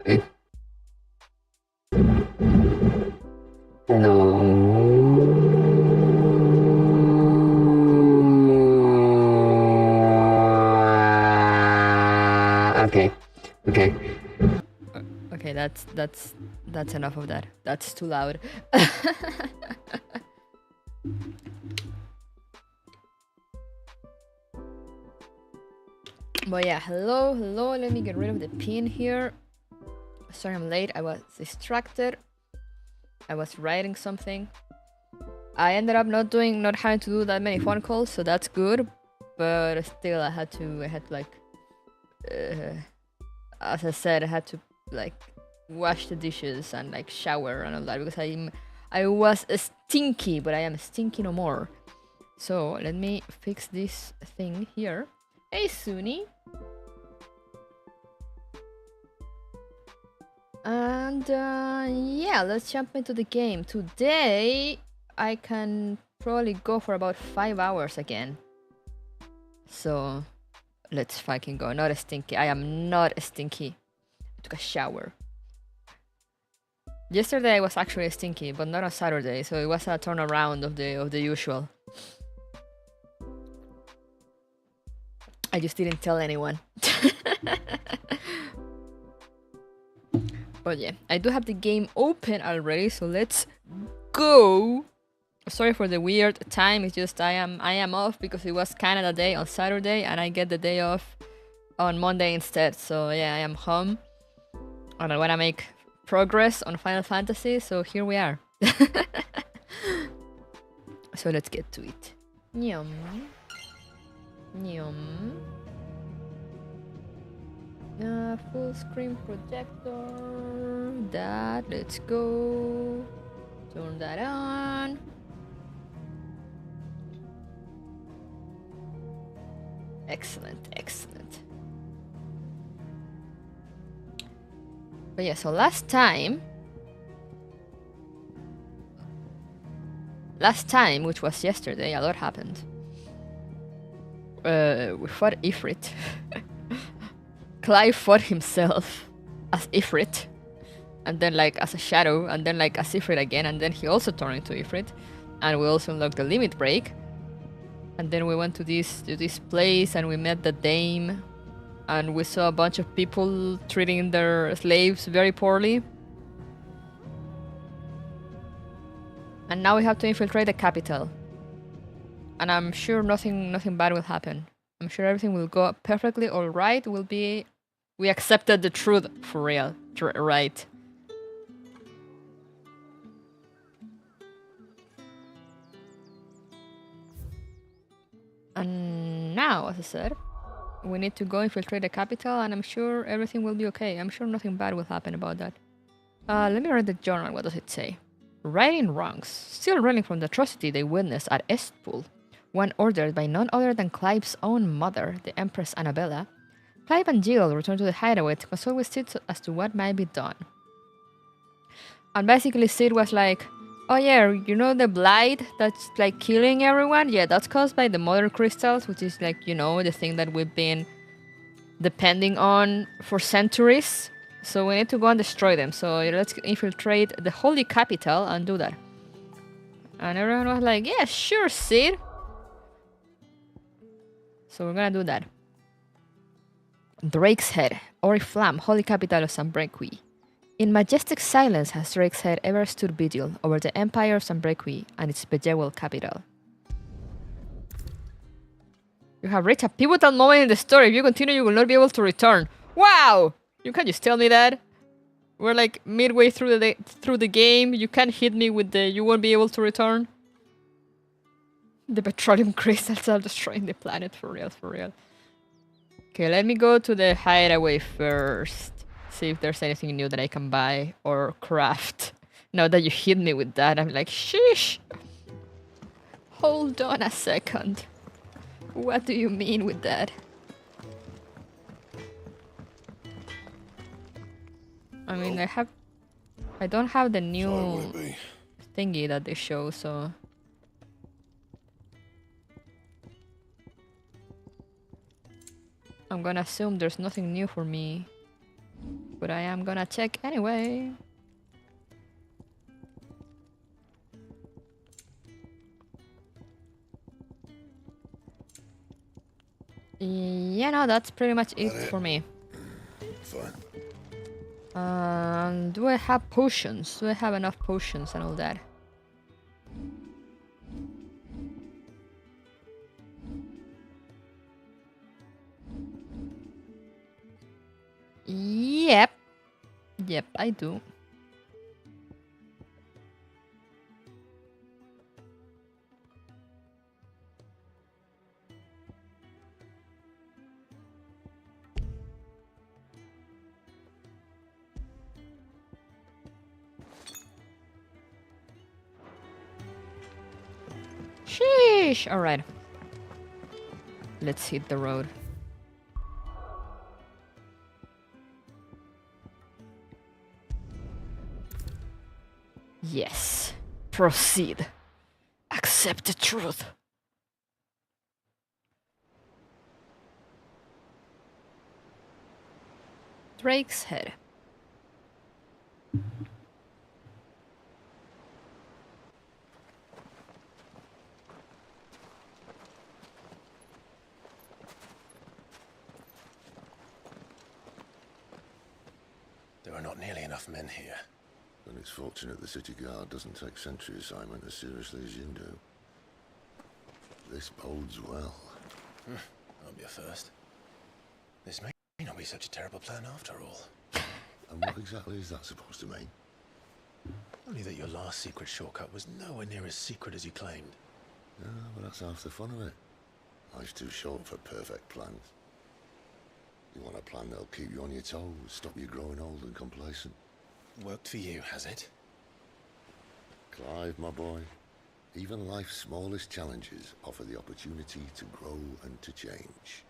Okay. Okay. Okay, that's enough of that. That's too loud. But yeah, hello. Let me get rid of the pin here. Sorry I'm late. I was distracted. I was writing something. I ended up not having to do that many phone calls, so that's good. But still, I had to like, as I said, I had to like wash the dishes and like shower and all that because I was stinky, but I am stinky no more. So let me fix this thing here. Hey, Suni. And yeah, let's jump into the game. Today, I can probably go for about 5 hours again. So let's fucking go. Not stinky. I am not stinky. I took a shower. Yesterday I was actually stinky, but not on Saturday, so it was a turnaround of the usual. I just didn't tell anyone. But yeah, I do have the game open already, so let's go. Sorry for the weird time. It's just I am off because it was Canada Day on Saturday, and I get the day off on Monday instead. So yeah, I am home, and I want to make progress on Final Fantasy. So here we are. So let's get to it. Nyum. Nyum. Full screen projector. That. Let's go. Turn that on. Excellent, excellent. But yeah, so last time, which was yesterday, a lot happened. We fought Ifrit. Clive fought himself as Ifrit, and then like as a shadow, and then like as Ifrit again, and then he also turned into Ifrit, and we also unlocked the limit break. And then we went to this place and we met the dame, and we saw a bunch of people treating their slaves very poorly. And now we have to infiltrate the capital. And I'm sure nothing bad will happen. I'm sure everything will go perfectly all right. We accepted the truth for real, right? And now, as I said, we need to go infiltrate the capital, and I'm sure everything will be okay. I'm sure nothing bad will happen about that. Let me read the journal. What does it say? Righting wrongs. Still reeling from the atrocity they witnessed at Estpool, one ordered by none other than Clive's own mother, the Empress Annabella, Clive and Jill returned to the hideaway to consult with Sid as to what might be done. And basically Sid was like, oh yeah, you know the blight that's like killing everyone? Yeah, that's caused by the mother crystals, which is like, you know, the thing that we've been depending on for centuries. So we need to go and destroy them. So let's infiltrate the holy capital and do that. And everyone was like, yeah, sure, Sid. So we're gonna do that. Drake's Head, Oriflamme, holy capital of Sanbrequi. In majestic silence has Drake's Head ever stood vigil over the empire of Sanbrequi and its bejeweled capital. You have reached a pivotal moment in the story. If you continue, you will not be able to return. Wow! You can't just tell me that. We're like midway through the game. You can't hit me with the you won't be able to return. The petroleum crystals are destroying the planet, for real, for real. Okay, let me go to the hideaway first. See if there's anything new that I can buy or craft. Now that you hit me with that, I'm like, sheesh. Hold on a second. What do you mean with that? I mean, I don't have the new thingy that they show, so... I'm gonna assume there's nothing new for me. but I am gonna check anyway. Yeah, no, that's pretty much it for me. Fine. Do I have potions? Do I have enough potions and all that? Yep. Yep, I do. Sheesh! Alright. Let's hit the road. Yes. Proceed. Accept the truth. Drake's head. There are not nearly enough men here. Then it's fortunate the city guard doesn't take sentry assignment as seriously as you do. This bodes well. That'll be a first. This may not be such a terrible plan after all. And what exactly is that supposed to mean? Only that your last secret shortcut was nowhere near as secret as you claimed. Yeah, but that's half the fun of it. Life's too short for perfect plans. You want a plan that'll keep you on your toes, stop you growing old and complacent. Worked for you, has it? Clive, my boy, even life's smallest challenges offer the opportunity to grow and to change.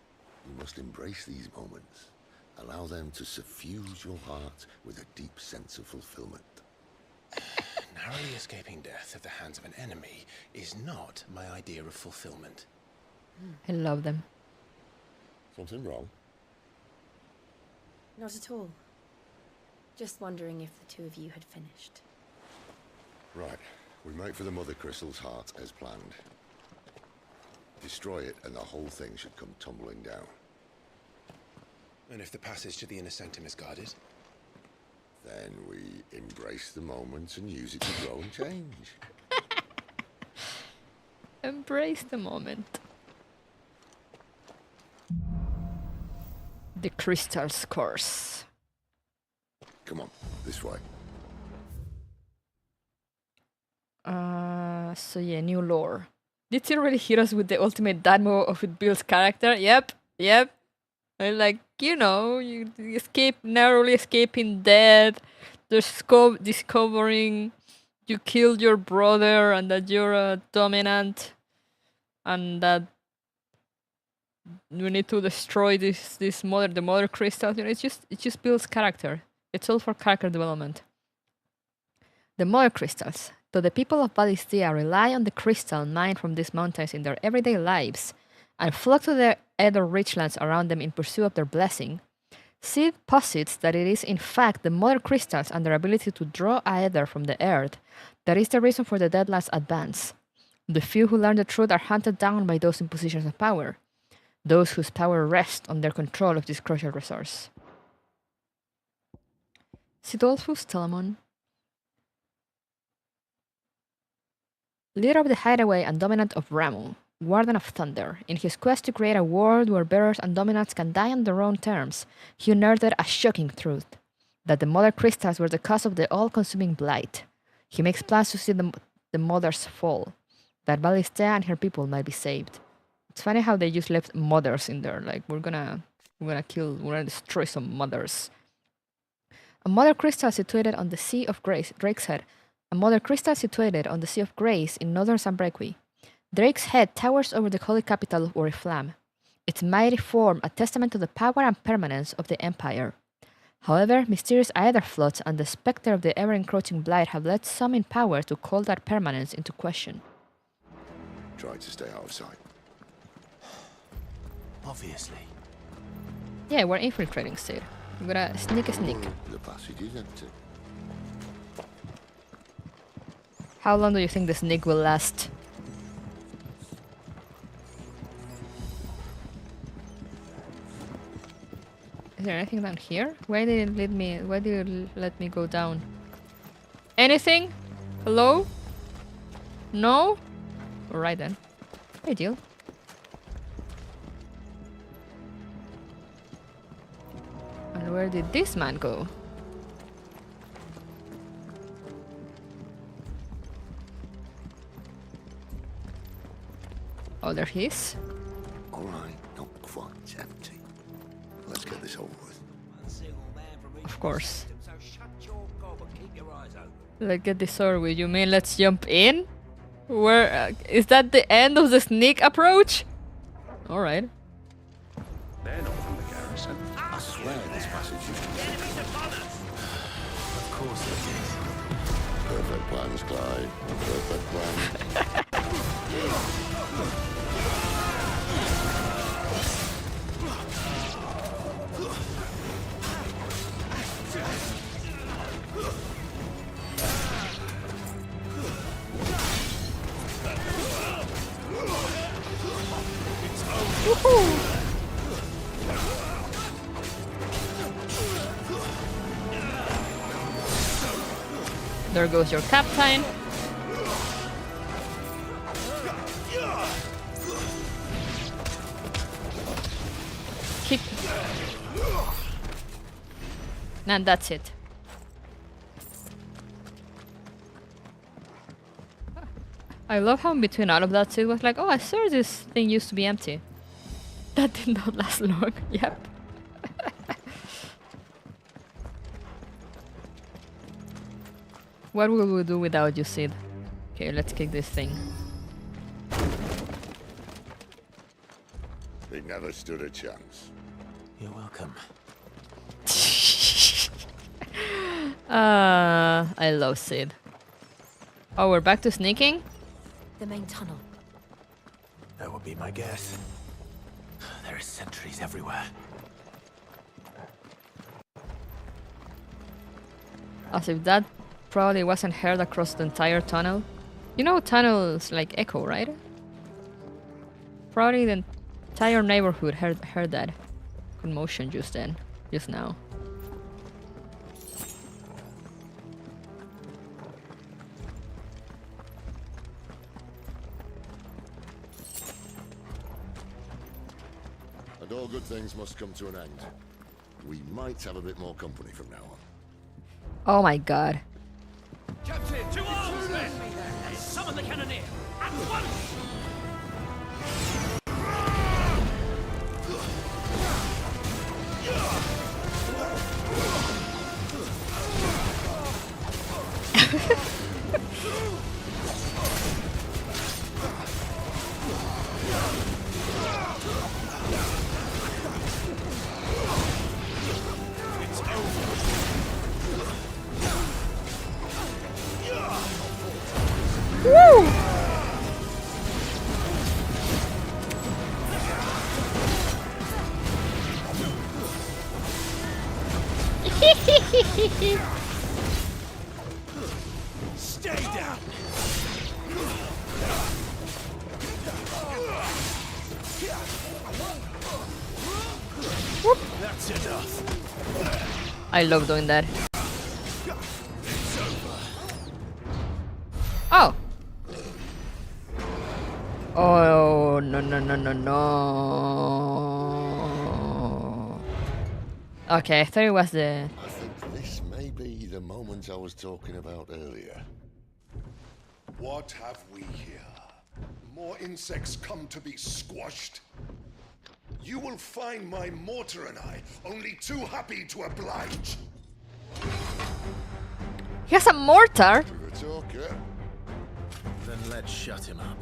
You must embrace these moments. Allow them to suffuse your heart with a deep sense of fulfillment. Narrowly escaping death at the hands of an enemy is not my idea of fulfillment. I love them. Something wrong? Not at all. Just wondering if the two of you had finished. Right. We make for the Mother Crystal's heart as planned. Destroy it and the whole thing should come tumbling down. And if the passage to the inner sanctum is guarded? Then we embrace the moment and use it to grow and change. Embrace the moment. The crystal's course. Come on, this way. So yeah, new lore. Did you really hit us with the ultimate dad move of it Bill's character? Yep. And like, you know, you narrowly escaping death, discovering you killed your brother and that you're a dominant and that we need to destroy the mother crystal. You know, it just builds character. It's all for character development. The mother crystals. Though the people of Balistea rely on the crystal mined from these mountains in their everyday lives and flock to the other richlands around them in pursuit of their blessing, Sid posits that it is in fact the mother crystals and their ability to draw aether from the earth that is the reason for the Deadlands' advance. The few who learn the truth are hunted down by those in positions of power, those whose power rests on their control of this crucial resource. Sidolphus Telamon, leader of the Hideaway and dominant of Ramu, Warden of Thunder, in his quest to create a world where bearers and dominants can die on their own terms, he unearthed a shocking truth, that the mother crystals were the cause of the all-consuming blight. He makes plans to see the mother's fall, that Balistea and her people might be saved. It's funny how they just left mothers in there, like we're gonna destroy some mothers. A mother crystal situated on the Sea of Grace, Drake's Head. A mother crystal situated on the Sea of Grace in northern Sanbrequi. Drake's Head towers over the holy capital of Oriflamme, its mighty form a testament to the power and permanence of the Empire. However, mysterious aether floods and the specter of the ever-encroaching blight have led some in power to call that permanence into question. Try to stay out of sight. Obviously. Yeah, we're infiltrating, Sid. I'm gonna sneak a sneak. The passage is empty. How long do you think the sneak will last? Is there anything down here? Why did it why did you let me go down? Anything? Hello? No? Alright then. Hey, deal. And where did this man go? Oh, there he is. All right, not quite empty. Let's get this over with. Of course. Let's get this over with. You mean let's jump in? Where is that the end of the sneak approach? All right. They're not from the garrison. I swear this passage is... Of course it is. Perfect plans, Clyde. Perfect plans. There goes your captain. Kick. And that's it. I love how in between all of that it was like, oh, I swear this thing used to be empty. That did not last long. Yep. What will we do without you, Sid? Okay, let's kick this thing. They never stood a chance. You're welcome. I love Sid. Oh, we're back to sneaking? The main tunnel. That would be my guess. There are sentries everywhere. As if that probably wasn't heard across the entire tunnel. You know tunnels like echo, right? Probably the entire neighborhood heard that commotion just now. And all good things must come to an end. We might have a bit more company from now on. Oh my god. Captain, to arms, men! Summon the cannoneer! At once! Woo! Stay down! Whoop. That's enough. I love doing that. Oh. Oh, no, no, no, no, no. Okay, I thought it was the... I think this may be the moment I was talking about earlier. What have we here? More insects come to be squashed? You will find my mortar and I only too happy to oblige. He has a mortar? You're a talker. Then let's shut him up.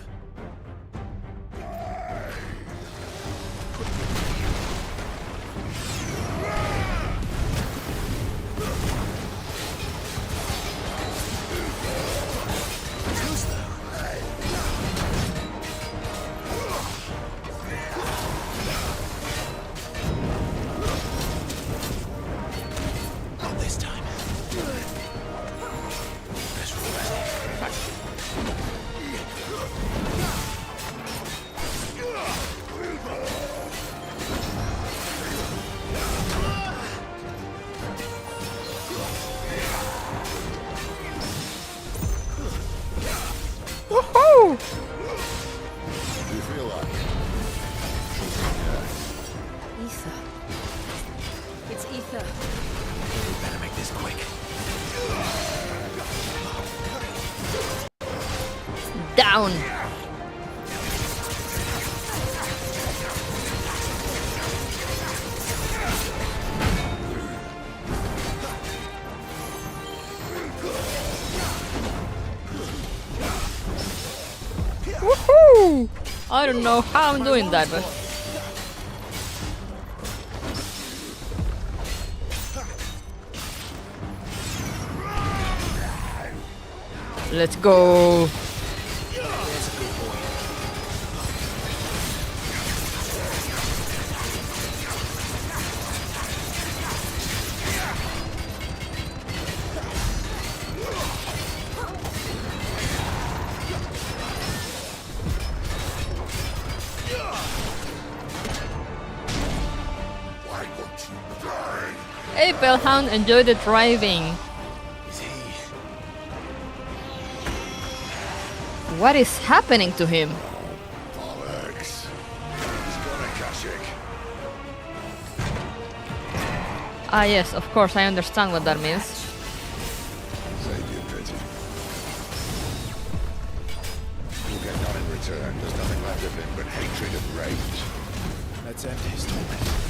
down. Woohoo! I don't know how I'm doing that, but let's go. Hey, Bellhound, enjoy the driving. Is he? What is happening to him? Bollocks. He's got a Kashyyyk. Ah, yes, of course, I understand what that means. Save your pity. You'll get none in return. There's nothing left of him but hatred and rage. Let's end his torment.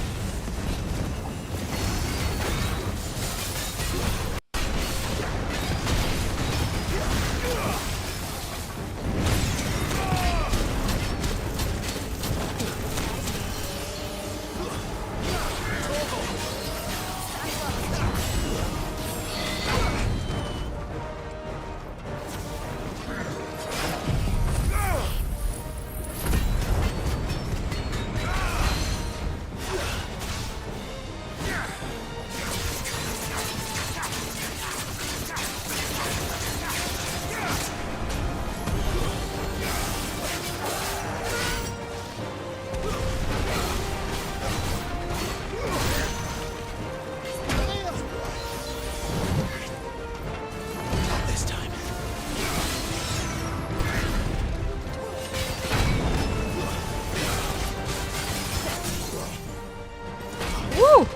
Woo!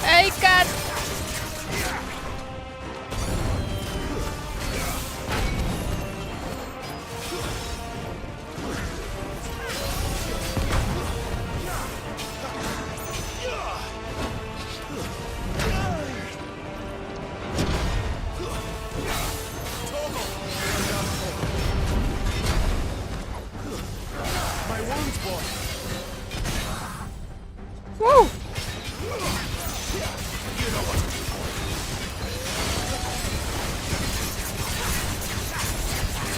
Hey, cat! Woo!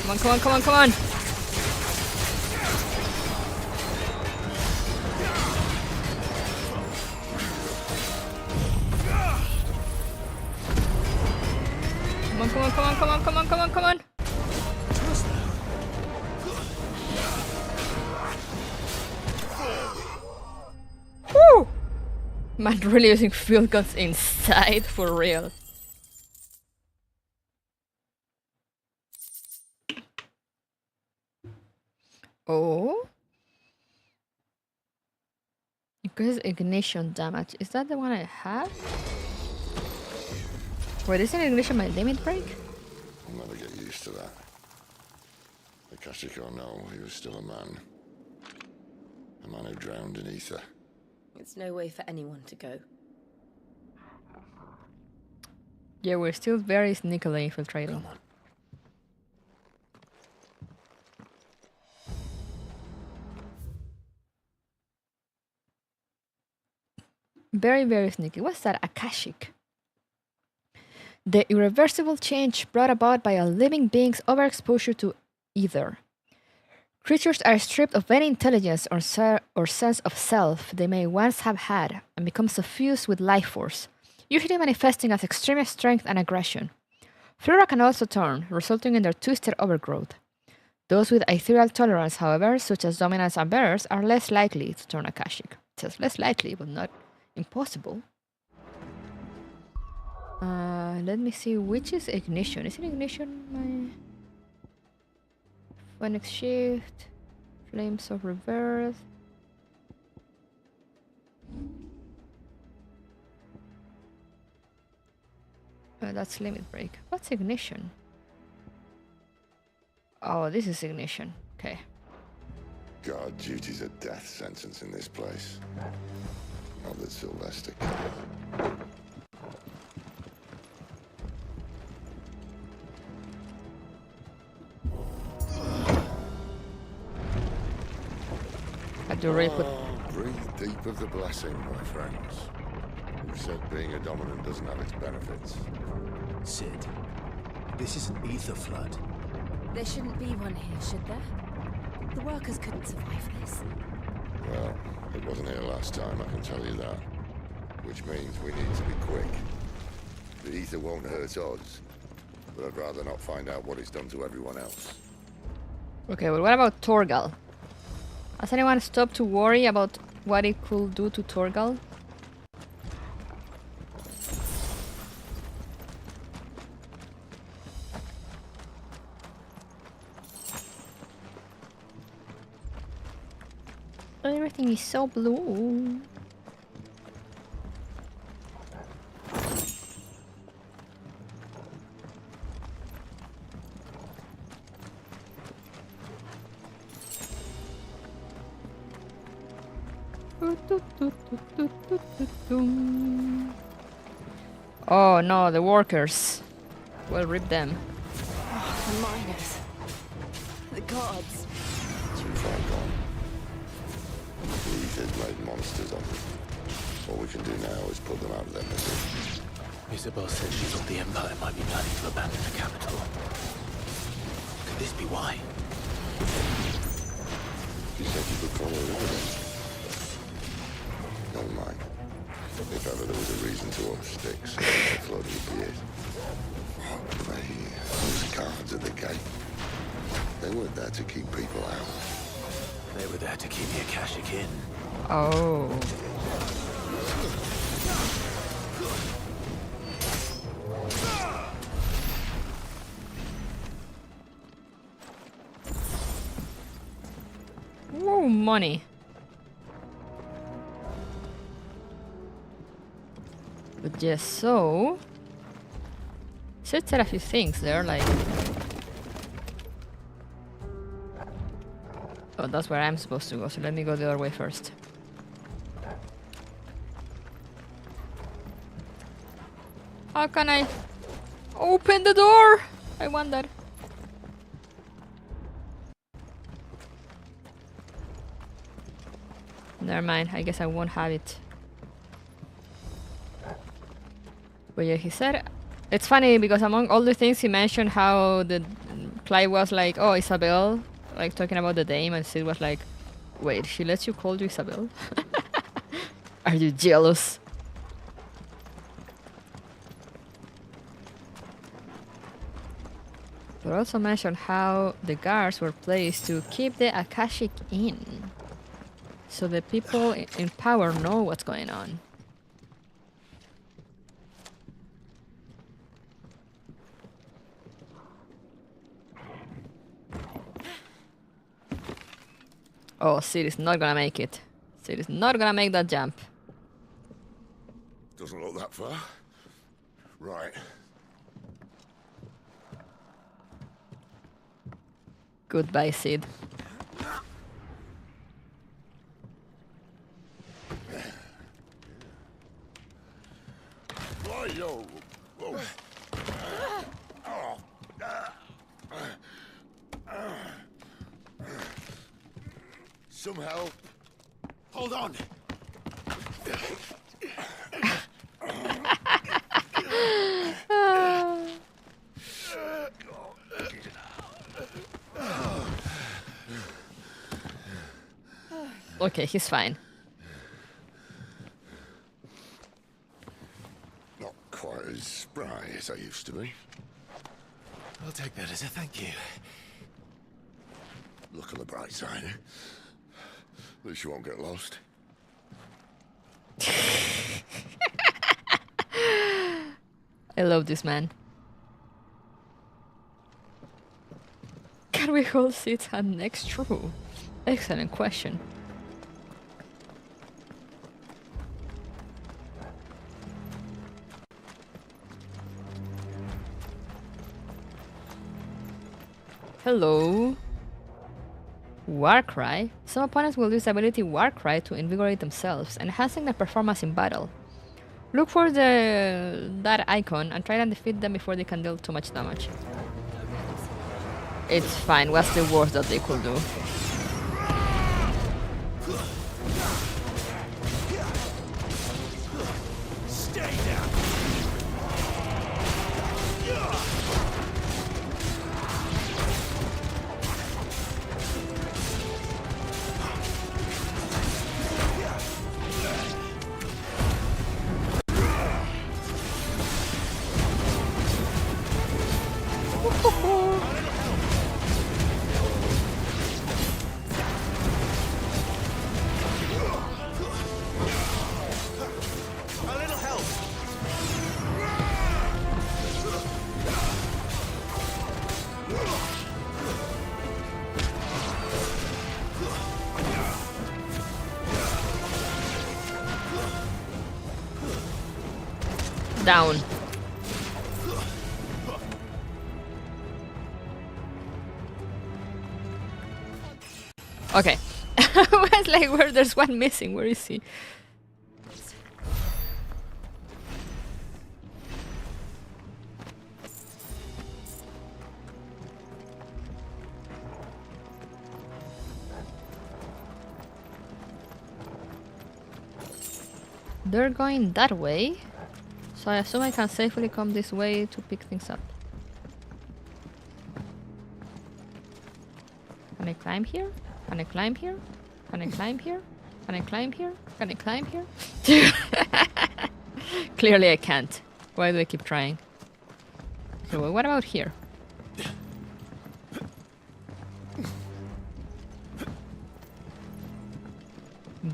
Come on, come on, come on, come on! Come on, come on, come on, come on, come on, come on, come on! Woo! Man, really using field guns inside for real. Oh, increases ignition damage. Is that the one I have? Wait, isn't ignition my limit break? I'll never get used to that. The Kashyyyk or no, he was still a man. A man who drowned in ether. It's no way for anyone to go. Yeah, we're still very sneakily infiltrating. Come on. Very, very sneaky. What's that? Akashic. The irreversible change brought about by a living being's overexposure to ether. Creatures are stripped of any intelligence or sense of self they may once have had and become suffused with life force, usually manifesting as extreme strength and aggression. Flora can also turn, resulting in their twisted overgrowth. Those with ethereal tolerance, however, such as dominance and bearers, are less likely to turn Akashic. It says less likely, but not impossible. Let me see, which is ignition? Is it ignition? My Phoenix shift, flames of rebirth. Oh, that's limit break. What's ignition? Oh, this is ignition. Okay. Guard duty's a death sentence in this place. Not that Sylvester cares. I do really put. Breathe deep of the blessing, my friends. Who said being a dominant doesn't have its benefits? Sid, this is an ether flood. There shouldn't be one here, should there? The workers couldn't survive this. Well, it wasn't here last time, I can tell you that. Which means we need to be quick. The ether won't hurt us, but I'd rather not find out what it's done to everyone else. Okay, but what about Torgal? Has anyone stopped to worry about what it could do to Torgal? Everything is so blue. Oh no, the workers. We'll rip them. Oh, the miners. The gods. Too far gone. The ether's made monsters of them. All we can do now is put them out of their misery. Isabel said she thought the Empire might be planning to abandon the capital. Could this be why? She said you could follow her evidence. Never mind. If ever there was a reason to up sticks, the flood appeared. Those guards at the gate. They weren't there to keep people out. They were there to keep the Akashic in. Oh. Whoa, money. But yes, so Sid said a few things there, like, oh, that's where I'm supposed to go, so let me go the other way first. How can I open the door? I wonder. Never mind, I guess I won't have it. But yeah, he said, it's funny because among all the things he mentioned how the Clive was like, oh, Isabel, like talking about the dame, and Sid was like, wait, she lets you call you Isabel? Are you jealous? But also mentioned how the guards were placed to keep the Akashic in, so the people in power know what's going on. Oh, Sid is not gonna make it. Sid is not gonna make that jump. Doesn't look that far. Right. Goodbye, Sid. Yo. Whoa. Some help. Hold on! Okay, he's fine. Not quite as spry as I used to be. I'll take that as a thank you. Look on the bright side, eh? At least you won't get lost. I love this man. Can we hold seats at next row? Excellent question. Hello. Warcry. Some opponents will use the ability Warcry to invigorate themselves, enhancing their performance in battle. Look for that icon and try and defeat them before they can deal too much damage. It's fine, what's the worst that they could do? Stay down. A little help. Down. Okay. I was like, where there's one missing, where is he? They're going that way, so I assume I can safely come this way to pick things up. Can I climb here? Can I climb here? Can I climb here? Can I climb here? Can I climb here? Clearly I can't. Why do I keep trying? So what about here?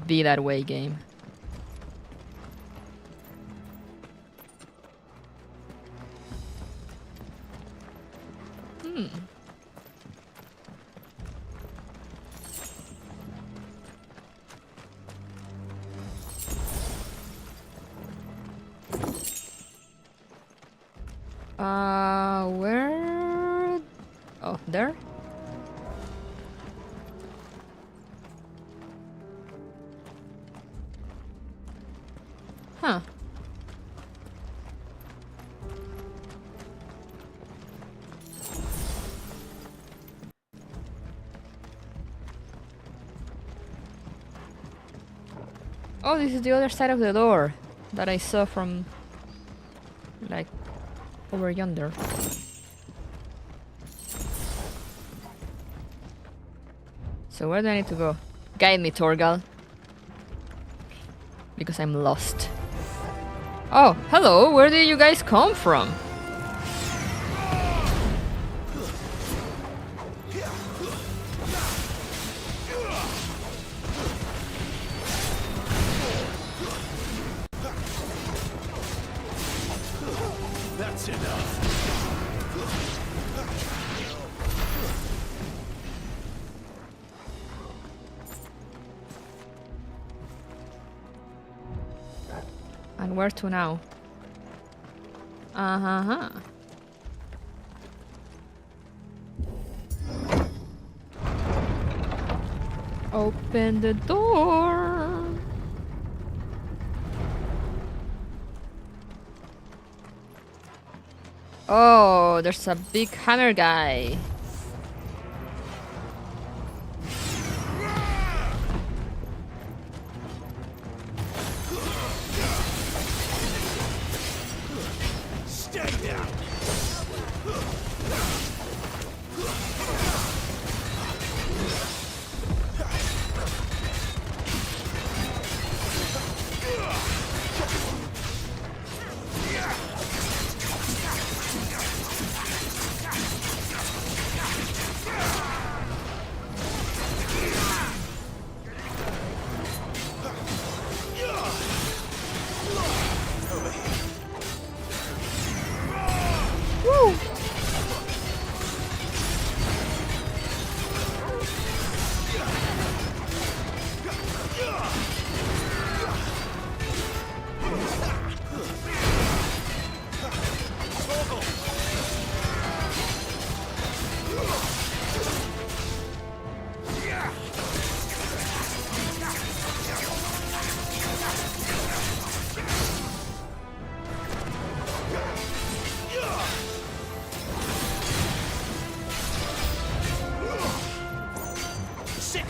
Be that way, game. Where? Oh, there? Huh. Oh, this is the other side of the door that I saw from, like, over yonder. So where do I need to go? Guide me, Torgal. Because I'm lost. Oh, hello, where did you guys come from? That's enough. And where to now? Uh-huh. Open the door. Oh, there's a big hammer guy. Stay down.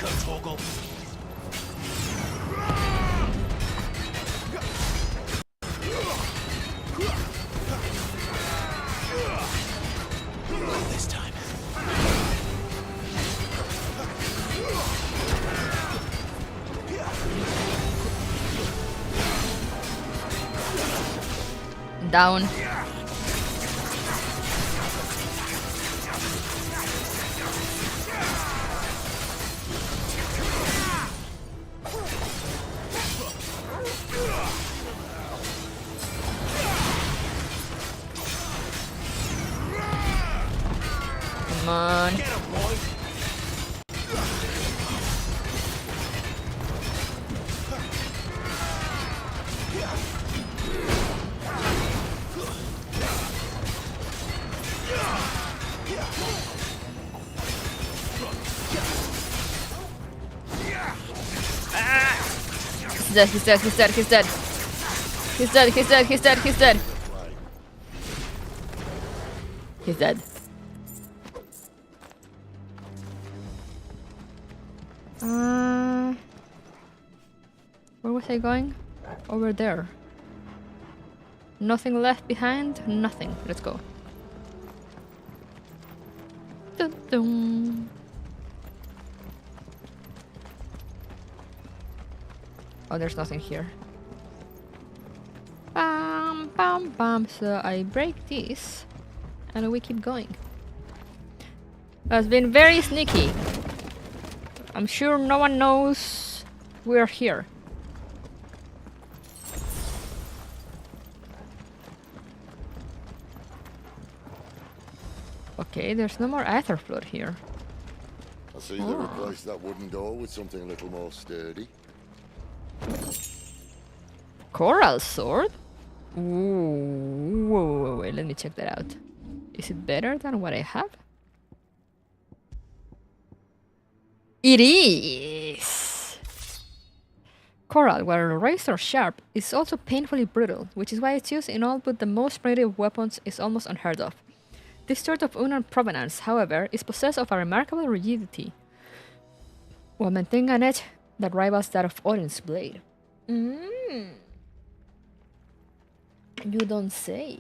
go, Torgal. Not this time. Down. Come on. Get him, boy. He's dead, he's dead, he's dead, he's dead. He's dead, he's dead, he's dead, he's dead. He's dead. Where was I going? Over there. Nothing left behind? Nothing. Let's go. Dun-dun. Oh, there's nothing here. Bam, bam, bam. So I break this, and we keep going. That's been very sneaky. I'm sure no one knows we're here. Okay, there's no more ether flood here. I see they replaced that wooden door with something a little more sturdy. Coral sword? Ooh, wait, let me check that out. Is it better than what I have? It is! Coral, while razor sharp, is also painfully brittle, which is why its use in all but the most primitive weapons is almost unheard of. This sword of unknown provenance, however, is possessed of a remarkable rigidity, while maintaining an edge that rivals that of Odin's blade. You don't say.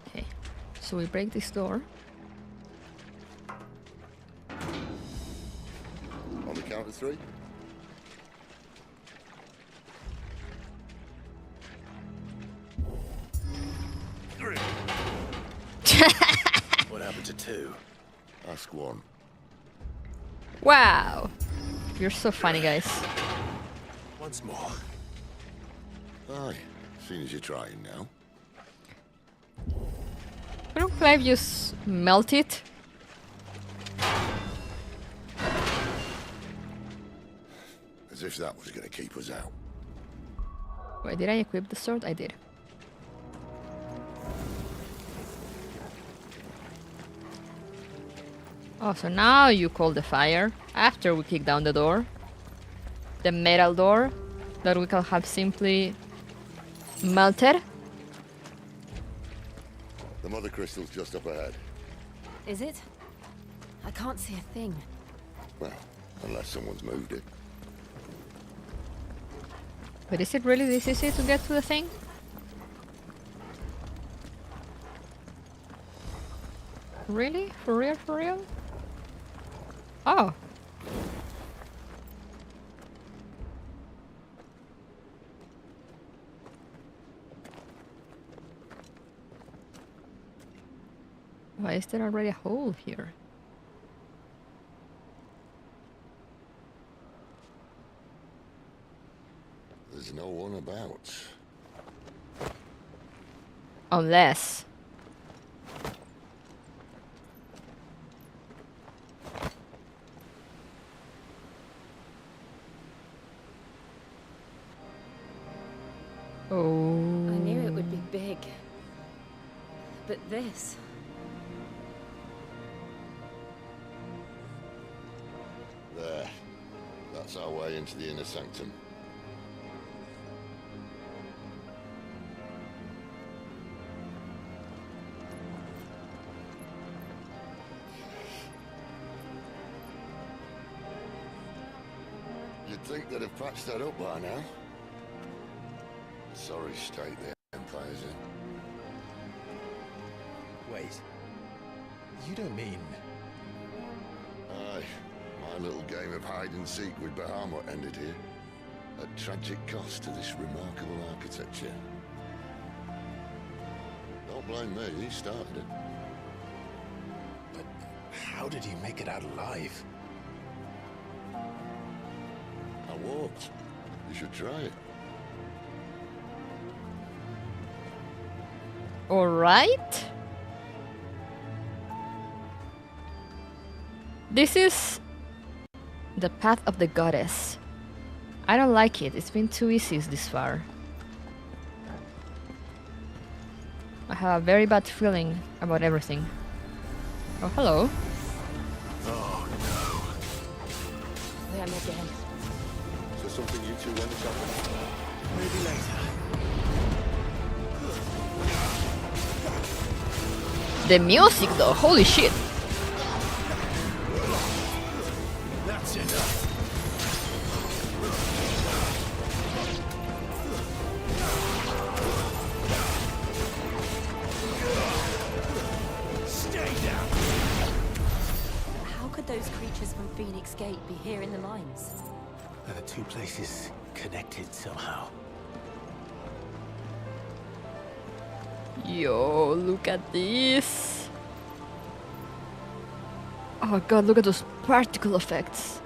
Okay, so we break this door. On the count of 3. What happened to 2? Ask 1. Wow, you're so funny, guys. Once more. Aye, seeing as you're trying now. Couldn't Clive just melt it? As if that was going to keep us out. Wait, did I equip the sword? I did. Oh, so now you call the fire after we kick down the door. The metal door that we can have simply melted. The mother crystal's just up ahead. Is it? I can't see a thing. Well, unless someone's moved it. But is it really this easy to get to the thing? Really? For real? For real? Oh. Why is there already a hole here? There's no one about. Unless... Oh. I knew it would be big. But this... There. That's our way into the inner sanctum. You'd think they'd have patched that up by now. Sorry state the Empire's in. Wait. You don't mean... Aye. My little game of hide-and-seek with Bahamut ended here. At tragic cost to this remarkable architecture. Don't blame me, he started it. But how did you make it out alive? I walked. You should try it. Alright. This is the path of the goddess. I don't like it. It's been too easy this far. I have a very bad feeling about everything. Oh, hello. Oh, no. Them again. Is there something you two want to talk about? Maybe later. The music though, holy shit. That's enough. Stay down. How could those creatures from Phoenix Gate be here in the mines? Are the two places connected somehow? Yo, look at this. Oh god, look at those particle effects.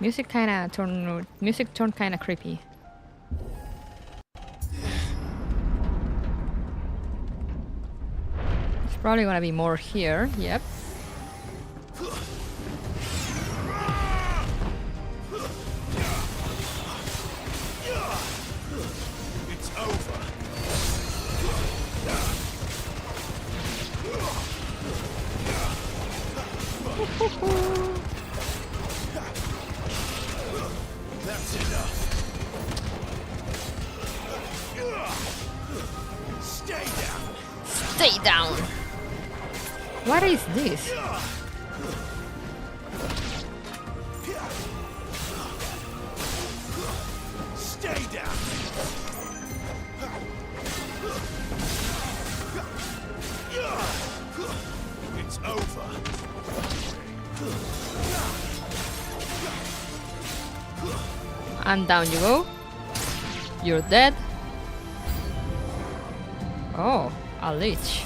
Music turned kinda creepy. There's probably gonna be more here, yep. It's over. That's enough. Stay down. Stay down! What is this? Stay down. It's over. And down you go. You're dead. Oh, a leech.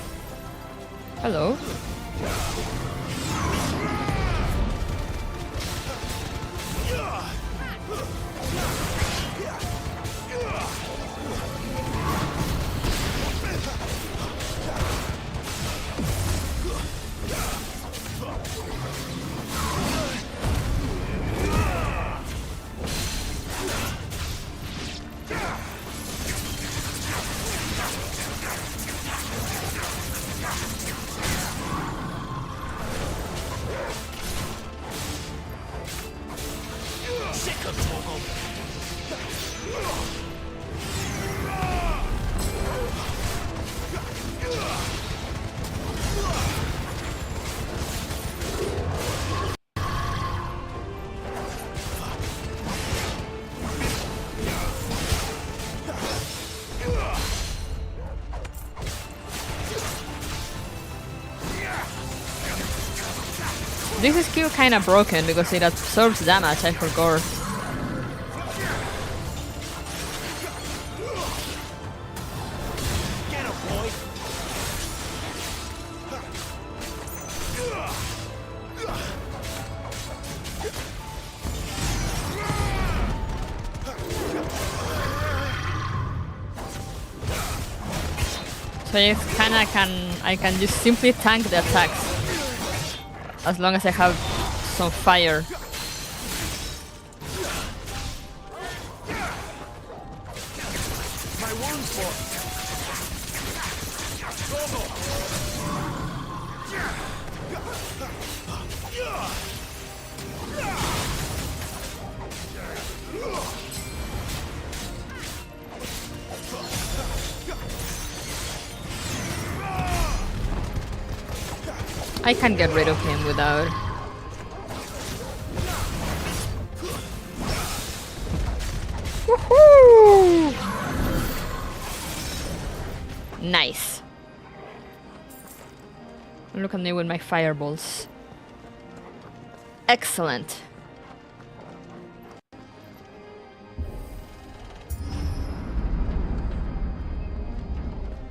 Hello. Sick of Torgal. This skill kinda broken because it absorbs damage, I forgot. Get him, boy. So I can just simply tank the attacks. As long as I have some fire. My wounds, boy. I can't get rid of him without... Woohoo! Nice. Look at me with my fireballs. Excellent.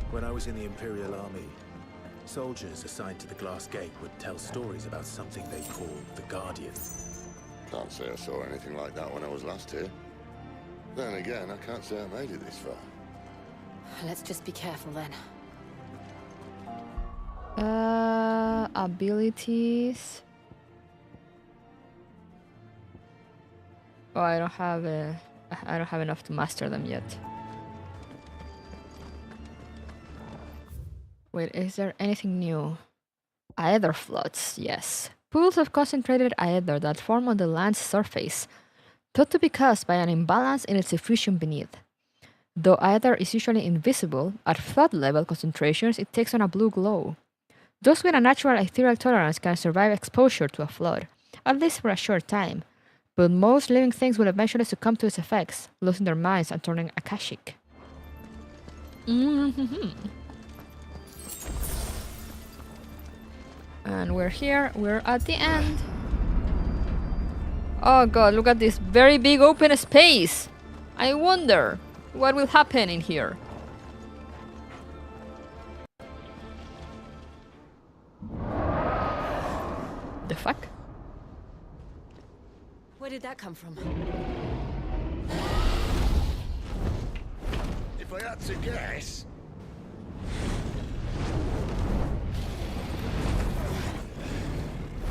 When I was in the Imperial Army, soldiers assigned to the Glass Gate would tell stories about something they called the Guardian. Can't say I saw anything like that when I was last here. Then again, I can't say I made it this far. Let's just be careful then. Abilities. Oh, I don't have enough to master them yet. Wait, is there anything new? Aether floods, yes. Pools of concentrated aether that form on the land's surface, thought to be caused by an imbalance in its diffusion beneath. Though aether is usually invisible, at flood level concentrations it takes on a blue glow. Those with a natural ethereal tolerance can survive exposure to a flood, at least for a short time, but most living things will eventually succumb to its effects, losing their minds and turning akashic. And we're here, we're at the end. Oh god, look at this very big open space! I wonder what will happen in here. The fuck? Where did that come from? If I had to guess...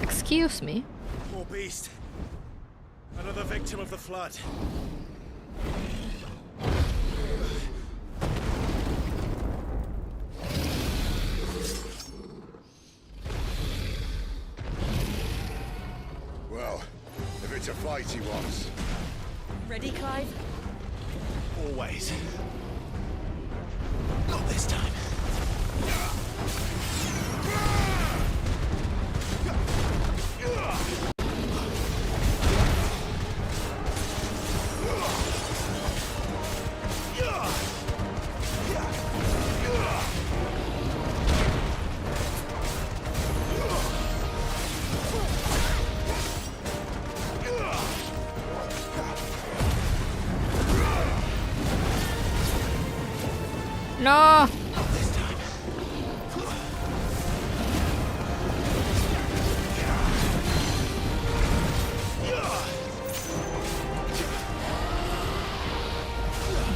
Excuse me? Poor beast. Another victim of the flood. Well, if it's a fight he wants. Ready, Clive? Always. Not this time. No!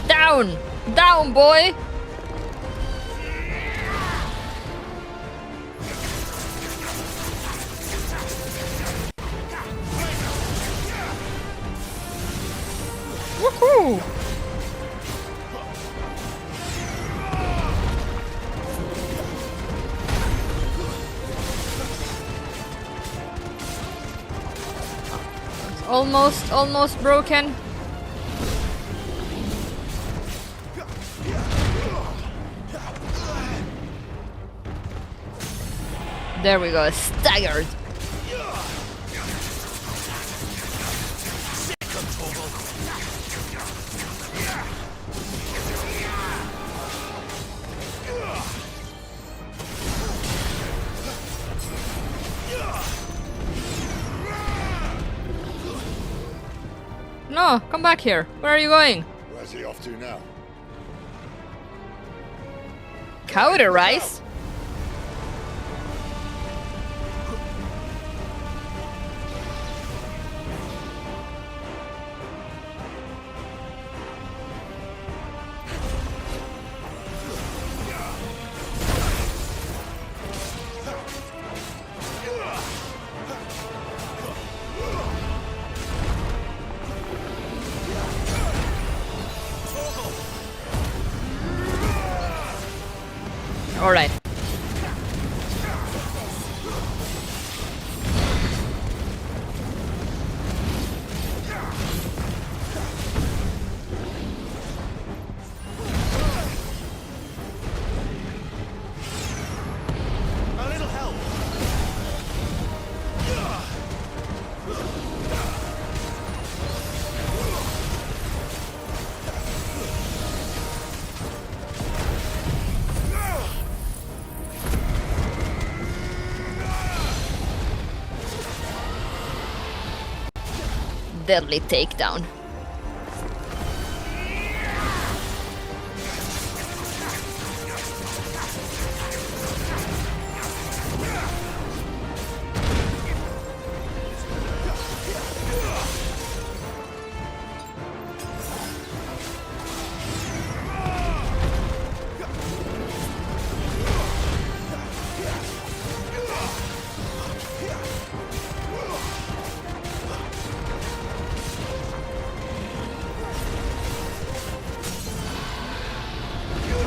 Down! Down, boy! Woohoo! Almost broken. There we go, staggered. No, come back here. Where are you going? Where's he off to now? Cauterize? Alright. deadly takedown.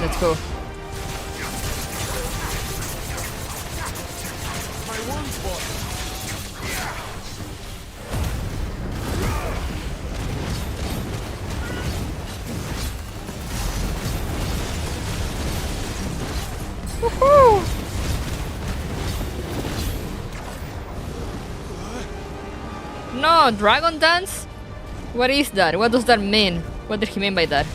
Let's go. Woohoo! No, dragon dance? What is that? What does that mean? What did he mean by that?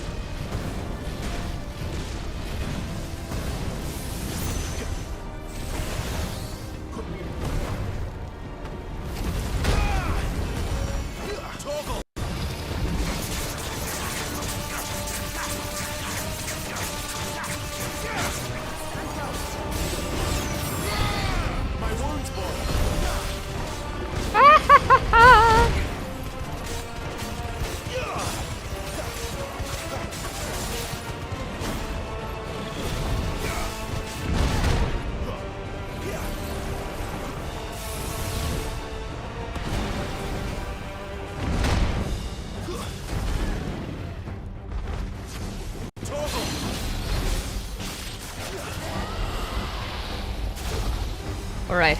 Alright,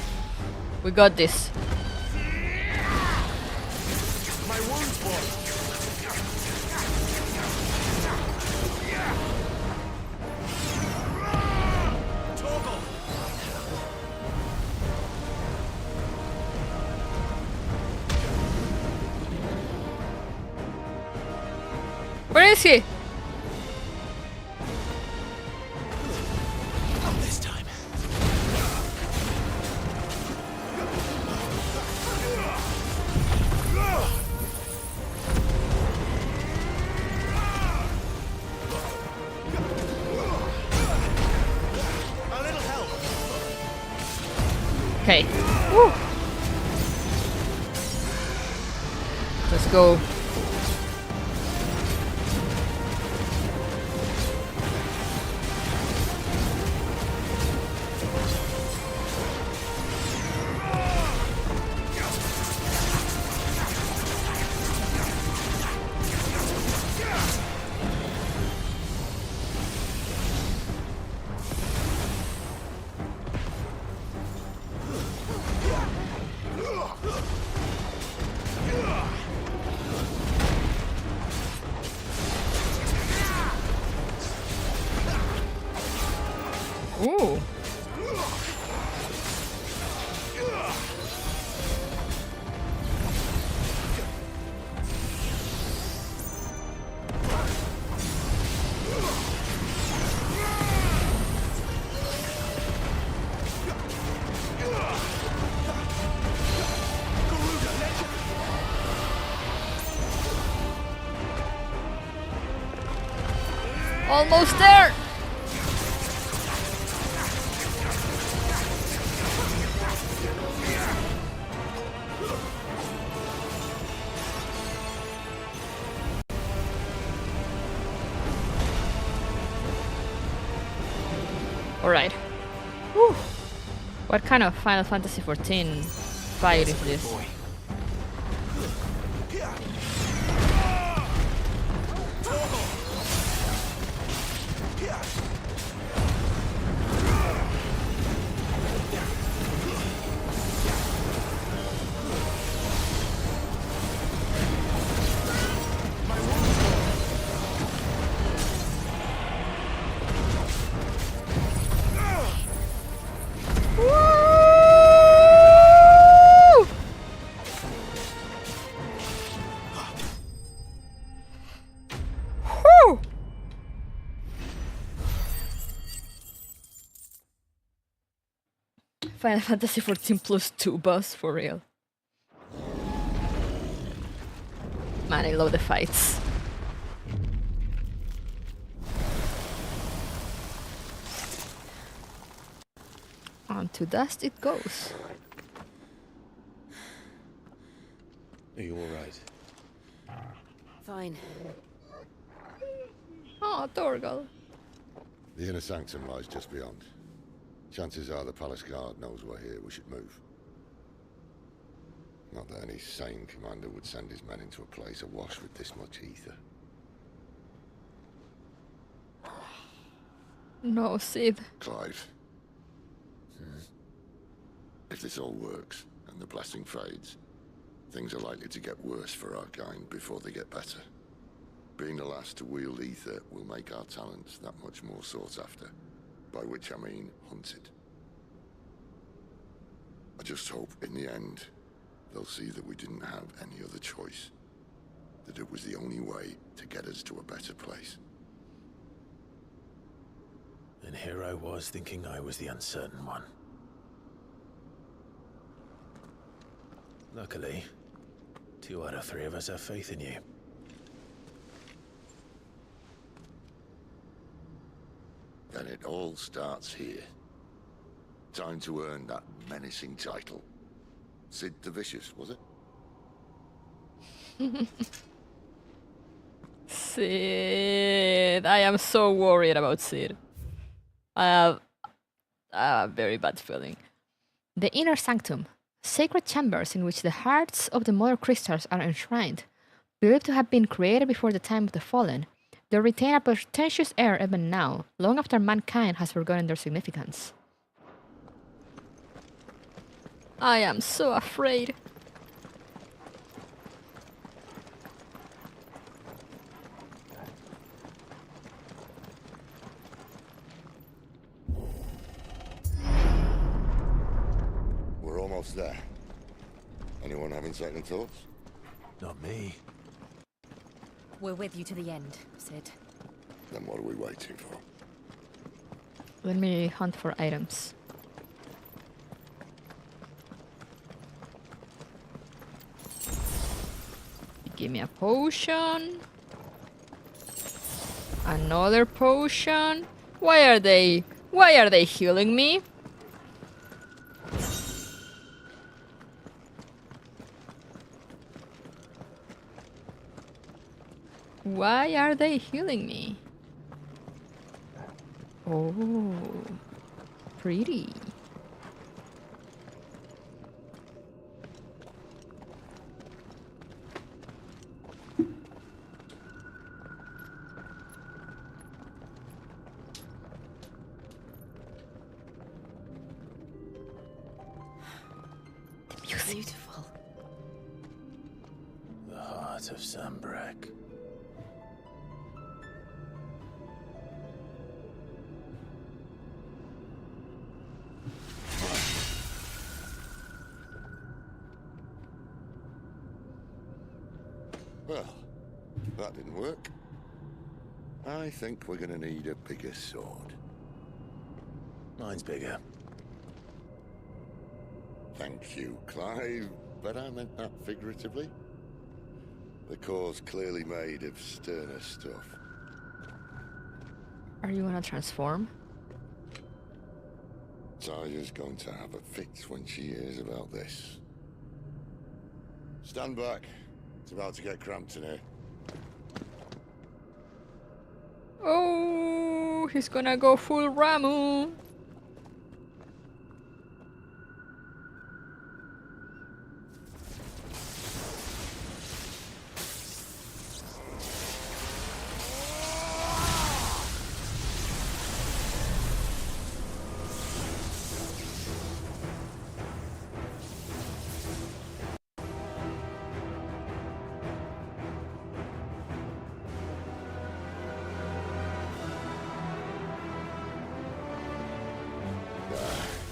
we got this. Where is he? This time. A little help. Okay. Woo. Let's go. Ooh. Almost there. All right. Whew. What kind of Final Fantasy XIV fight is this? Boy. Final Fantasy XIV plus 2 boss, for real. Man, I love the fights. On to dust it goes. Are you alright? Fine. Oh, Torgal. The inner sanctum lies just beyond. Chances are the palace guard knows we're here. We should move. Not that any sane commander would send his men into a place awash with this much ether. No, Sid. Clive. If this all works, and the blessing fades, things are likely to get worse for our kind before they get better. Being the last to wield ether will make our talents that much more sought after, by which I mean hunted. I just hope, in the end, they'll see that we didn't have any other choice. That it was the only way to get us to a better place. And here I was thinking I was the uncertain one. Luckily, 2 out of 3 of us have faith in you. And it all starts here. Time to earn that menacing title. Sid the Vicious, was it? Sid. I am so worried about Sid. I have a very bad feeling. The inner sanctum. Sacred chambers in which the hearts of the mother crystals are enshrined. Believed to have been created before the time of the fallen, they retain a portentous air even now, long after mankind has forgotten their significance. I am so afraid. We're almost there. Anyone having second thoughts? Not me. We're with you to the end, Sid. Then what are we waiting for? Let me hunt for items. Give me a potion. Another potion. Why are they healing me? Why are they healing me? Oh, pretty. Beautiful. The heart of Sambrek. Well, that didn't work. I think we're gonna need a bigger sword. Mine's bigger. Thank you, Clive, but I meant that figuratively. The core's clearly made of sterner stuff. Are you gonna transform? Taya's going to have a fit when she hears about this. Stand back. It's about to get cramped in here. Oh, he's gonna go full Ramu.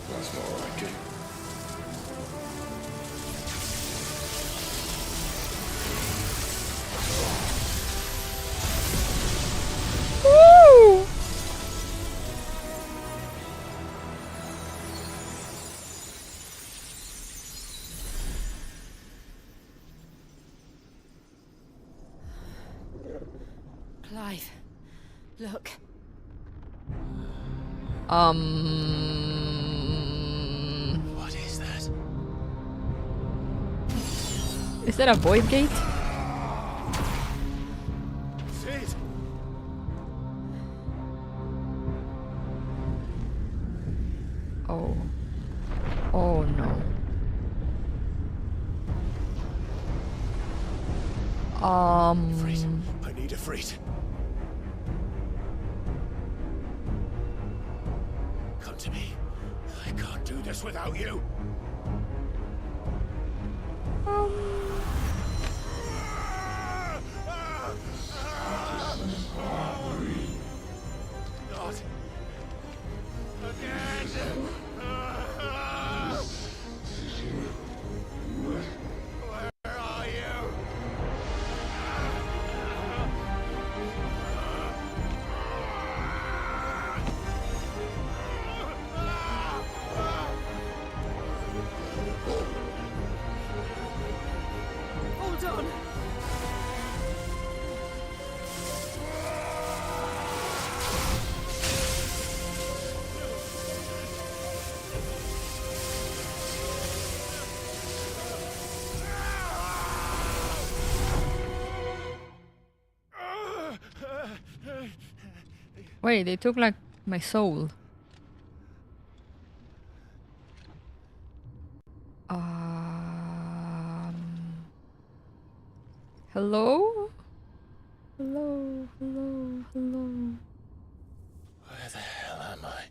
That's more like it. Woo! alive. Look. What is that? Is that a void gate? Sid! Oh. Oh no. Freeze. I need a freeze. Come to me. I can't do this without you. Not again. Where are you? Hold on. Wait, they took like my soul. Hello? Hello, hello, hello. Where the hell am I?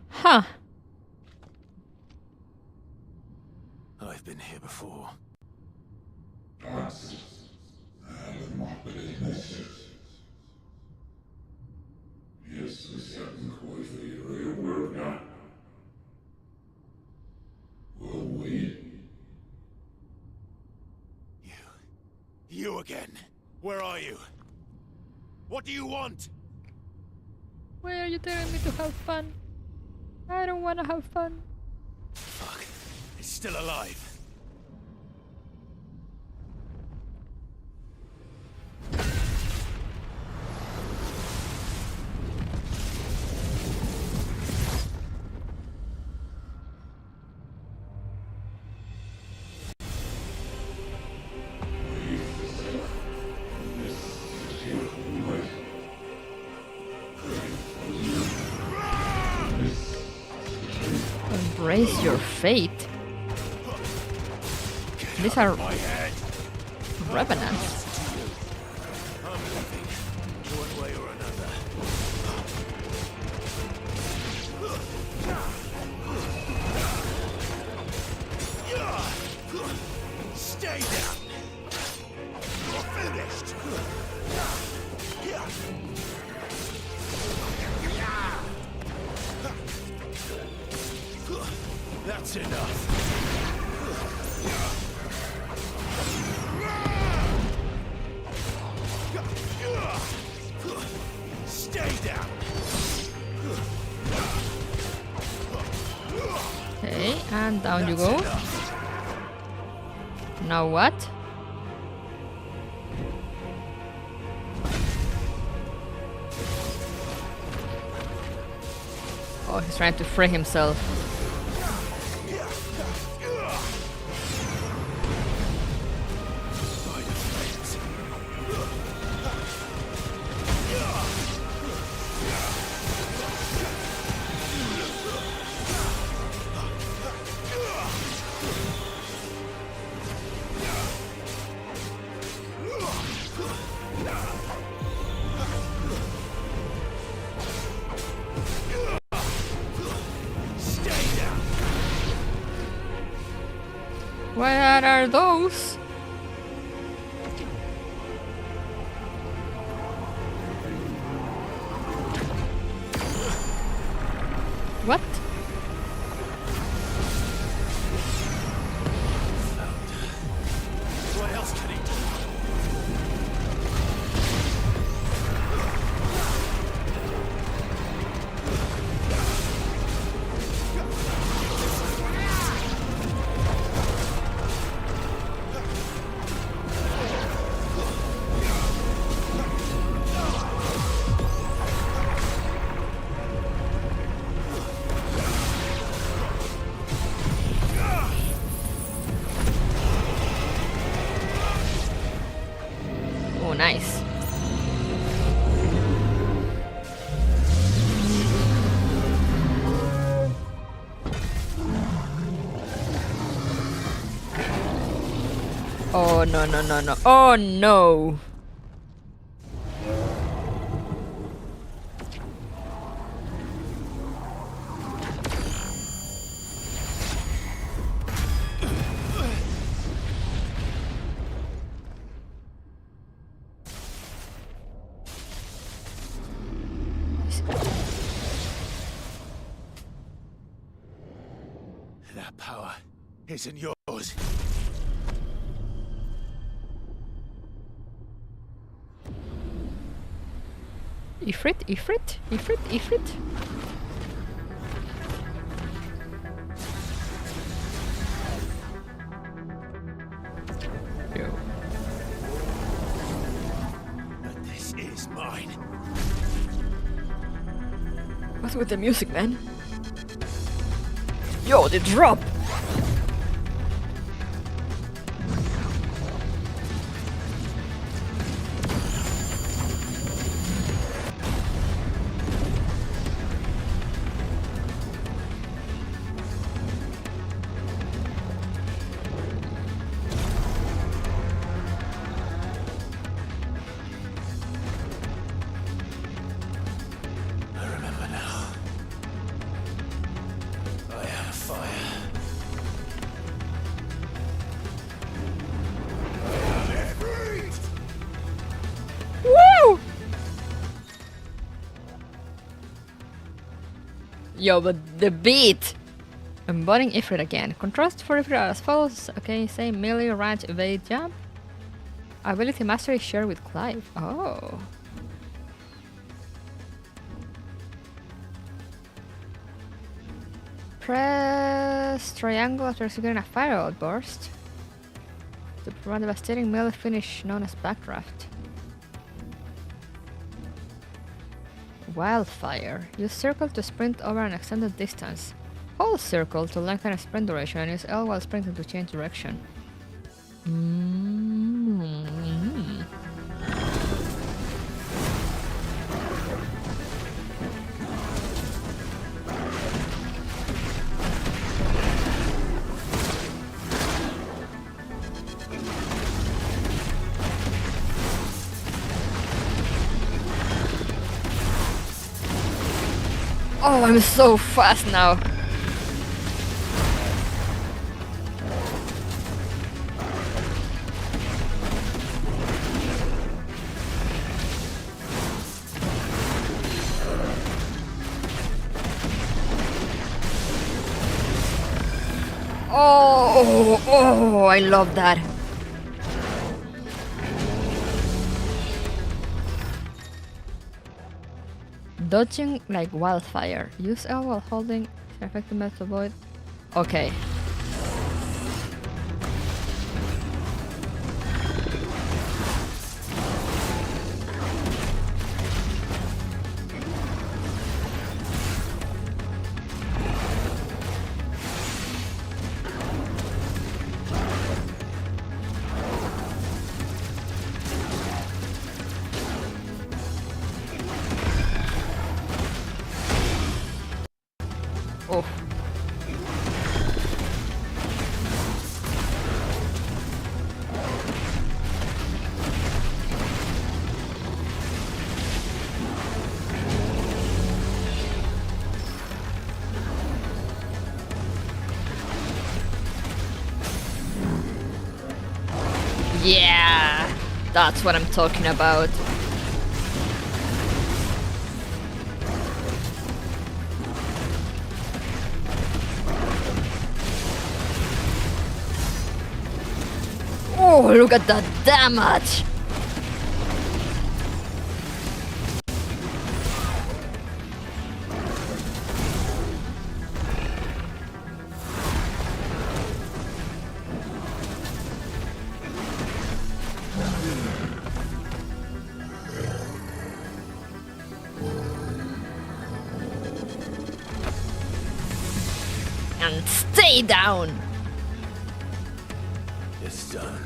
Huh. I've been here before. You again. Where are you? What do you want? Why are you telling me to have fun? I don't want to have fun. Fuck. It's still alive. Embrace your fate. These are My head. revenants. I'm leaving. One way or another. Stay down. You're finished. That's enough. Stay down. Okay, and down you That's go. enough. Now what? Oh, he's trying to free himself. What are those? What? What else Oh, nice. Oh, no, no, no, no. Oh, no. That power isn't yours. Ifrit, Ifrit, Ifrit, Ifrit. Yo. But this is mine. What's with the music, man? Yo, the drop! I remember now. I had a fire. Woo! Yo, but the beat! Embodying Ifrit again. Contrast for Ifrit as follows. Okay, same melee, range, evade, jump. Ability mastery shared with Clive. Oh. Press triangle after executing a fire outburst to prevent a devastating melee finish known as backdraft. Wildfire. Use circle to sprint over an extended distance. Hold circle to lengthen a sprint duration and use L while sprinting to change direction. Oh, I'm so fast now. Oh, I love that. Dodging like wildfire. Use L while holding effective method to avoid. Okay. Oh. Yeah, that's what I'm talking about. Oh, look at that damage! And stay down! It's done.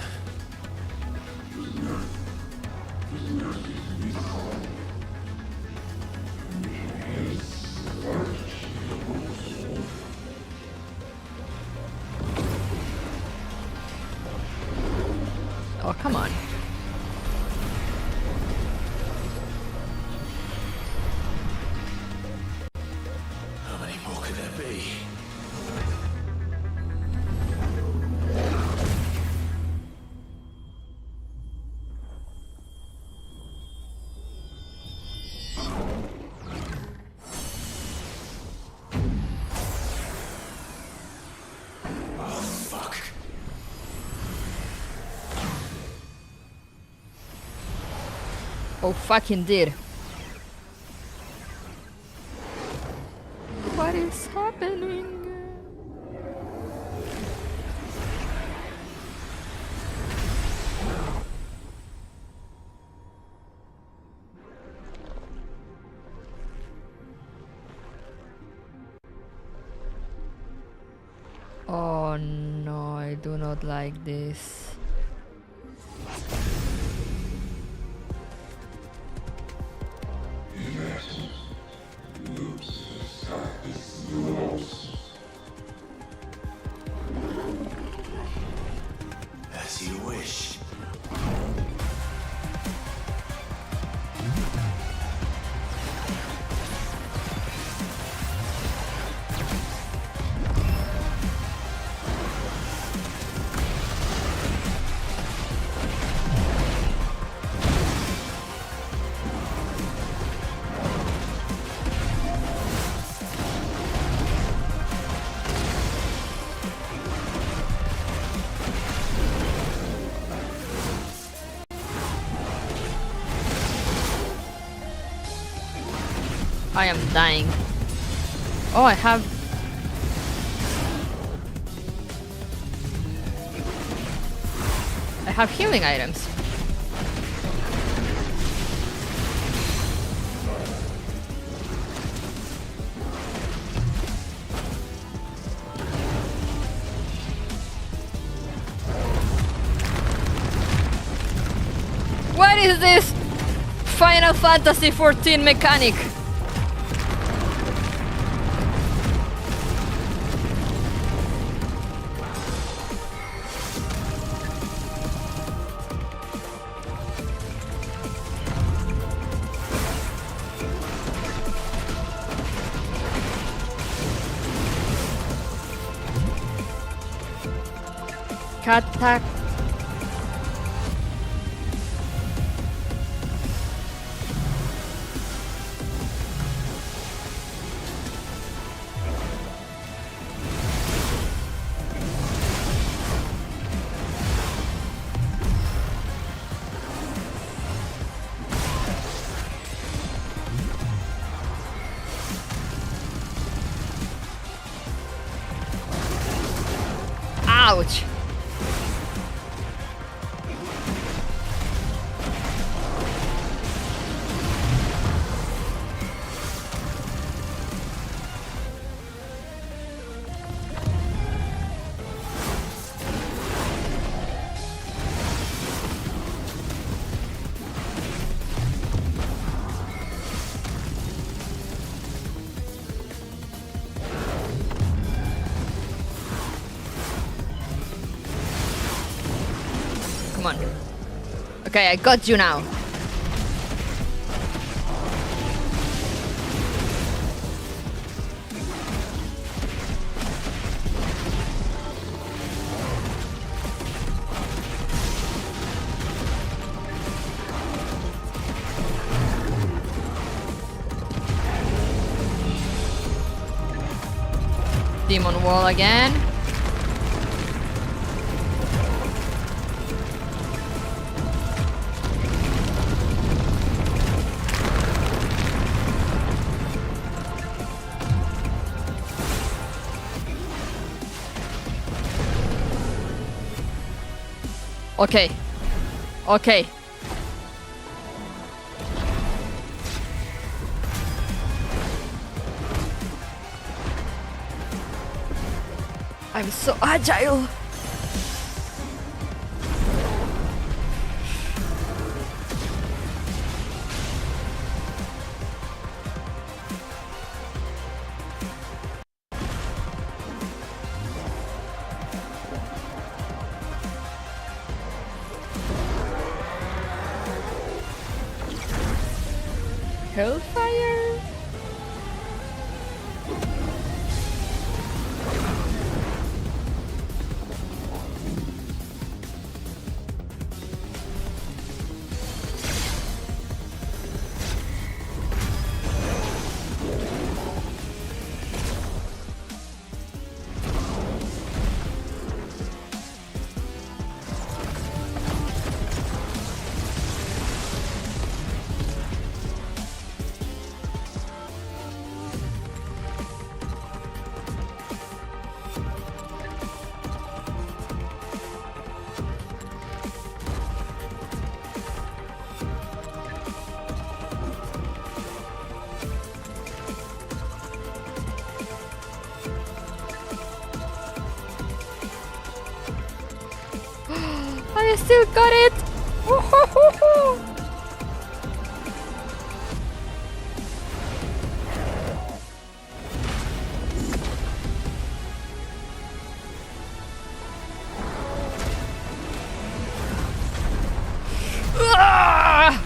Oh, come on. How many more could there be? Oh, fuck. Oh, fucking did. What is happening? Oh no, I do not like this. As you wish. I am dying. Oh, I have... I have healing items. What is this Final Fantasy XIV mechanic? Katak. Ouch. Come on. Okay, I got you now. Demon wall again. Okay. Okay. I'm so agile. Hellfire? I still got it! Woo-hoo-hoo-hoo! Ah!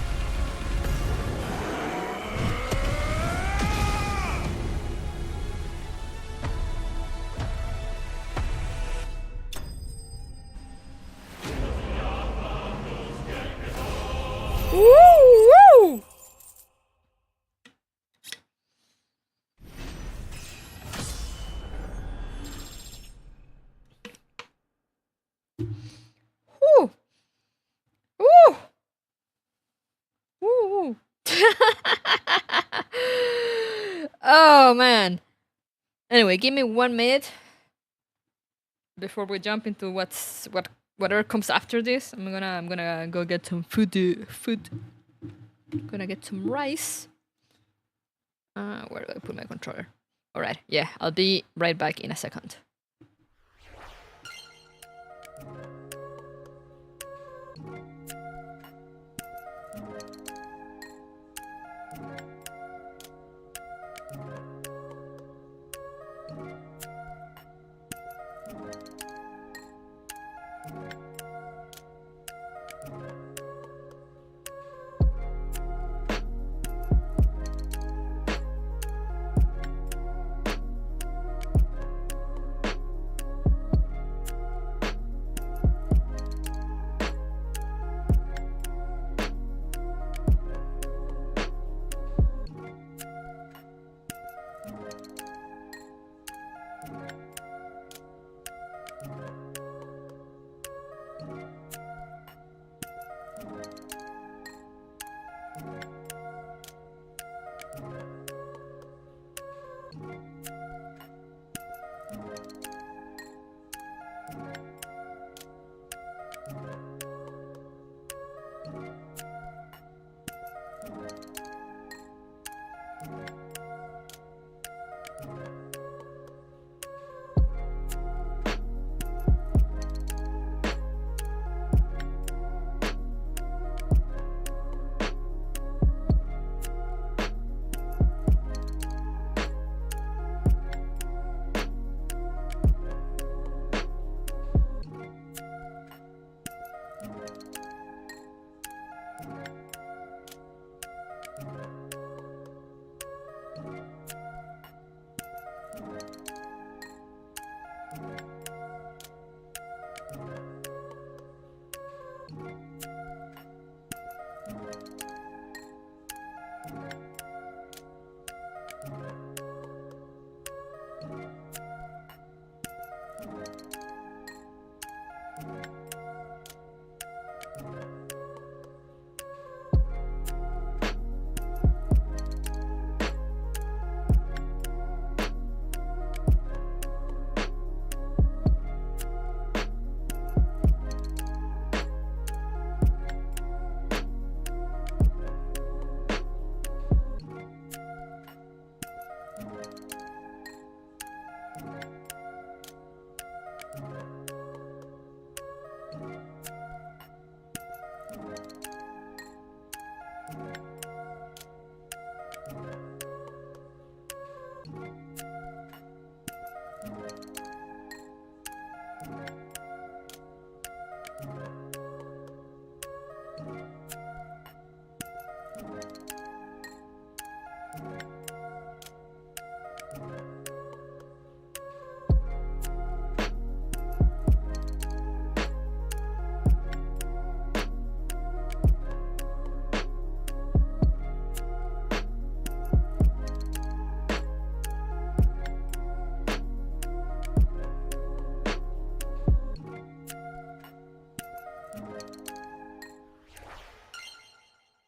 Woo! Woo! Woo! Woo! Woo! Oh man. Anyway, give me 1 minute before we jump into whatever comes after this. I'm gonna go get some food. Gonna get some rice. Where do I put my controller? All right. Yeah, I'll be right back in a second.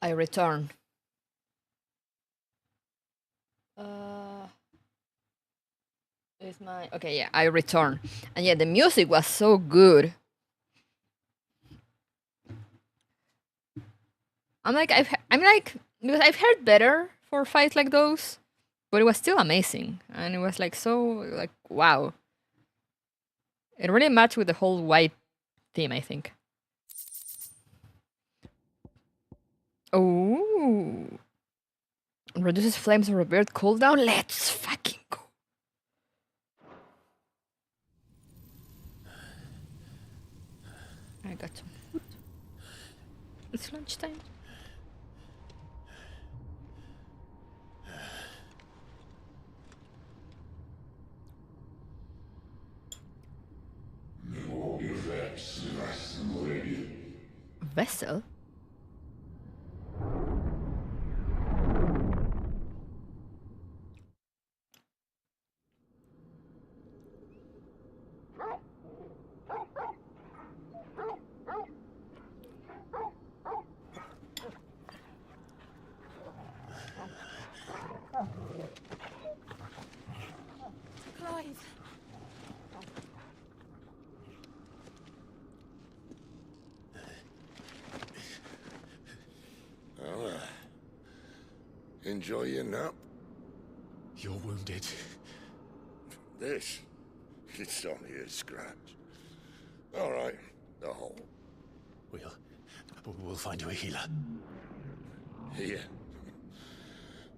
I return. Is my okay? Yeah, I return, and yeah, the music was so good. I'm like because I've heard better for fights like those, but it was still amazing, and it was like so like wow. It really matched with the whole white theme, I think. Oh, reduces flames and revert cooldown. Let's fucking go. I got some food. It's lunchtime. Vessel? Clive. Enjoy your nap? You're wounded. This? It's only a scratch. All right, the hole. We'll find you a healer. Here.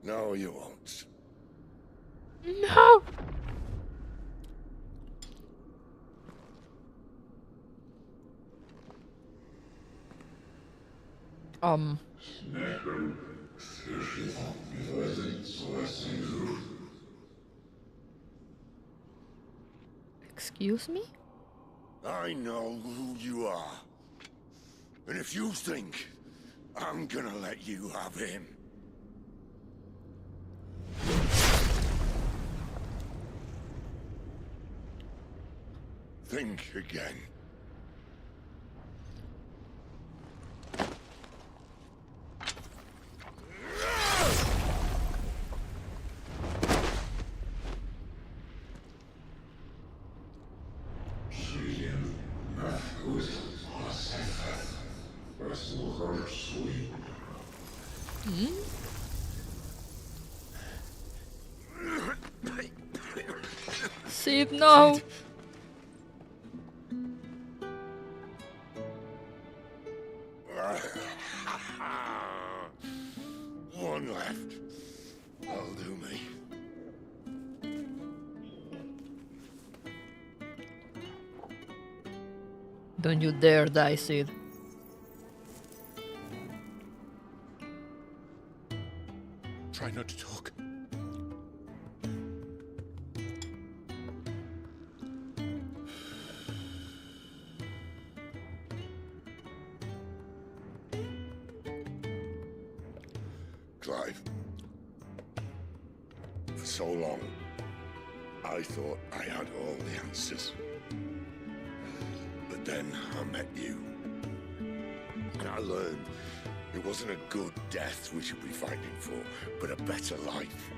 No, you won't. No! Excuse me? I know who you are. And if you think I'm gonna let you have him... think again. Sid, no! One left. That'll do me. Don't you dare die, Sid. Try not to talk. Clive. For so long, I thought I had all the answers. But then I met you. And I learned it wasn't a good death we should be fighting for, but a better life.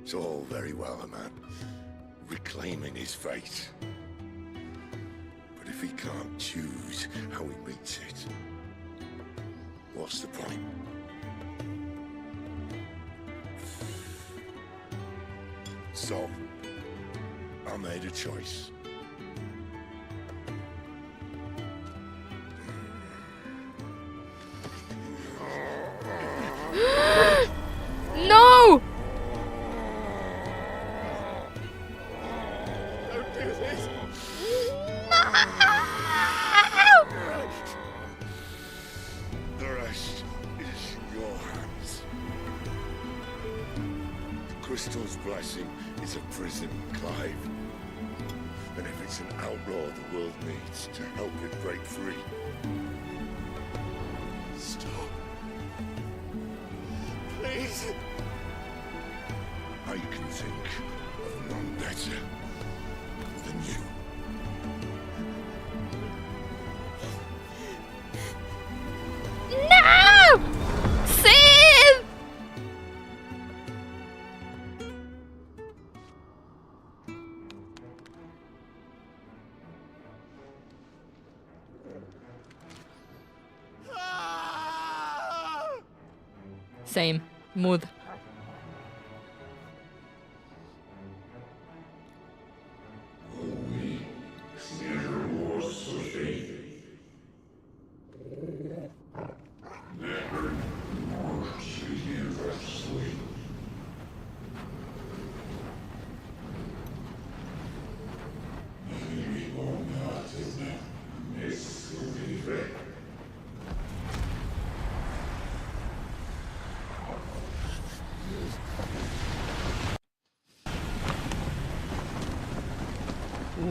It's all very well, a man reclaiming his fate. But if he can't choose how he meets it, what's the point? So, I made a choice. No! Don't do this! The rest is in your hands. The crystal's blessing is a prison, Clive. And if it's an outlaw the world needs to help it break free. Stop. Please. I can think of none better than you. No! Same. Mood.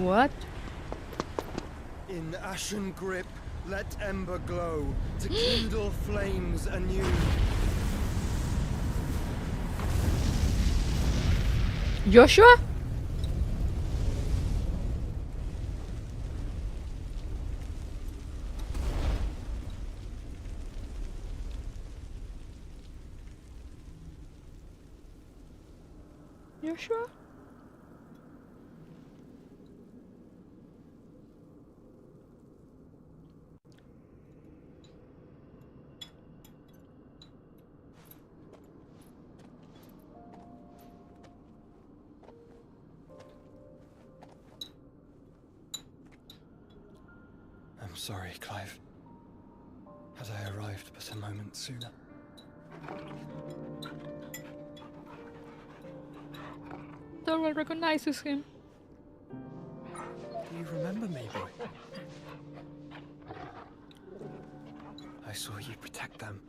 What? In ashen grip, let ember glow to kindle flames anew. Joshua? Joshua? I'm sorry, Clive. Had I arrived but a moment sooner. Thorwald recognizes him. Do you remember me, boy? I saw you protect them.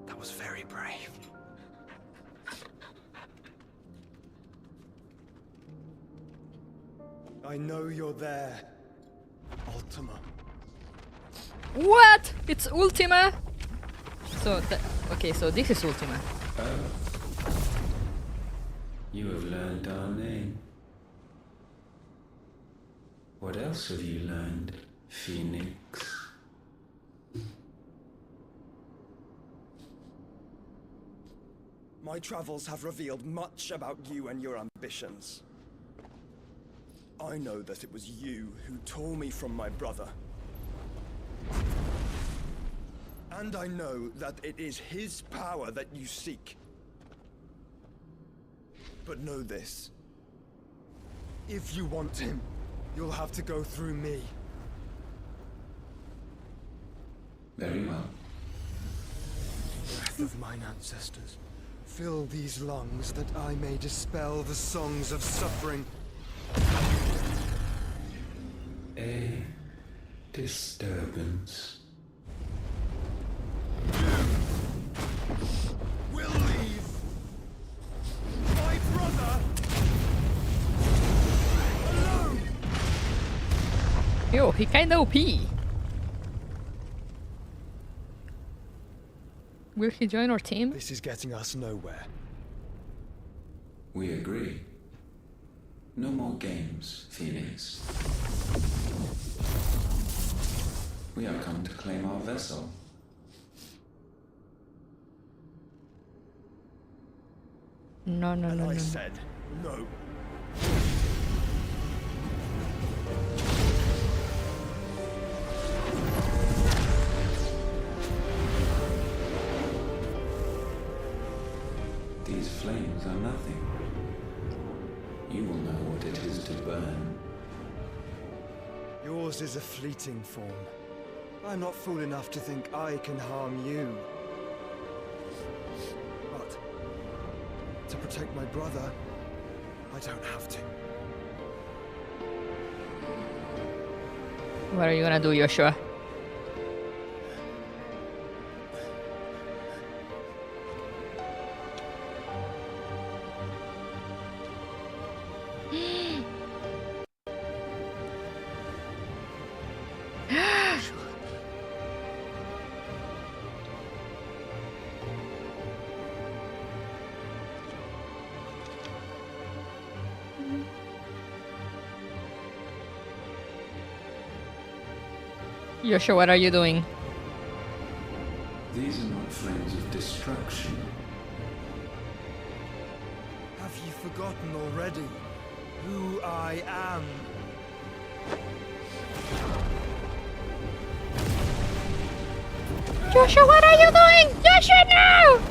That was very brave. I know you're there, Ultima. What? It's Ultima? So, okay, so this is Ultima. You have learned our name. What else have you learned, Phoenix? My travels have revealed much about you and your ambitions. I know that it was you who tore me from my brother. And I know that it is his power that you seek. But know this. If you want him, you'll have to go through me. Very well. Breath of mine ancestors, fill these lungs that I may dispel the songs of suffering. A disturbance. We'll leave. My brother alone. Yo, he kinda OP. Will he join our team? This is getting us nowhere. We agree. No more games, Phoenix. We have come to claim our vessel. No, no, And no, I no. said no. These flames are nothing. You will know what it is to burn. Yours is a fleeting form. I'm not fool enough to think I can harm you. But to protect my brother, I don't have to. What are you gonna do, Joshua? Joshua, what are you doing? These are not flames of destruction. Have you forgotten already who I am? Joshua, what are you doing? Joshua, no!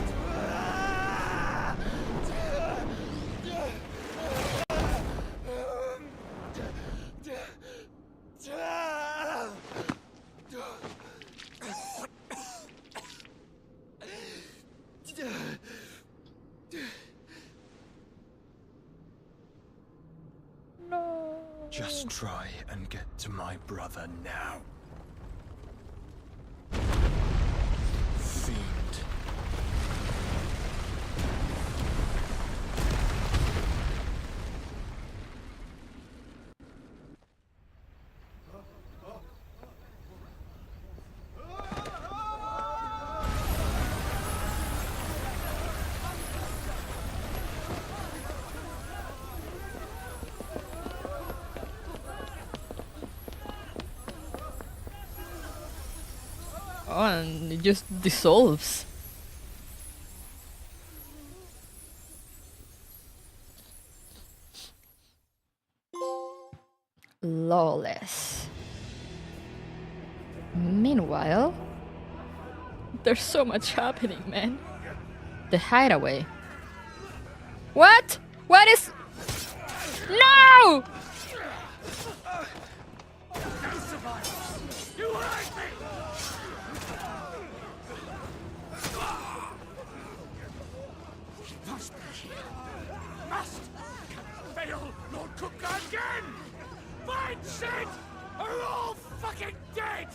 Just try and get to my brother now. Fiend. Oh, and it just dissolves. Lawless. Meanwhile, there's so much happening, man. The hideaway. What? What is... No! Lord Cook again! Find shit! Are all fucking dead!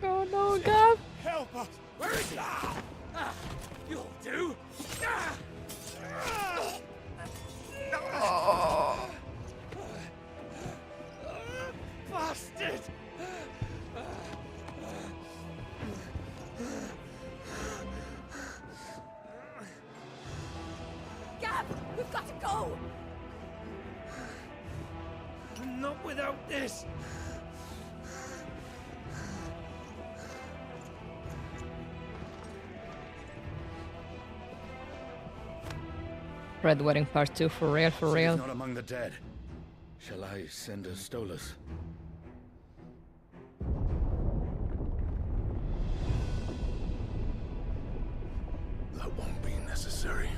Oh no, Gav! Help us! Where is he? You'll do! Bastard! Gab, we've got to go! Not without this! Red Wedding Part 2 for real, for real. She's not among the dead. Shall I send a Stolas? That won't be necessary.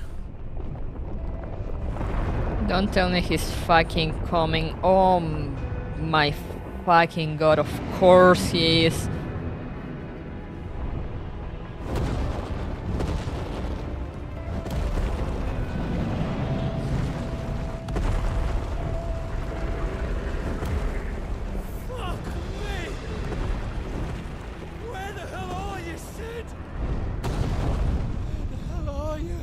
Don't tell me he's fucking coming. Oh my fucking god, of course he is. Fuck me! Where the hell are you, Sid? Where the hell are you?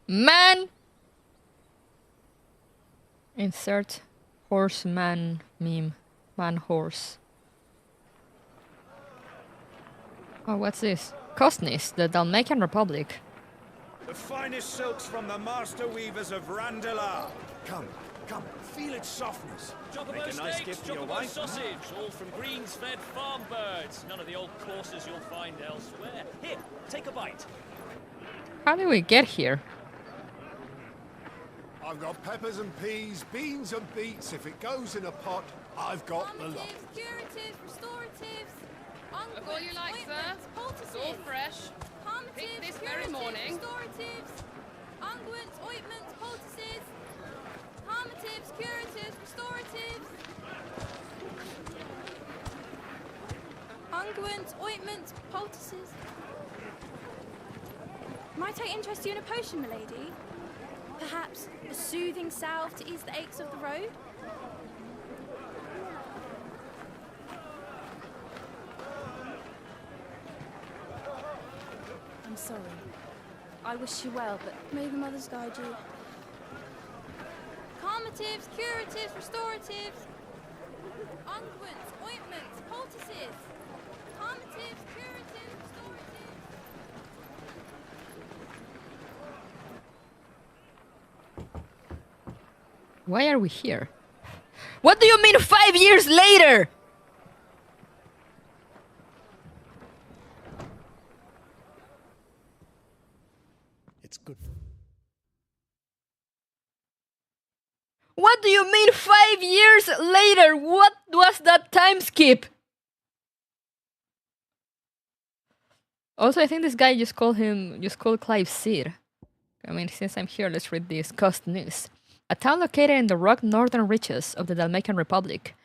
Man! Insert horseman meme. Man horse. Oh, what's this? Kostnis, the Dalmatian Republic. The finest silks from the master weavers of Randalar. Come, come, feel its softness. Chocobo Make a nice steaks, gift for your chocobo wife. sausage, all from greens-fed farm birds. None of the old courses you'll find elsewhere. Here, take a bite. How did we get here? I've got peppers and peas, beans and beets. If it goes in a pot, I've got the lot. Calmatives, curatives, restoratives, Look all you like, sir. It's all fresh. Picked this very morning. restoratives, unguents, ointments, poultices, calmatives, curatives, restoratives, unguents, ointments, poultices. Might I interest you in a potion, milady? Perhaps a soothing salve to ease the aches of the road? I'm sorry. I wish you well, but may the mothers guide you. Calmatives, curatives, restoratives, unguents, ointments, poultices. Calmatives, curatives, restoratives. Why are we here? What do you mean 5 years later? It's good. What do you mean 5 years later? What was that time skip? Also, I think this guy just called Clive Seed. I mean, since I'm here, let's read this. Cost News. A town located in the rock northern reaches of the Dalmatian Republic.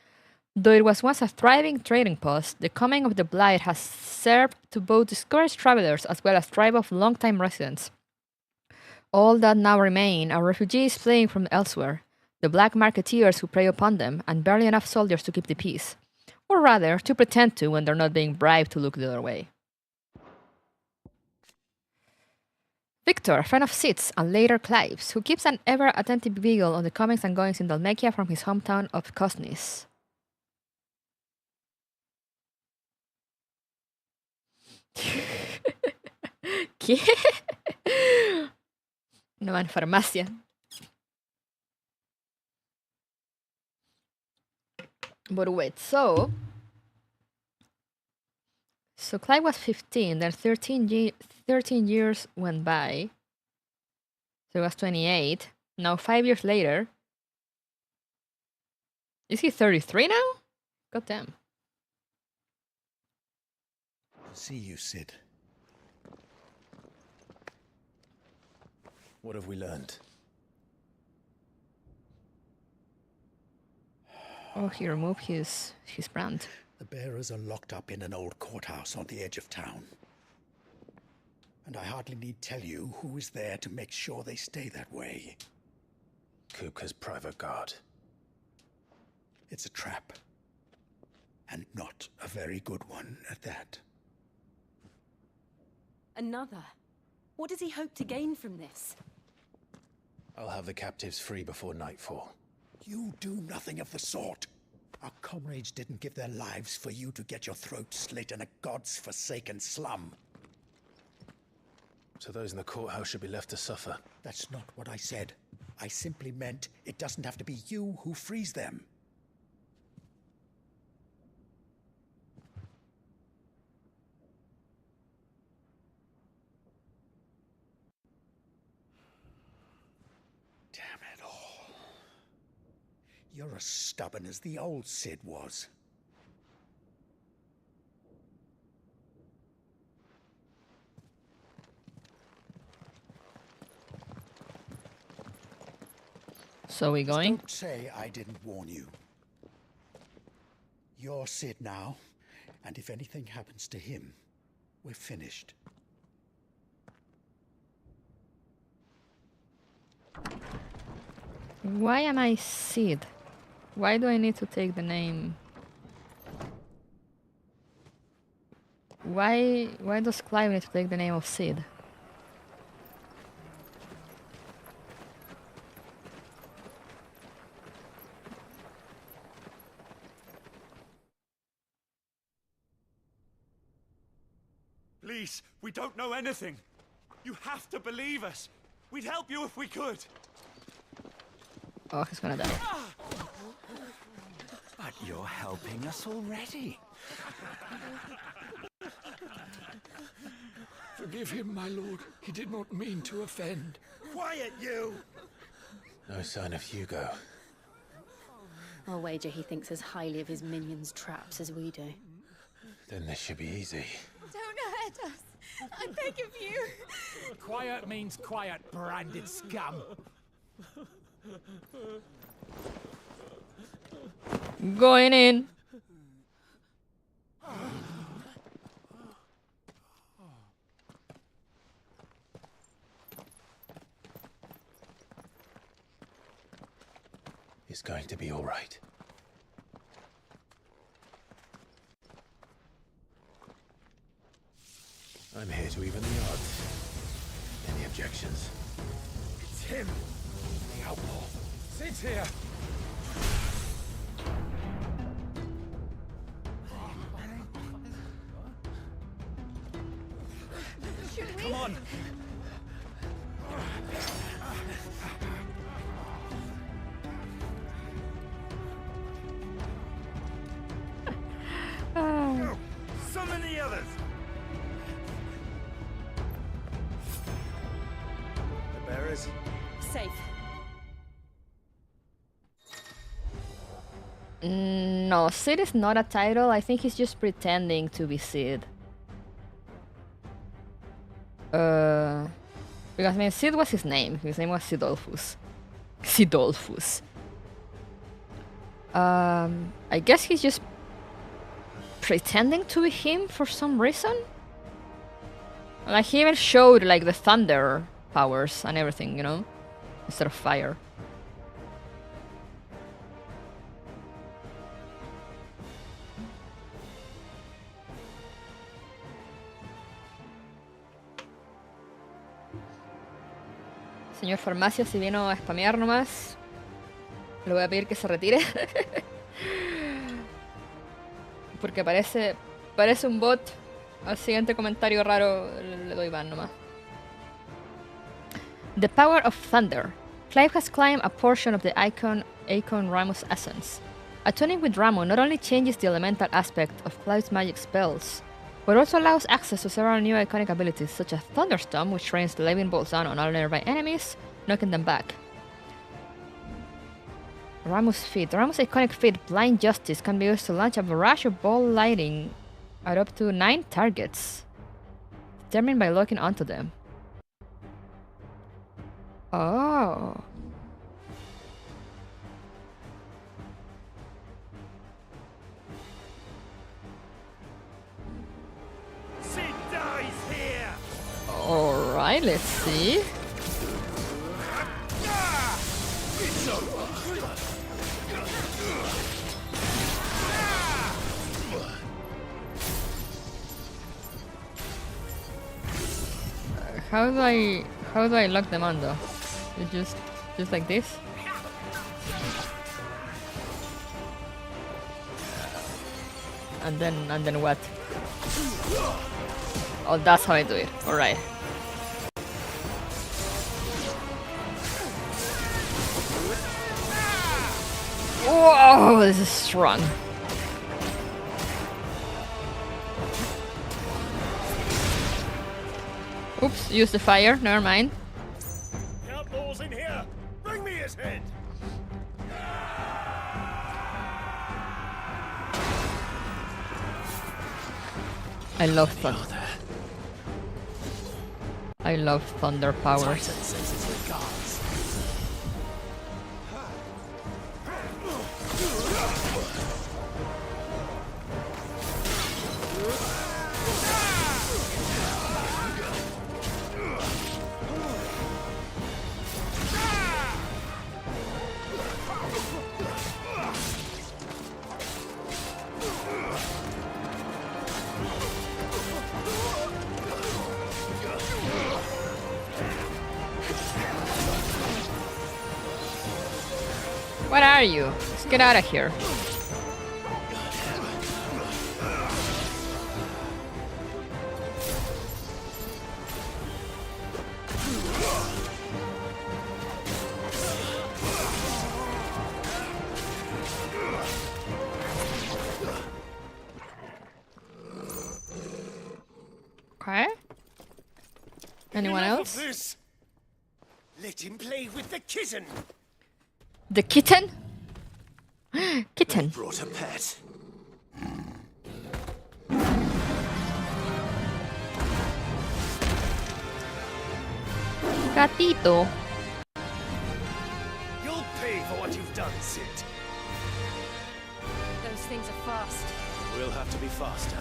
Though it was once a thriving trading post, the coming of the Blight has served to both discourage travelers as well as drive off long-time residents. All that now remain are refugees fleeing from elsewhere, the black marketeers who prey upon them, and barely enough soldiers to keep the peace. Or rather, to pretend to when they're not being bribed to look the other way. Victor, a friend of Sid's and later Clive's, who keeps an ever-attentive beagle on the comings and goings in Dalmatia from his hometown of Cosnis. ¿Qué? No, en farmacia. But wait, so Clive was 15, then 13 years went by. So he was 28. Now 5 years later. Is he 33 now? God damn. See you, Sid. What have we learned? Oh, he removed his brand. The bearers are locked up in an old courthouse on the edge of town. And I hardly need tell you who is there to make sure they stay that way. Kupka's private guard. It's a trap. And not a very good one at that. Another? What does he hope to gain from this? I'll have the captives free before nightfall. You do nothing of the sort. Our comrades didn't give their lives for you to get your throat slit in a god's forsaken slum. So those in the courthouse should be left to suffer. That's not what I said. I simply meant it doesn't have to be you who frees them. You're as stubborn as the old Sid was. So we going? Don't say I didn't warn you. You're Sid now, and if anything happens to him, we're finished. Why am I Sid? Why do I need to take the name? Why does Clive need to take the name of Sid? Please, we don't know anything. You have to believe us. We'd help you if we could. Oh, he's gonna die. But you're helping us already. Forgive him, my lord. He did not mean to offend. Quiet, you! No sign of Hugo. I'll wager he thinks as highly of his minions' traps as we do. Then this should be easy. Don't hurt us. I beg of you. Quiet means quiet, branded scum. Going in. It's going to be all right. I'm here to even the odds. Any objections? It's him, the outlaw. Sid's here. Come on. Go! Summon the others! The bearers? Safe. No, Sid is not a title. I think he's just pretending to be Sid. Because I mean, Sid was his name. His name was Sidolphus. Sidolphus. I guess he's just pretending to be him for some reason. Like, he even showed, like, the thunder powers and everything, you know? Instead of fire. Señor Farmacia, si vino a spamear nomás, le voy a pedir que se retire. Porque parece un bot. Al siguiente comentario raro le doy ban nomás. The power of thunder. Clive has claimed a portion of the Icon Ramus essence. Attuning with Ramo not only changes the elemental aspect of Clive's magic spells, but also allows access to several new iconic abilities such as Thunderstorm, which rains the living bolts down on all nearby enemies, knocking them back. Ramus' feat. Ramus' iconic feat, Blind Justice, can be used to launch a barrage of ball lightning at up to 9 targets, determined by locking onto them. Oh. Sid dies here. Alright, let's see. It's over. How do I lock them on though? You just like this? And then what? Oh, that's how I do it. Alright. Whoa, this is strong. Oops, use the fire, never mind. Outlaws in here! Bring me his head! I love thunder. I love thunder powers. What are you? Let's get out of here. Okay. Anyone else? This. Let him play with the kitten. The kitten? Kitten. They brought a pet. Gatito. You'll pay for what you've done, Sid. Those things are fast. We'll have to be faster.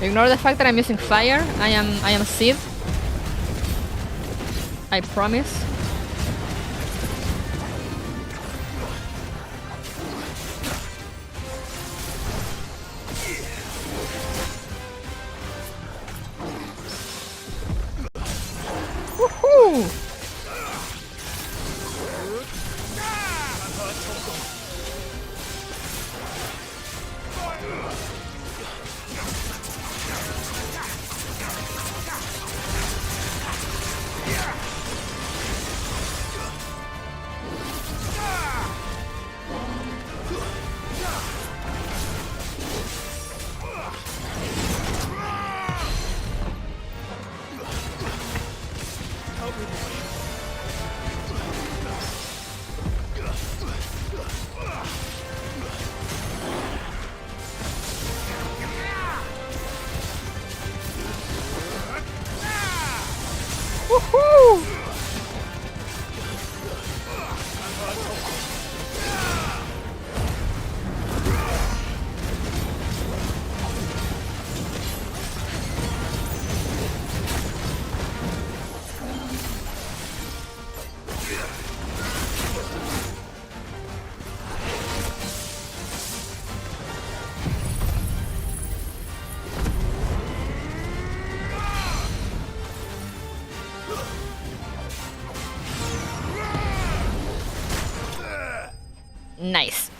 Ignore the fact that I'm using fire. I am Sid. I promise. Woohoo! Woohoo! Nice.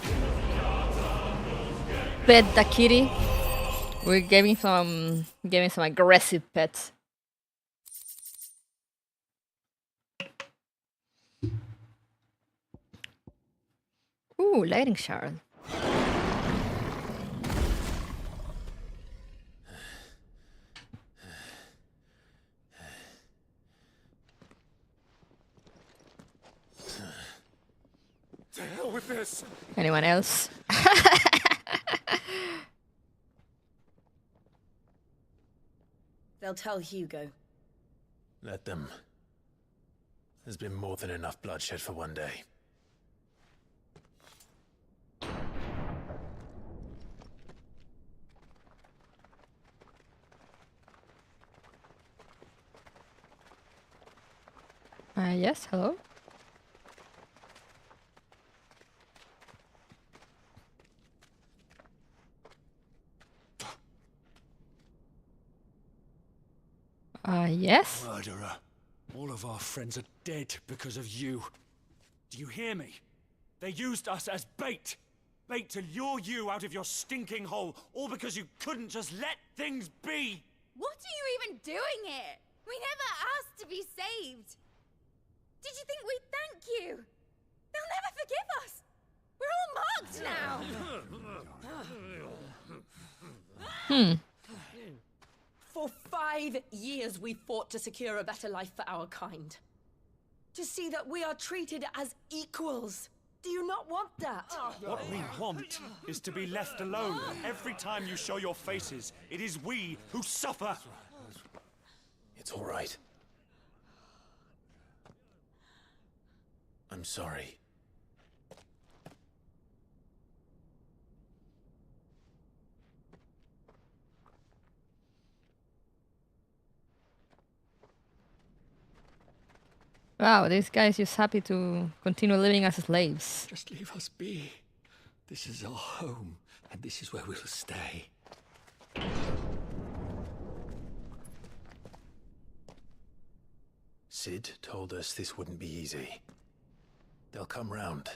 Pet the kitty. We're giving some aggressive pets. Ooh, lighting shard. To hell with this. Anyone else? They'll tell Hugo. Let them. There's been more than enough bloodshed for one day. Yes, hello? Yes? Murderer. All of our friends are dead because of you. Do you hear me? They used us as bait. Bait to lure you out of your stinking hole, all because you couldn't just let things be. What are you even doing here? We never asked to be saved. Did you think we'd thank you? They'll never forgive us. We're all marked now. For 5 years we fought to secure a better life for our kind. To see that we are treated as equals. Do you not want that? What we want is to be left alone. Every time you show your faces, it is we who suffer. It's all right. I'm sorry. Wow, these guys just happy to continue living as slaves. Just leave us be. This is our home, and this is where we'll stay. Sid told us this wouldn't be easy. They'll come round.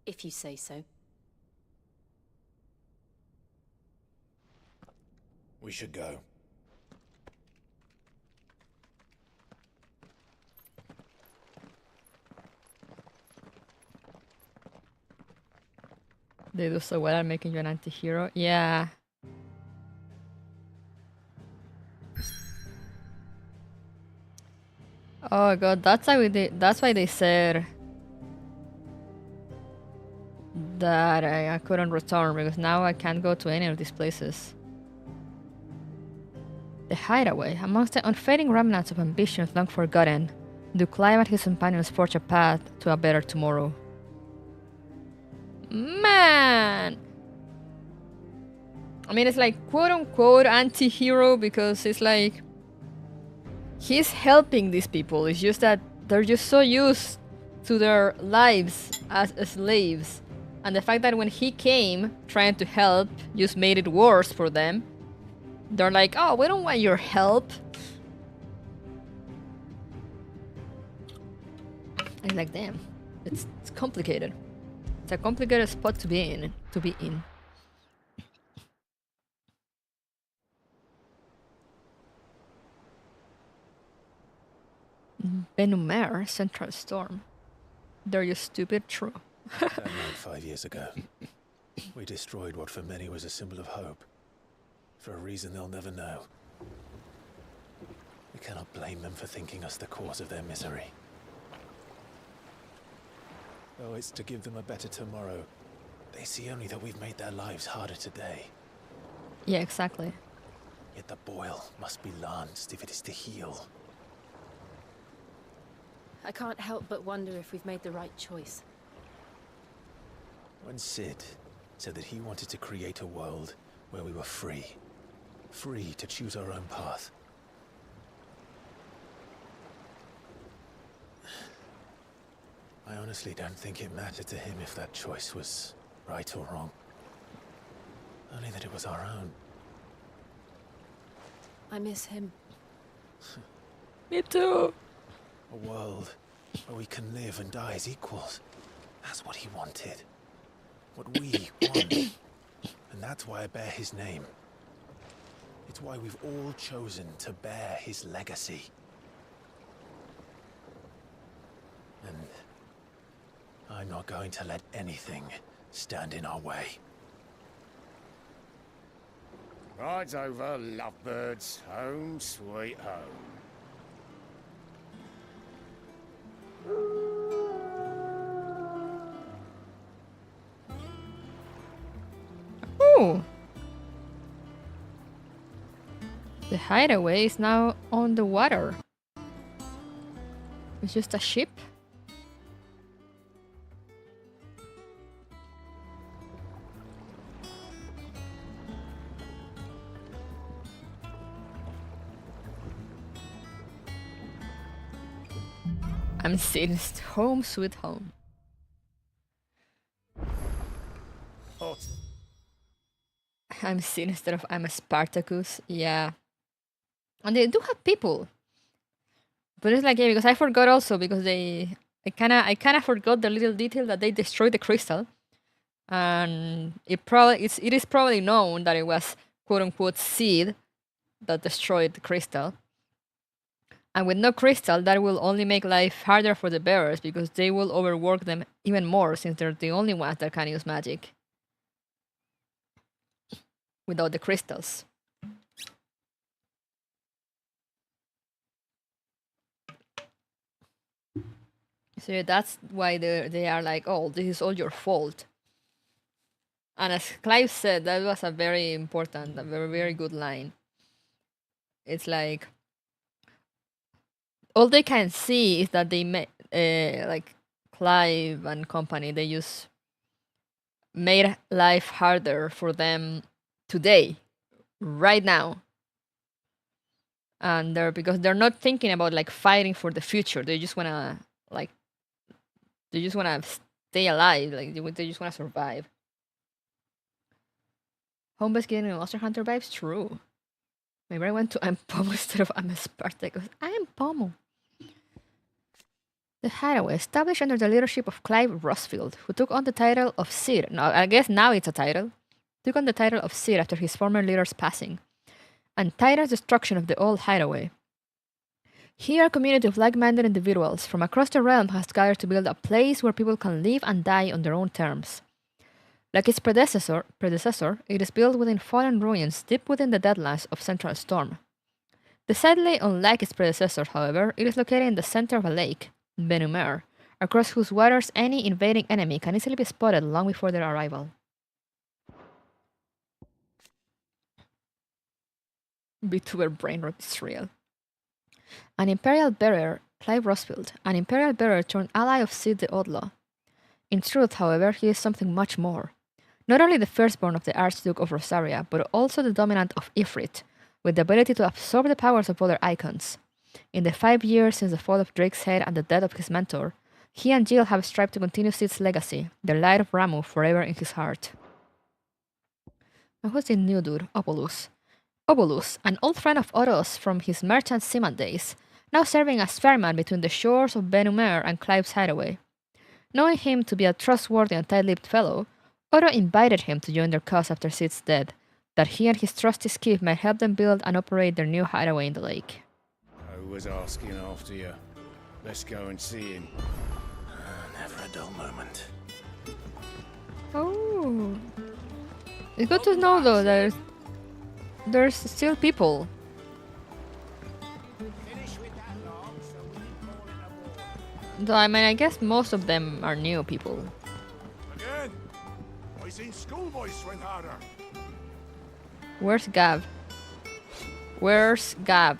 If you say so. We should go. They do so well at making you an anti-hero. Yeah. Oh god, that's why they said that I couldn't return, because now I can't go to any of these places. The hideaway. Amongst the unfading remnants of ambitions long forgotten, do Clive and his companions forge a path to a better tomorrow. Man! I mean, it's like quote-unquote anti-hero because it's like he's helping these people. It's just that they're just so used to their lives as slaves. And the fact that when he came trying to help just made it worse for them. They're like, oh, we don't want your help. It's like, damn, it's complicated. It's a complicated spot to be in. Benumer, Central Storm. They're just stupid, true. That night 5 years ago, we destroyed what for many was a symbol of hope. For a reason they'll never know. We cannot blame them for thinking us the cause of their misery. Oh, it's to give them a better tomorrow. They see only that we've made their lives harder today. Yeah, exactly. Yet the boil must be lanced if it is to heal. I can't help but wonder if we've made the right choice. When Sid said that he wanted to create a world where we were free. Free to choose our own path. I honestly don't think it mattered to him if that choice was right or wrong. Only that it was our own. I miss him. Me too. A world where we can live and die as equals. That's what he wanted. What we want. And that's why I bear his name. It's why we've all chosen to bear his legacy. And I'm not going to let anything stand in our way. Rides over, lovebirds. Home, sweet home. Ooh. The hideaway is now on the water. It's just a ship. I'm sinister. Home sweet home. Hot. I'm sinister of I'm a Spartacus. Yeah. And they do have people. But it's like, yeah, because I forgot also because I kinda forgot the little detail that they destroyed the crystal. And it is probably known that it was quote unquote Sid that destroyed the crystal. And with no crystal, that will only make life harder for the bearers because they will overwork them even more since they're the only ones that can use magic without the crystals. So yeah, that's why they are like, oh, this is all your fault. And as Clive said, that was a very important, a very, very good line. It's like, all they can see is that they like Clive and company, they just made life harder for them today, right now. And because they're not thinking about like fighting for the future. They just wanna stay alive. Like they just wanna survive. Homebase getting Monster Hunter vibes, true. Maybe I went to IMAIbots instead of I'm a Spartacus. I am Pommel. The Hideaway, established under the leadership of Clive Rosfield, who took on the title of Seer. Now, I guess now it's a title. Took on the title of Seer after his former leader's passing, and Tyra's destruction of the old Hideaway. Here, a community of like-minded individuals from across the realm has gathered to build a place where people can live and die on their own terms. Like its predecessor, it is built within fallen ruins deep within the deadlands of Central Storm. Decidedly unlike its predecessor, however, it is located in the center of a lake, Benumer, across whose waters any invading enemy can easily be spotted long before their arrival. VTuber brain rot is real. An Imperial bearer, Clive Rosfield, an Imperial bearer turned ally of Sid the Outlaw. In truth, however, he is something much more. Not only the firstborn of the Archduke of Rosaria, but also the dominant of Ifrit, with the ability to absorb the powers of other icons. In the 5 years since the fall of Drake's head and the death of his mentor, he and Jill have strived to continue Sid's legacy, the light of Ramuh forever in his heart. And who's the new dude? Obolus. Obolus, an old friend of Otto's from his merchant seaman days, now serving as ferryman between the shores of Benumer and Clive's Hideaway. Knowing him to be a trustworthy and tight-lipped fellow, Otto invited him to join their cause after Sid's death, that he and his trusty skiff might help them build and operate their new hideaway in the lake. I was asking after you. Let's go and see him. Never a dull moment. Oh. It's good to know though that there's still people. Though, I mean, I guess most of them are new people. Again, I seen schoolboys swing harder. Where's Gav? Where's Gav?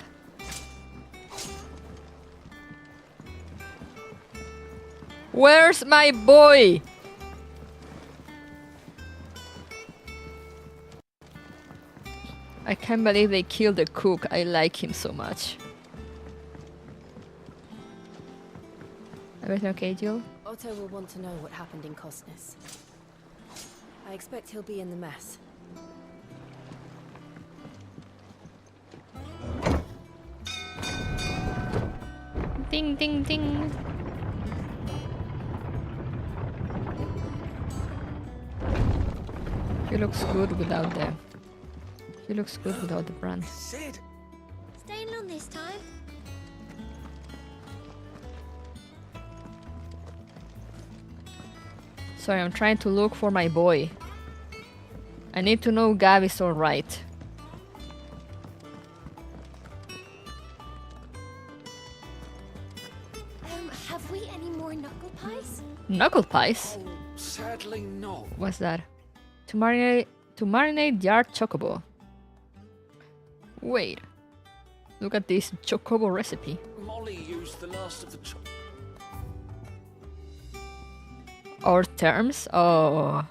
Where's my boy? I can't believe they killed the cook. I like him so much. Everything okay, Jill? Otto will want to know what happened in Costness. I expect he'll be in the mess. Ding, ding, ding. He looks good without the... He looks good without the brand. Sid! Staying on this time? Sorry, I'm trying to look for my boy. I need to know Gav is alright. Have we any more knuckle pies? Knuckle pies? Oh, sadly not. What's that? To marinate the art chocobo. Wait. Look at this chocobo recipe. Molly used the last of the Or terms? Oh.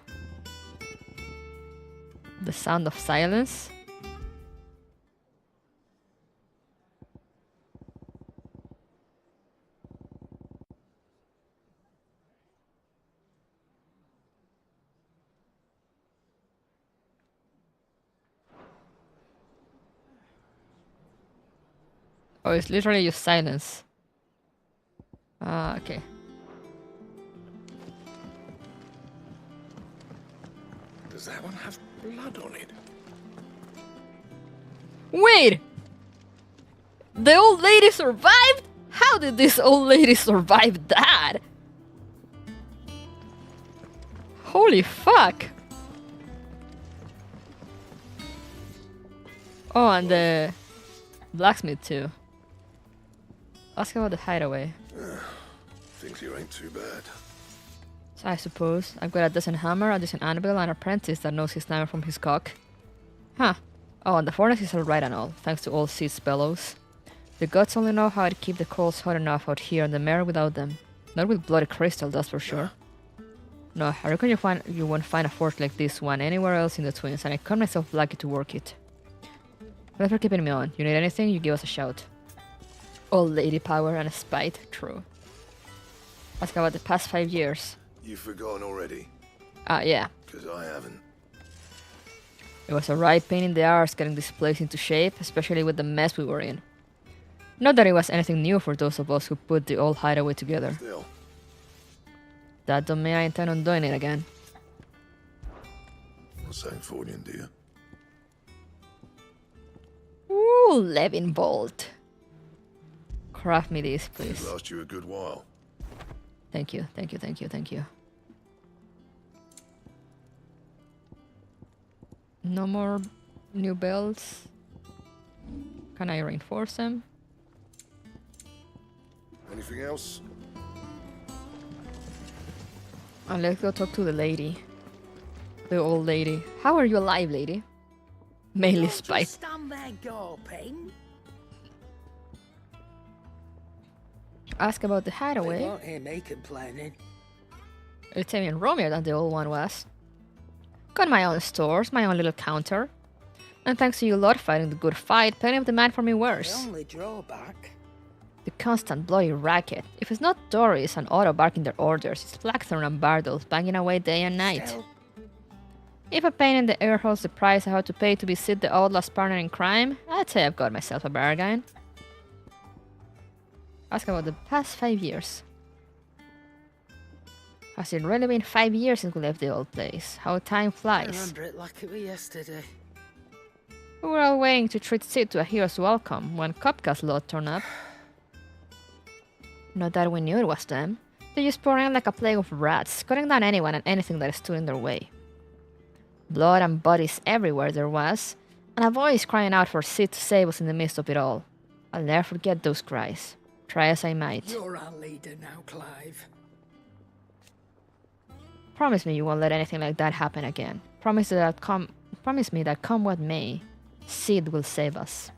The sound of silence. Oh, it's literally just silence. Ah, okay. Does that one have blood on it? Wait! The old lady survived? How did this old lady survive that? Holy fuck! Oh, and the blacksmith too. Ask about the hideaway. Thinks you ain't too bad. So I suppose I've got a decent hammer, a decent anvil, and an apprentice that knows his hammer from his cock. Huh. Oh, and the furnace is alright and all, thanks to old Sid's bellows. The gods only know how to keep the coals hot enough out here in the mare without them. Not with bloody crystal, that's for sure. No, I reckon you won't find a forge like this one anywhere else in the Twins, and I count myself lucky to work it. Thanks for keeping me on. You need anything, you give us a shout. Old lady power and spite, true. Ask about the past 5 years. You've forgotten already? Yeah. Because I haven't. It was a right pain in the arse getting this place into shape, especially with the mess we were in. Not that it was anything new for those of us who put the old hideaway together. Still. That don't mean I intend on doing it again. Not saying fortune, do you? Ooh, Levin Bolt. Craft me this, please. It'll last you a good while. Thank you, thank you, thank you, thank you. No more new belts. Can I reinforce them? Anything else? And let's go talk to the lady. The old lady. How are you alive, lady? Mainly spite. Stand there gawping. Ask about the hideaway. They won't hear me complaining. It's even roomier than the old one was. Got my own stores, my own little counter. And thanks to you lot fighting the good fight, plenty of demand for me worse. The only drawback. The constant bloody racket. If it's not Doris and Otto barking their orders, it's Blackthorn and Bardold banging away day and night. Still. If a pain in the ear holds the price I have to pay to be Sid the outlaw's partner in crime, I'd say I've got myself a bargain. Ask about the past 5 years. Has it really been 5 years since we left the old place? How time I flies. remember it like it was yesterday. We were all waiting to treat Sid to a hero's welcome when Copcast lot turned up. Not that we knew it was them. They just poured in like a plague of rats, cutting down anyone and anything that stood in their way. Blood and bodies everywhere there was, and a voice crying out for Sid to save us in the midst of it all. I'll never forget those cries. Try as I might. You're our leader now, Clive. Promise me you won't let anything like that happen again. Promise me that come what may, Sid will save us.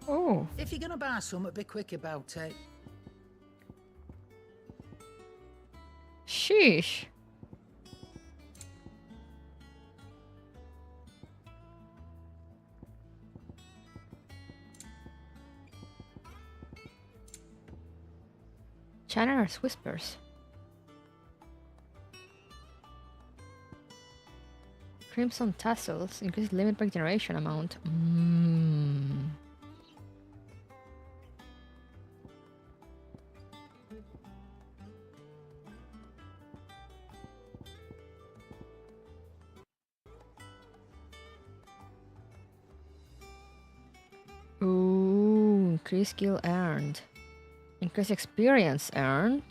Oh. If you're gonna buy something, be quick about it. Sheesh. Channeler's whispers. Crimson tassels increase limit per generation amount. Ooh, increase skill earned. Increase experience earned.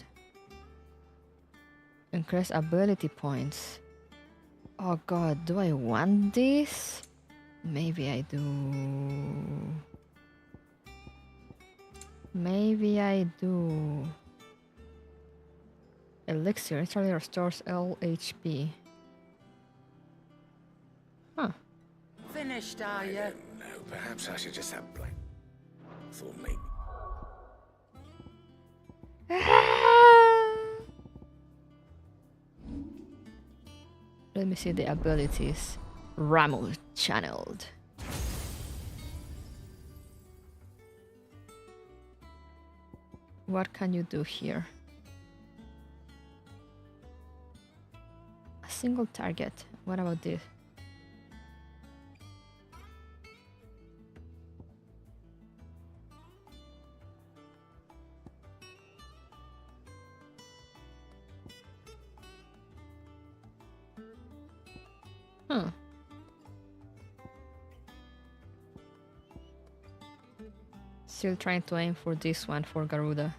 Increase ability points. Oh god, do I want this? Maybe I do. Maybe I do. Elixir instantly restores all HP. Huh. Finished, are you? No, perhaps I should just have like thought maybe. Let me see the abilities. Ramu channeled. What can you do here? A single target. What about this? Huh. Still trying to aim for this one for Garuda.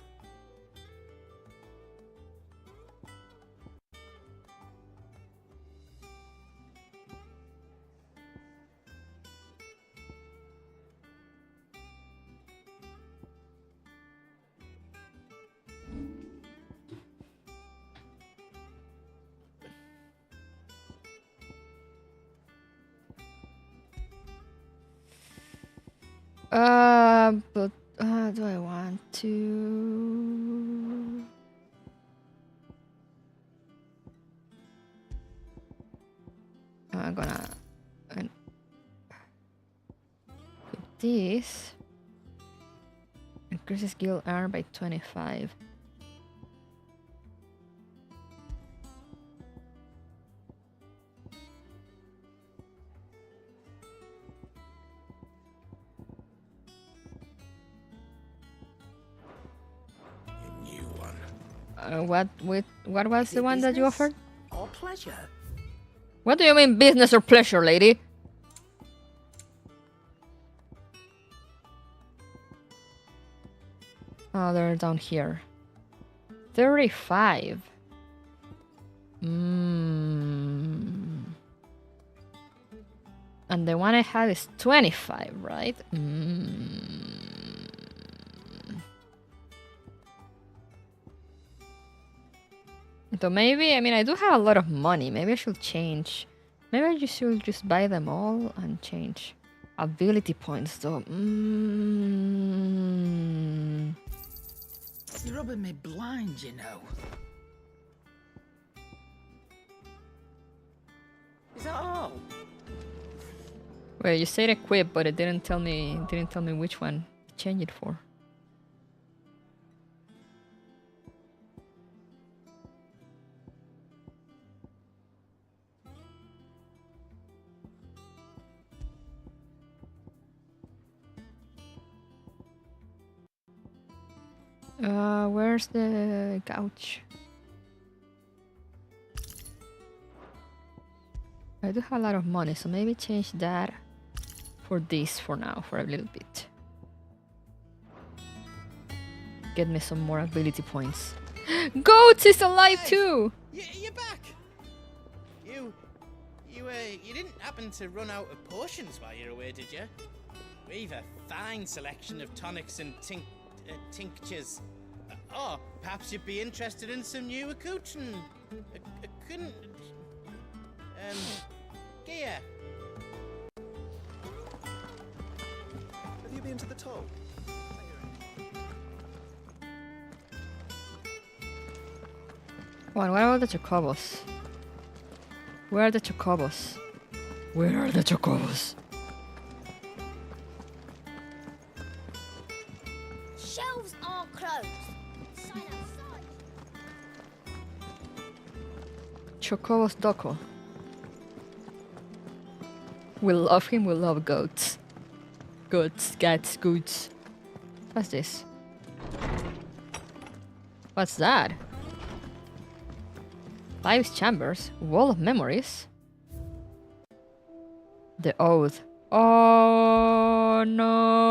But do I want to? I'm gonna put this. Increases skill earned by 25. What was the one that you offered? Or pleasure? What do you mean business or pleasure, lady? Oh, they're down here. 35. And the one I have is 25, right? So maybe, I mean, I do have a lot of money. Maybe I should change. Maybe I should just buy them all and change. Ability points, though. You're rubbing me blind, you know. Is that all? Wait, you said equip, but it didn't tell me. Which one to change it for. Where's the couch? I do have a lot of money, so maybe change that for this for now, for a little bit. Get me some more ability points. Goats is alive too! You're back! You didn't happen to run out of potions while you're away, did you? We've a fine selection of tonics and tinctures. Or perhaps you'd be interested in some new accoutrement. Gear. Have you been to the toll? What about the chocobos? Where are the chocobos? Where are the chocobos? Shelves are closed. Sign outside. Chocobos Doko. We love him, we love goats. Goats, cats, goods. What's this? What's that? 5 chambers, wall of memories. The oath. Oh no!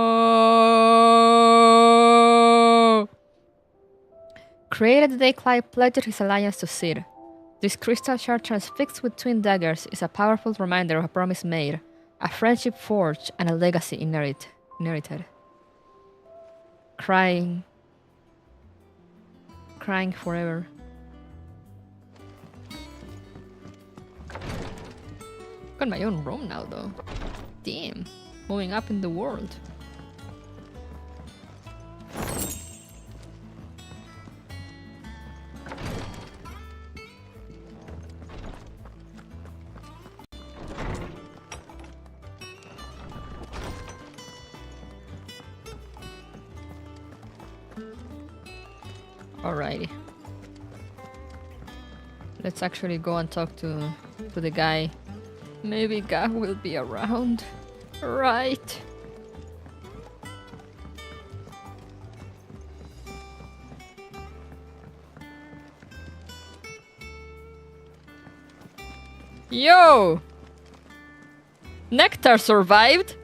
Created the day Clive pledged his alliance to Sid. This crystal shard transfixed with twin daggers is a powerful reminder of a promise made, a friendship forged, and a legacy inherited. Crying forever. Got my own room now though. Damn, moving up in the world. Alrighty. Let's actually go and talk to the guy. Maybe Gav will be around. Right. Yo! Nectar survived?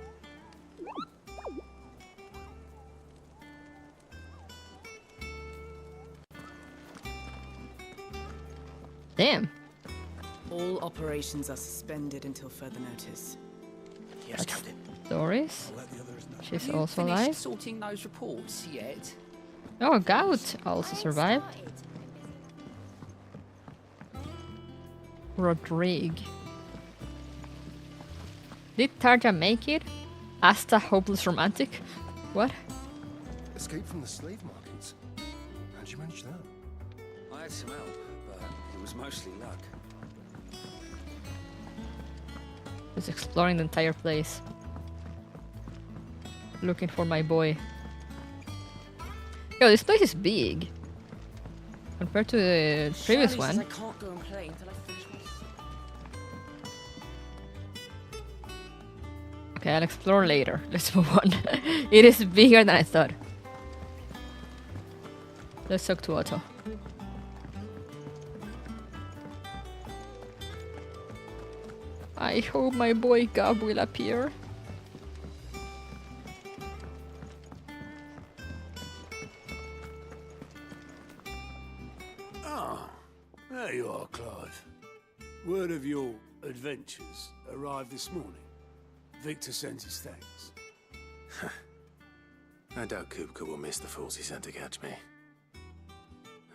Damn. All operations are suspended until further notice. Yes, Captain. Doris? She's Have you also finished alive. sorting those reports yet? Oh, Gout also survived. Rodrigue. Did Tarja make it? Asta hopeless romantic? What? Escape from the slave markets. How'd you manage that? I had some help, but it was mostly luck. Just exploring the entire place. Looking for my boy. Yo, this place is big. Compared to the previous Shirley says one. I can't go and play until I finish my Okay, I'll explore later. Let's move on. It is bigger than I thought. Let's talk to Otto. I hope my boy Gab will appear. Ah, there you are, Clive. Word of your adventures arrived this morning. Victor sends his thanks. I doubt Kupka will miss the fools he sent to catch me.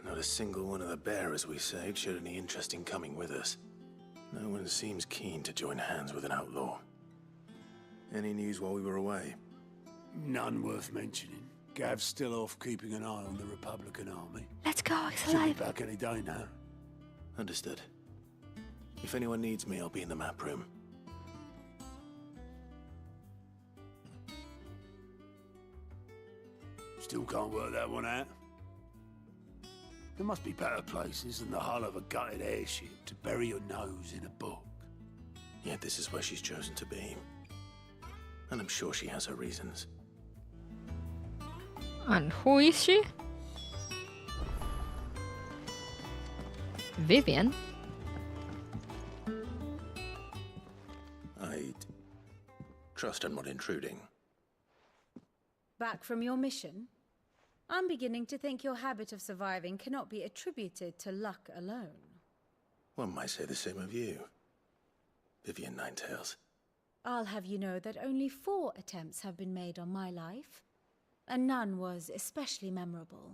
Not a single one of the bearers we saved showed any interest in coming with us. No one seems keen to join hands with an outlaw. Any news while we were away? None worth mentioning. Gav's still off keeping an eye on the Republican army. Let's go, he's Should alive. be back any day now. Understood. If anyone needs me, I'll be in the map room. Still can't work that one out. There must be better places than the hull of a gutted airship to bury your nose in a book. Yet this is where she's chosen to be. And I'm sure she has her reasons. And who is she? Vivian? I'd trust I'm not intruding. Back from your mission? I'm beginning to think your habit of surviving cannot be attributed to luck alone. One might say the same of you, Vivian Ninetails. I'll have you know that only 4 attempts have been made on my life. and none was especially memorable.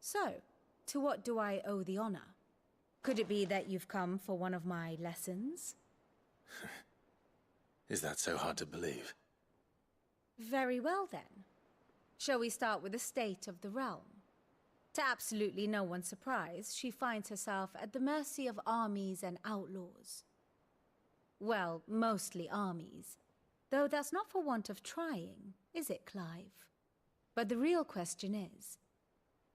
So, to what do I owe the honor? Could it be that you've come for one of my lessons? Is that so hard to believe? Very well then. Shall we start with the state of the realm? To absolutely no one's surprise, she finds herself at the mercy of armies and outlaws. Well, mostly armies. Though that's not for want of trying, is it, Clive? But the real question is,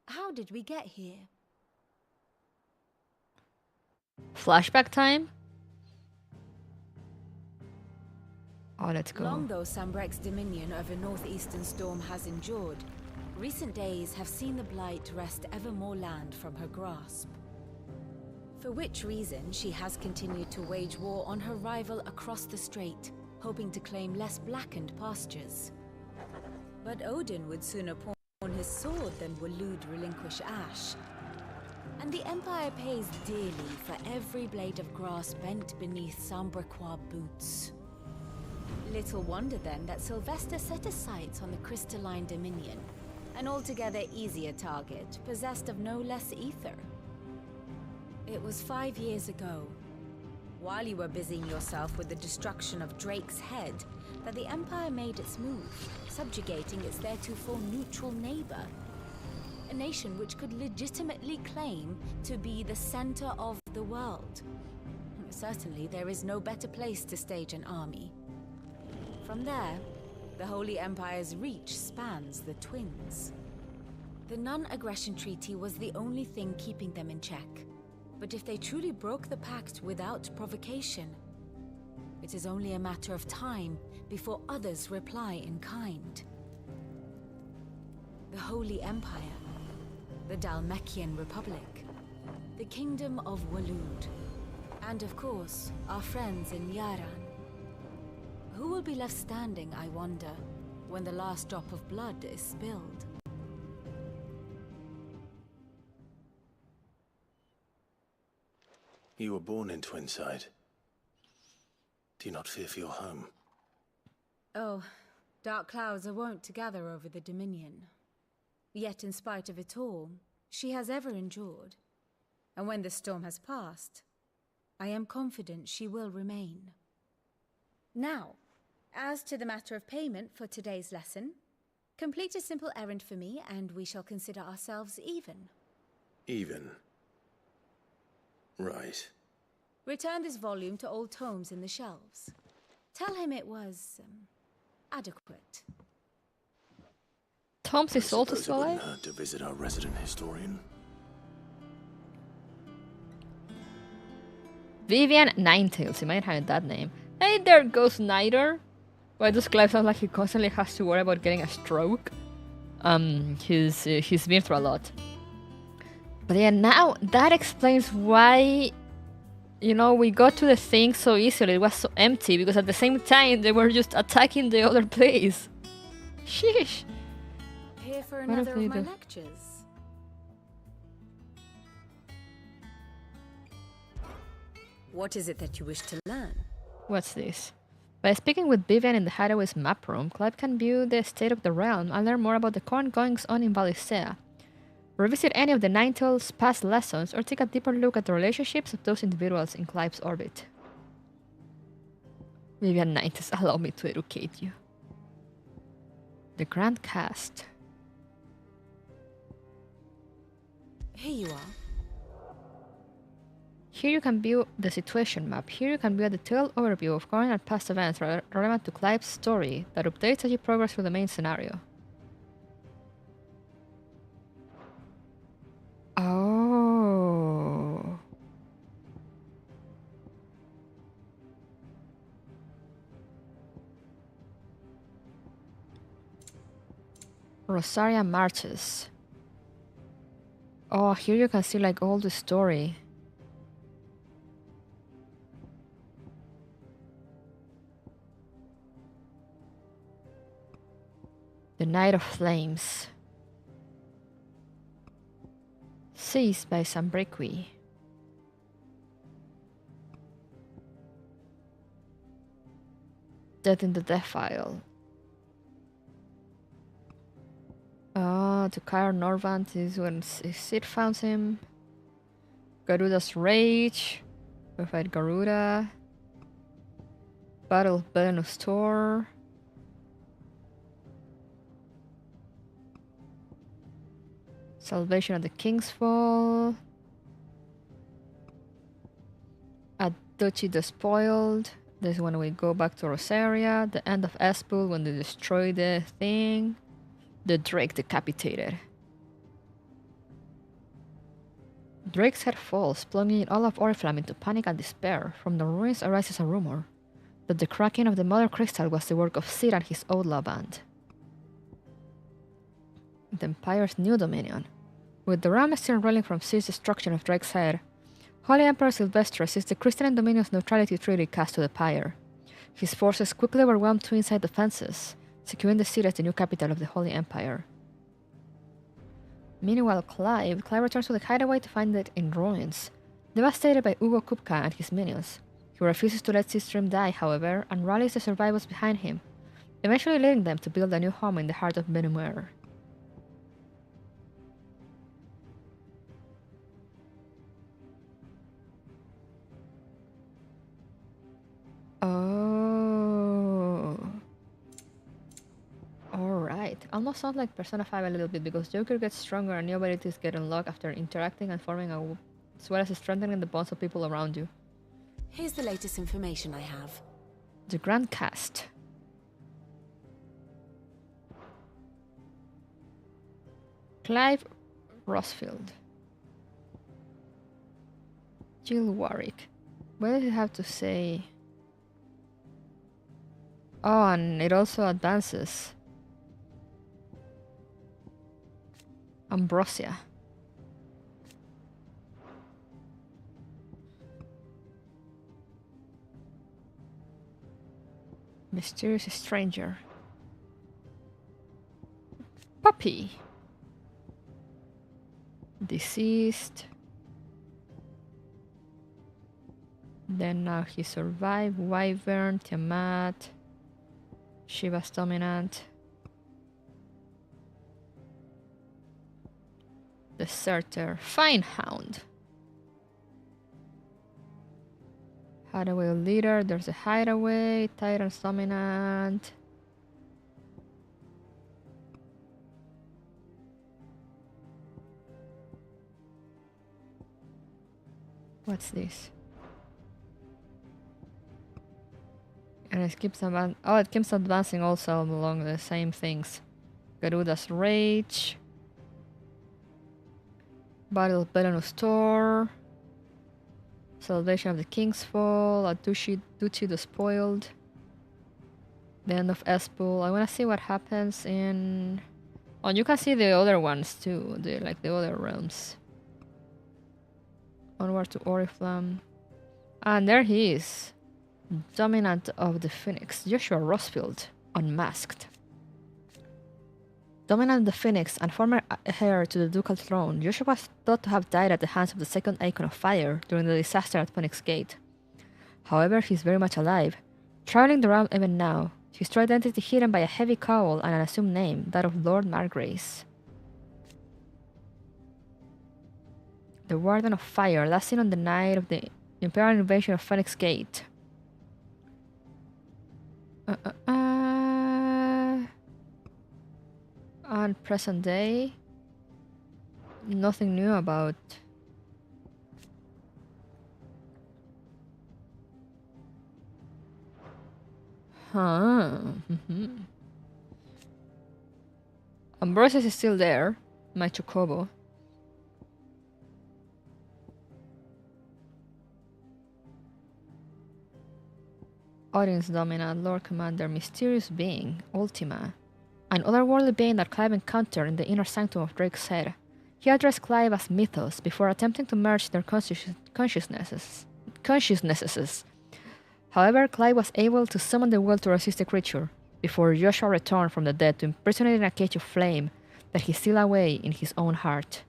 how did we get here? Flashback time? Oh, let's go. Long though Sambrek's dominion over northeastern Storm has endured, recent days have seen the Blight wrest ever more land from her grasp. For which reason she has continued to wage war on her rival across the strait, hoping to claim less blackened pastures. But Odin would sooner pawn his sword than Waloed relinquish Ash. And the Empire pays dearly for every blade of grass bent beneath Sambrequois boots. Little wonder then that Sylvester set his sights on the crystalline dominion, an altogether easier target, possessed of no less ether. It was 5 years ago, while you were busying yourself with the destruction of Drake's head, that the Empire made its move, subjugating its theretofore neutral neighbor. A nation which could legitimately claim to be the center of the world. Certainly, there is no better place to stage an army. From there, the Holy Empire's reach spans the Twins. The non-aggression treaty was the only thing keeping them in check. But if they truly broke the pact without provocation, it is only a matter of time before others reply in kind. The Holy Empire, the Dalmekian Republic, the Kingdom of Waloed, and of course, our friends in Yaran. Who will be left standing, I wonder, when the last drop of blood is spilled? You were born in Twinside. Do you not fear for your home? Oh, dark clouds are wont to gather over the Dominion. Yet in spite of it all, she has ever endured. And when the storm has passed, I am confident she will remain. Now, as to the matter of payment for today's lesson, complete a simple errand for me and we shall consider ourselves even. Even? Right. Return this volume to old tomes in the shelves. Tell him it was, adequate. Tom's is also Suppose it wouldn't alive? hurt to visit our resident historian. Vivian Ninetails, you might have that name. Hey there, Ghost Nighter! Why does Clive sound like he constantly has to worry about getting a stroke? He's been through a lot. But yeah, now that explains why, you know, we got to the thing so easily. It was so empty because at the same time they were just attacking the other place. Sheesh. Here for What another if of they my do? lectures. What is it that you wish to learn? What's this? By speaking with Vivian in the Hideaway's map room, Clive can view the state of the realm and learn more about the current goings-on in Valisea. Revisit any of the Ninetales' past lessons or take a deeper look at the relationships of those individuals in Clive's orbit. Vivian Ninetales, allow me to educate you. The Grand Cast. Here you are. Here you can view the situation map. Here you can view a detailed overview of current and past events relevant to Clive's story that updates as you progress through the main scenario. Oh. Rosaria Marches. Oh, here you can see like all the story. The Night of Flames. Seized by Sambrequi. Death in the Defile. To Caer Norvant is when Sid found him. Garuda's Rage. We fight Garuda. Battle of Belenus Tor. Salvation of the King's Fall. At Duchy Despoiled. This is when we go back to Rosaria. The end of Espul when they destroy the thing. The Drake Decapitated. Drake's head falls, plunging all of Oriflamme into panic and despair. From the ruins arises a rumor that the cracking of the Mother Crystal was the work of Sid and his outlaw band. The Empire's new dominion. With the ram still rolling from Sid's destruction of Drake's head, Holy Emperor Sylvester sees the Christian Dominion's neutrality treaty cast to the pyre. His forces quickly overwhelm two inside defenses, securing the city as the new capital of the Holy Empire. Meanwhile, Clive returns to the hideaway to find it in ruins, devastated by Ugo Kupka and his minions. He refuses to let Sidstream die, however, and rallies the survivors behind him, eventually leading them to build a new home in the heart of Benumere. Oh. Alright. Almost sounds like Persona 5 a little bit because Joker gets stronger and new abilities get unlocked after interacting and forming as well as strengthening the bonds of people around you. Here's the latest information I have. The Grand Cast. Clive Rosfield. Jill Warwick. What does it have to say? Oh, and it also advances. Ambrosia. Mysterious Stranger. Puppy. Deceased. Then now he survived. Wyvern, Tiamat. Shiva's Dominant. Deserter. Finehound. Hideaway Leader. There's a Hideaway. Tyrant's Dominant. What's this? And it keeps it keeps advancing also along the same things. Garuda's Rage. Battle of Belenus Tor. Salvation of the King's Fall. At Duchy Despoiled. The end of Espul. I wanna see what happens in... Oh, you can see the other ones too. The other realms. Onward to Oriflamme. And there he is. Dominant of the Phoenix, Joshua Rosfield, unmasked. Dominant of the Phoenix and former heir to the ducal throne, Joshua was thought to have died at the hands of the second Icon of Fire during the disaster at Phoenix Gate. However, he is very much alive, traveling the realm even now, his true identity hidden by a heavy cowl and an assumed name, that of Lord Margrace. The Warden of Fire, last seen on the night of the Imperial invasion of Phoenix Gate. And present day, nothing new about. Ambrosius is still there, my Chocobo. Audience Dominant, Lord Commander, Mysterious Being, Ultima, an otherworldly being that Clive encountered in the inner sanctum of Drake's head. He addressed Clive as Mythos before attempting to merge their consciousnesses. However, Clive was able to summon the will to resist the creature before Joshua returned from the dead to imprison it in a cage of flame that he sealed away in his own heart.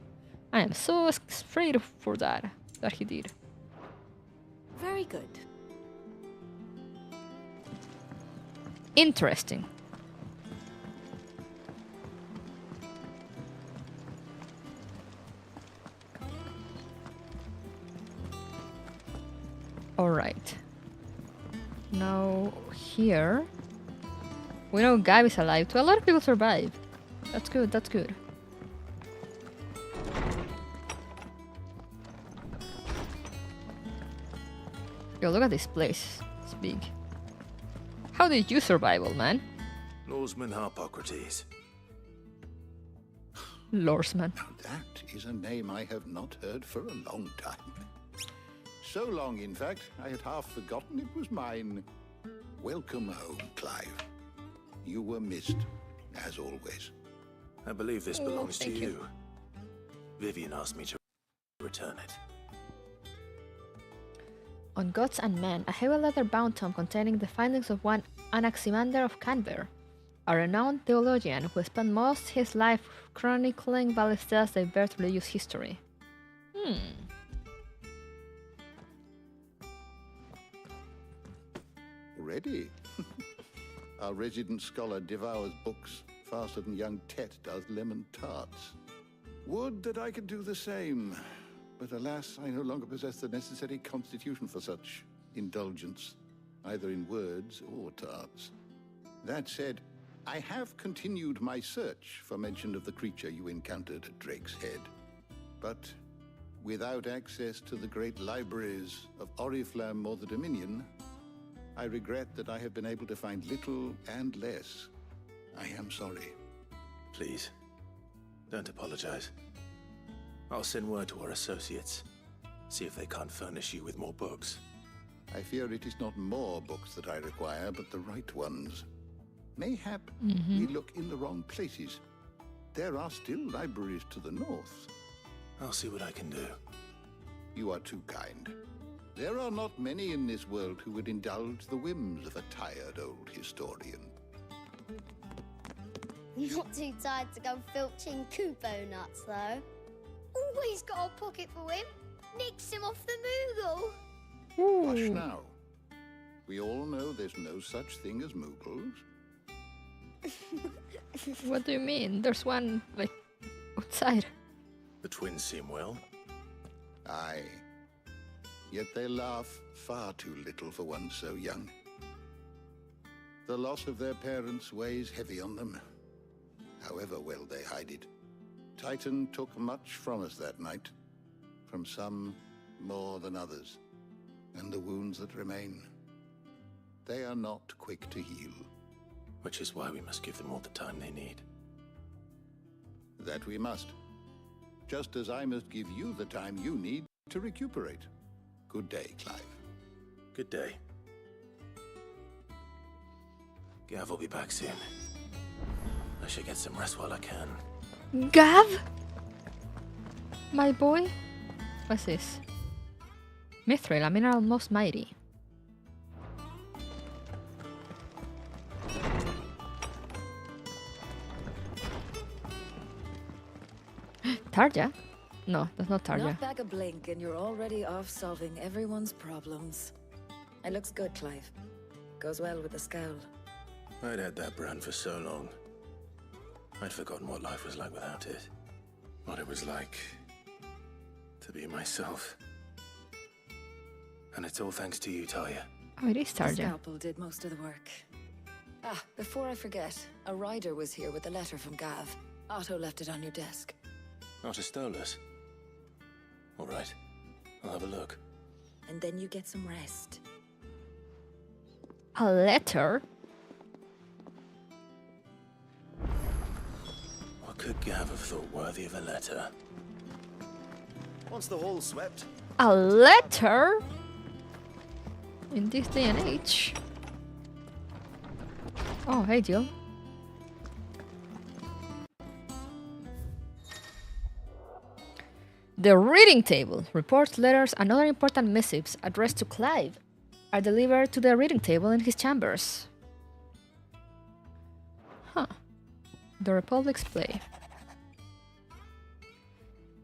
I am so afraid for that he did. Very good. Interesting. Alright. Now, here... We know Gav is alive. A lot of people survive. That's good, that's good. Yo, look at this place. It's big. How did you survive, old man? Lawsman Harpocrates. Lorsman. Now that is a name I have not heard for a long time. So long, in fact, I had half forgotten it was mine. Welcome home, Clive. You were missed, as always. I believe this belongs to thank you. Vivian asked me to return it. On Gods and Men, a heavy leather-bound tome containing the findings of one Anaximander of Canberra, a renowned theologian who spent most his life chronicling Ballista's diverse religious history. Ready? Our resident scholar devours books faster than young Tet does lemon tarts. Would that I could do the same. But alas, I no longer possess the necessary constitution for such indulgence, either in words or tarts. That said, I have continued my search for mention of the creature you encountered at Drake's Head. But without access to the great libraries of Oriflamme or the Dominion, I regret that I have been able to find little and less. I am sorry. Please, don't apologize. I'll send word to our associates. See if they can't furnish you with more books. I fear it is not more books that I require, but the right ones. Mayhap we look in the wrong places. There are still libraries to the north. I'll see what I can do. You are too kind. There are not many in this world who would indulge the whims of a tired old historian. Not too tired to go filching Kupo nuts, though. Always got a pocket for him. Nicks him off the Moogle. Hush now. We all know there's no such thing as Moogles. What do you mean? There's one, like, outside. The twins seem well. Aye. Yet they laugh far too little for one so young. The loss of their parents weighs heavy on them, however well they hide it. Titan took much from us that night, from some more than others, and the wounds that remain, they are not quick to heal. Which is why we must give them all the time they need. That we must. Just as I must give you the time you need to recuperate. Good day, Clive. Good day. Gav will be back soon. I should get some rest while I can. Gav? My boy? What's this? Mithril, a mineral most mighty. Tarja? No, that's not Tarja. Knock back a blink and you're already off solving everyone's problems. It looks good, Clive. Goes well with the scowl. I'd had that brand for so long. I'd forgotten what life was like without it. What it was like to be myself. And it's all thanks to you, Talia. Oh, it is The Tarja. scalpel did most of the work. Ah, before I forget, a rider was here with a letter from Gav. Otto left it on your desk. Otto stole us. All right, I'll have a look. And then you get some rest. A letter? What could Gav have thought worthy of a letter? Once the hall's swept. A letter? In this day and age? Oh, hey, Jill. The reading table. Reports, letters, and other important missives addressed to Clive are delivered to the reading table in his chambers. Huh. The Republic's play.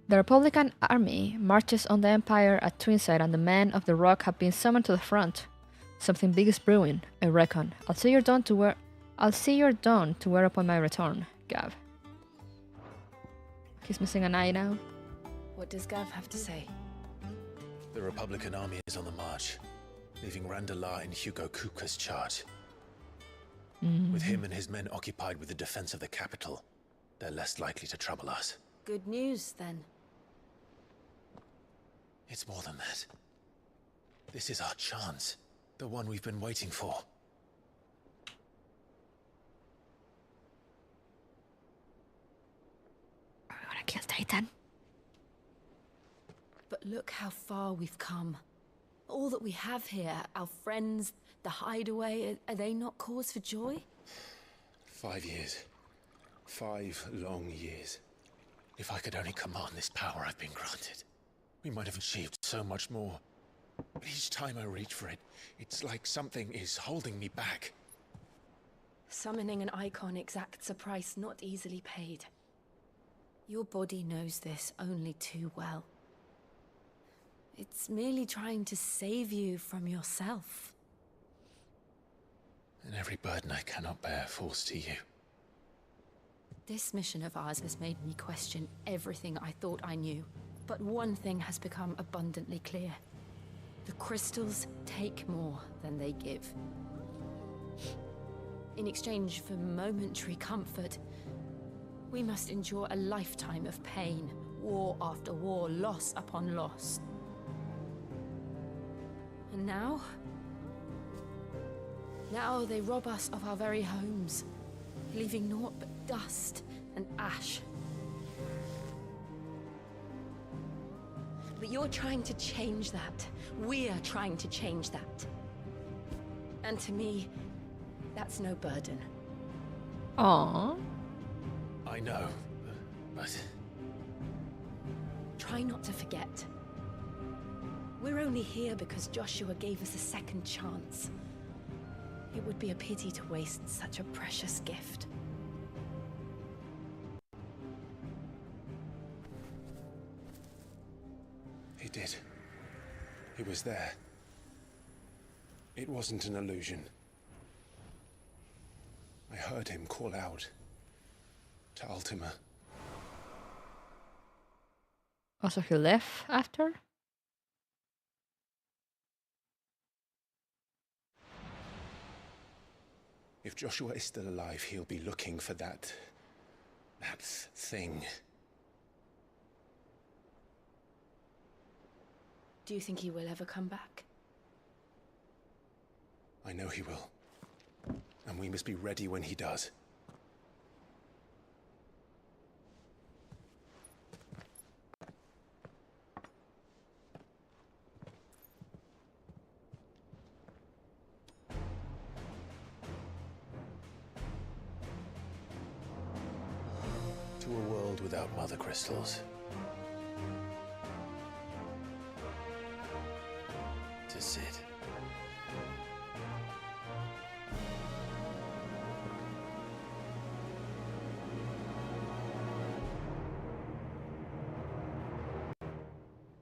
The Republican army marches on the Empire at Twinside, and the men of the Rock have been summoned to the front. Something big is brewing, I reckon. I'll see your dawn to wear upon my return, Gav. He's missing an eye now. What does Gav have to say? The Republican army is on the march. leaving Randalar in Hugo Kuka's charge. With him and his men occupied with the defense of the capital, they're less likely to trouble us. Good news, then. It's more than that. This is our chance. The one we've been waiting for. Are we gonna kill Titan? But look how far we've come. All that we have here, our friends, the hideaway, are they not cause for joy? 5 years. 5 long years. If I could only command this power I've been granted, we might have achieved so much more. But each time I reach for it, it's like something is holding me back. Summoning an icon exacts a price not easily paid. Your body knows this only too well. It's merely trying to save you from yourself. And every burden I cannot bear falls to you. This mission of ours has made me question everything I thought I knew. But one thing has become abundantly clear. The crystals take more than they give. In exchange for momentary comfort, we must endure a lifetime of pain, war after war, loss upon loss. And now they rob us of our very homes, leaving naught but dust and ash. But you're trying to change that. We're trying to change that. And to me, that's no burden. Aww. I know, but... Try not to forget. We're only here because Joshua gave us a second chance. It would be a pity to waste such a precious gift. He did. He was there. It wasn't an illusion. I heard him call out to Ultima. Also, he left after? If Joshua is still alive, he'll be looking for that thing. Do you think he will ever come back? I know he will. And we must be ready when he does. To a world without mother crystals. To Sid.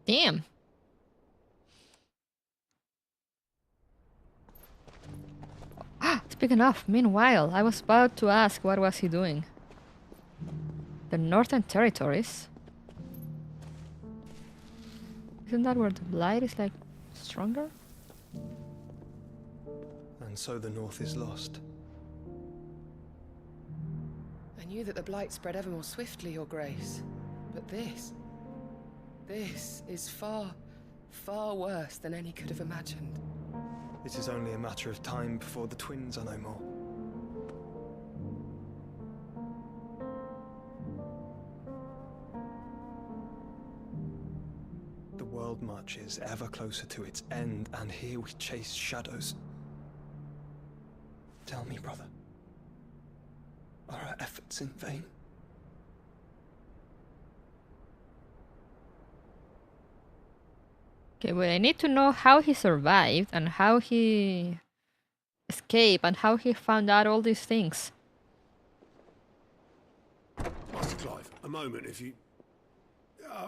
Damn. Speaking of, meanwhile, I was about to ask what was he doing. The Northern Territories? Isn't that where the Blight is like stronger? And so the North is lost. I knew that the Blight spread ever more swiftly, Your Grace. But this is far, far worse than any could have imagined. It is only a matter of time before the twins are no more. The world marches ever closer to its end, and here we chase shadows. Tell me, brother, are our efforts in vain? Okay, well, I need to know how he survived and how he escaped and how he found out all these things. Master Clive, a moment, if you...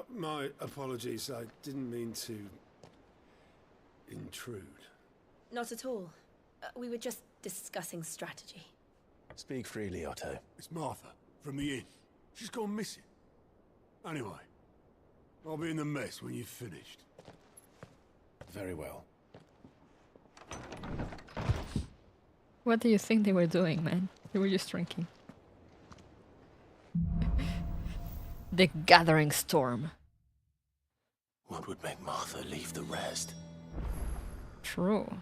my apologies, I didn't mean to... intrude. Not at all. We were just discussing strategy. Speak freely, Otto. It's Martha, from the inn. She's gone missing. Anyway, I'll be in the mess when you've finished. Very well. What do you think they were doing, man? They were just drinking. The gathering storm. What would make Martha leave the rest? True.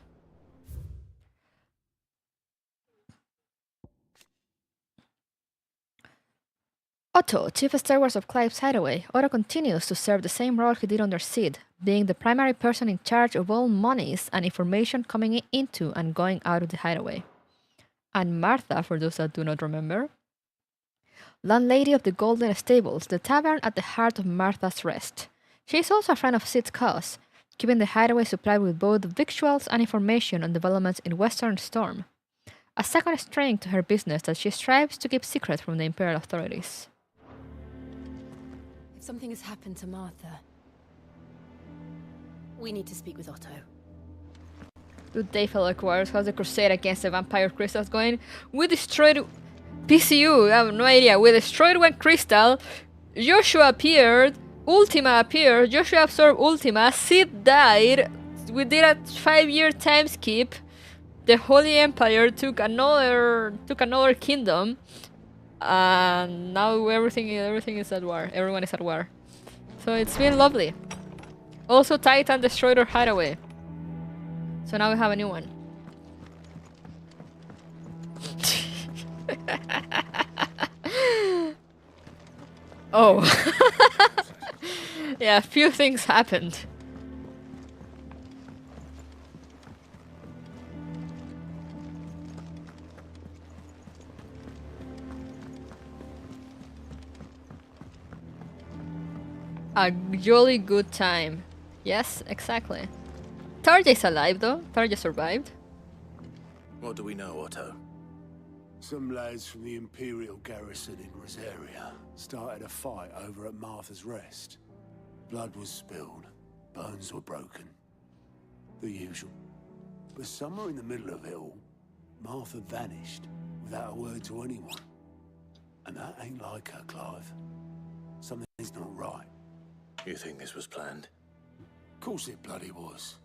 Otto, Chief Steward of Clive's Hideaway. Otto continues to serve the same role he did under Sid, being the primary person in charge of all monies and information coming into and going out of the hideaway. And Martha, for those that do not remember, landlady of the Golden Stables, the tavern at the heart of Martha's Rest. She is also a friend of Sid's cause, keeping the hideaway supplied with both victuals and information on developments in Western Storm, a second string to her business that she strives to keep secret from the Imperial authorities. If something has happened to Martha, we need to speak with Otto. Good day, fellow acquirers. How's the crusade against the vampire crystals going? We destroyed PCU, I have no idea. We destroyed one crystal, Joshua appeared, Ultima appeared, Joshua absorbed Ultima, Sid died, we did a 5-year time skip, the Holy Empire took another kingdom, and now everything is at war. Everyone is at war. So it's been lovely. Also, Titan destroyed our hideaway. So now we have a new one. Oh. Yeah, a few things happened. A jolly good time. Yes, exactly. Tarjay's alive though. Tarjay survived. What do we know, Otto? Some lads from the Imperial garrison in Rosaria started a fight over at Martha's Rest. Blood was spilled, bones were broken. The usual. But somewhere in the middle of it all, Martha vanished without a word to anyone. And that ain't like her, Clive. Something's not right. You think this was planned? Of course it bloody was.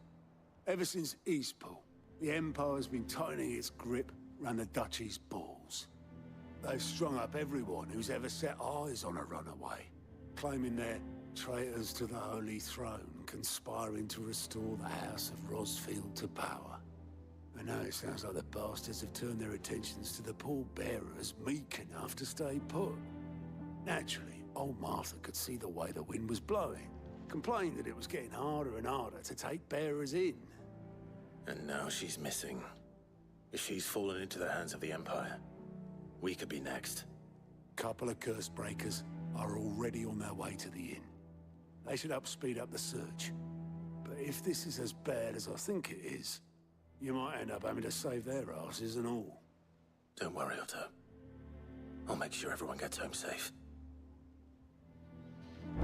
Ever since Eastpool, the Empire's been tightening its grip around the Duchy's balls. They've strung up everyone who's ever set eyes on a runaway, claiming they're traitors to the Holy Throne, conspiring to restore the House of Rosfield to power. And now it sounds like the bastards have turned their attentions to the pallbearers meek enough to stay put. Naturally, old Martha could see the way the wind was blowing, complained that it was getting harder and harder to take bearers in. And now she's missing. If she's fallen into the hands of the Empire, we could be next. Couple of curse breakers are already on their way to the inn. They should speed up the search. But if this is as bad as I think it is, you might end up having to save their asses and all. Don't worry, Otto. I'll make sure everyone gets home safe.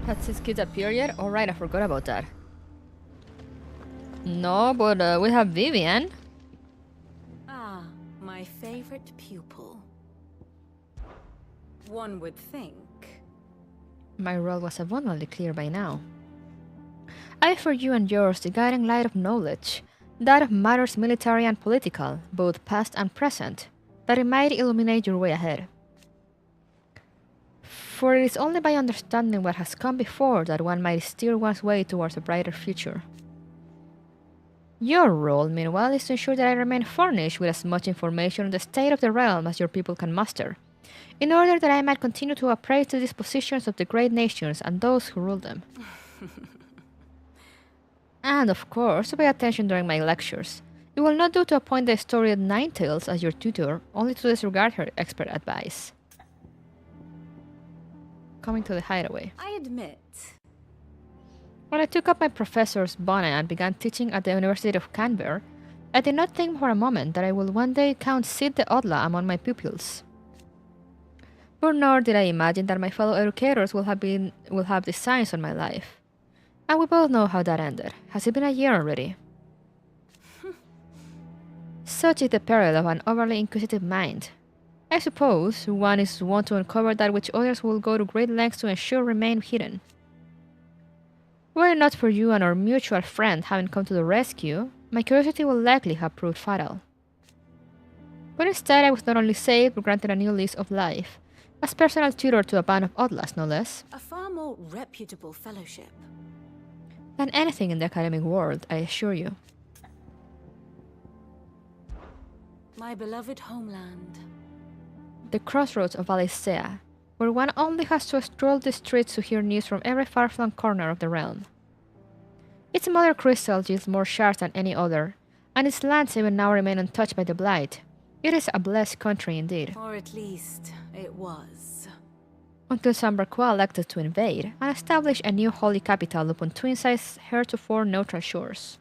Has his kids appeared yet? Alright, I forgot about that. No, but we have Vivian. Ah, my favorite pupil. One would think. My role was abundantly clear by now. I for you and yours the guiding light of knowledge, that of matters military and political, both past and present, that it might illuminate your way ahead. For it is only by understanding what has come before that one might steer one's way towards a brighter future. Your role, meanwhile, is to ensure that I remain furnished with as much information on the state of the realm as your people can muster, in order that I might continue to appraise the dispositions of the great nations and those who rule them. And, of course, to pay attention during my lectures. It will not do to appoint the storied Ninetales as your tutor, only to disregard her expert advice. Coming to the hideaway. I admit. When I took up my professor's bonnet and began teaching at the University of Canberra, I did not think for a moment that I would one day count Sid the Odla among my pupils. But nor did I imagine that my fellow educators will have designs on my life. And we both know how that ended. Has it been a year already? Such is the peril of an overly inquisitive mind. I suppose one is wont to uncover that which others will go to great lengths to ensure remain hidden. Were it not for you and our mutual friend having come to the rescue, my curiosity would likely have proved fatal. But instead I was not only saved, but granted a new lease of life. As personal tutor to a band of outlaws, no less. A far more reputable fellowship. Than anything in the academic world, I assure you. My beloved homeland. The crossroads of Valisea, where one only has to stroll the streets to hear news from every far-flung corner of the realm. Its mother crystal yields more shards than any other, and its lands even now remain untouched by the Blight. It is a blessed country indeed. Or at least, it was. Until Sambraquois elected to invade and establish a new holy capital upon twin-sized heretofore neutral shores.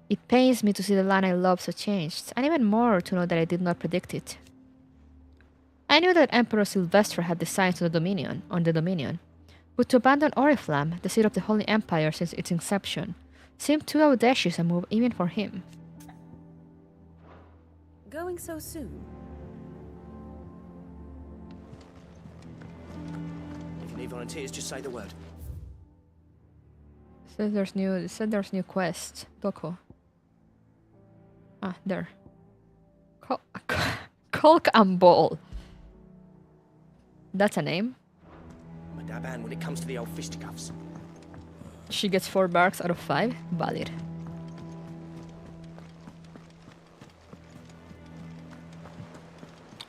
It pains me to see the land I love so changed, and even more to know that I did not predict it. I knew that Emperor Sylvester had designs on the Dominion, but to abandon Oriflamme, the seat of the Holy Empire since its inception, seemed too audacious a move even for him. Going so soon? If you need volunteers, just say the word. It said there's new quests. Doko. Ah, there. Colk and Ball. That's a name. I'm a dab hand when it comes to the old fisticuffs. She gets 4 barks out of 5. Valid.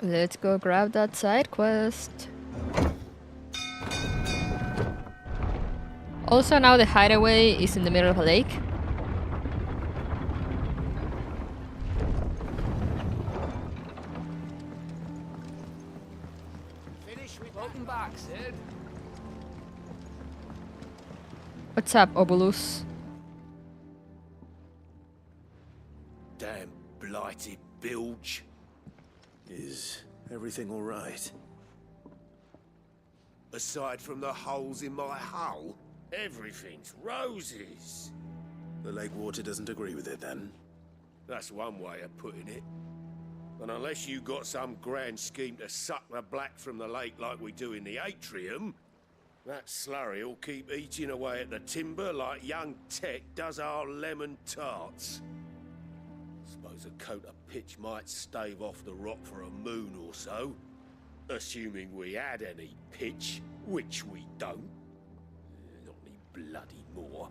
Let's go grab that side quest. Also, now the hideaway is in the middle of a lake. Welcome back, Sid. What's up, Obolus? Damn blighted bilge. Is everything all right? Aside from the holes in my hull, everything's roses. The lake water doesn't agree with it, then? That's one way of putting it. And unless you got some grand scheme to suck the black from the lake like we do in the atrium, that slurry'll keep eating away at the timber like young Tech does our lemon tarts. Suppose a coat of pitch might stave off the rot for a moon or so, assuming we had any pitch, which we don't. Not any bloody more.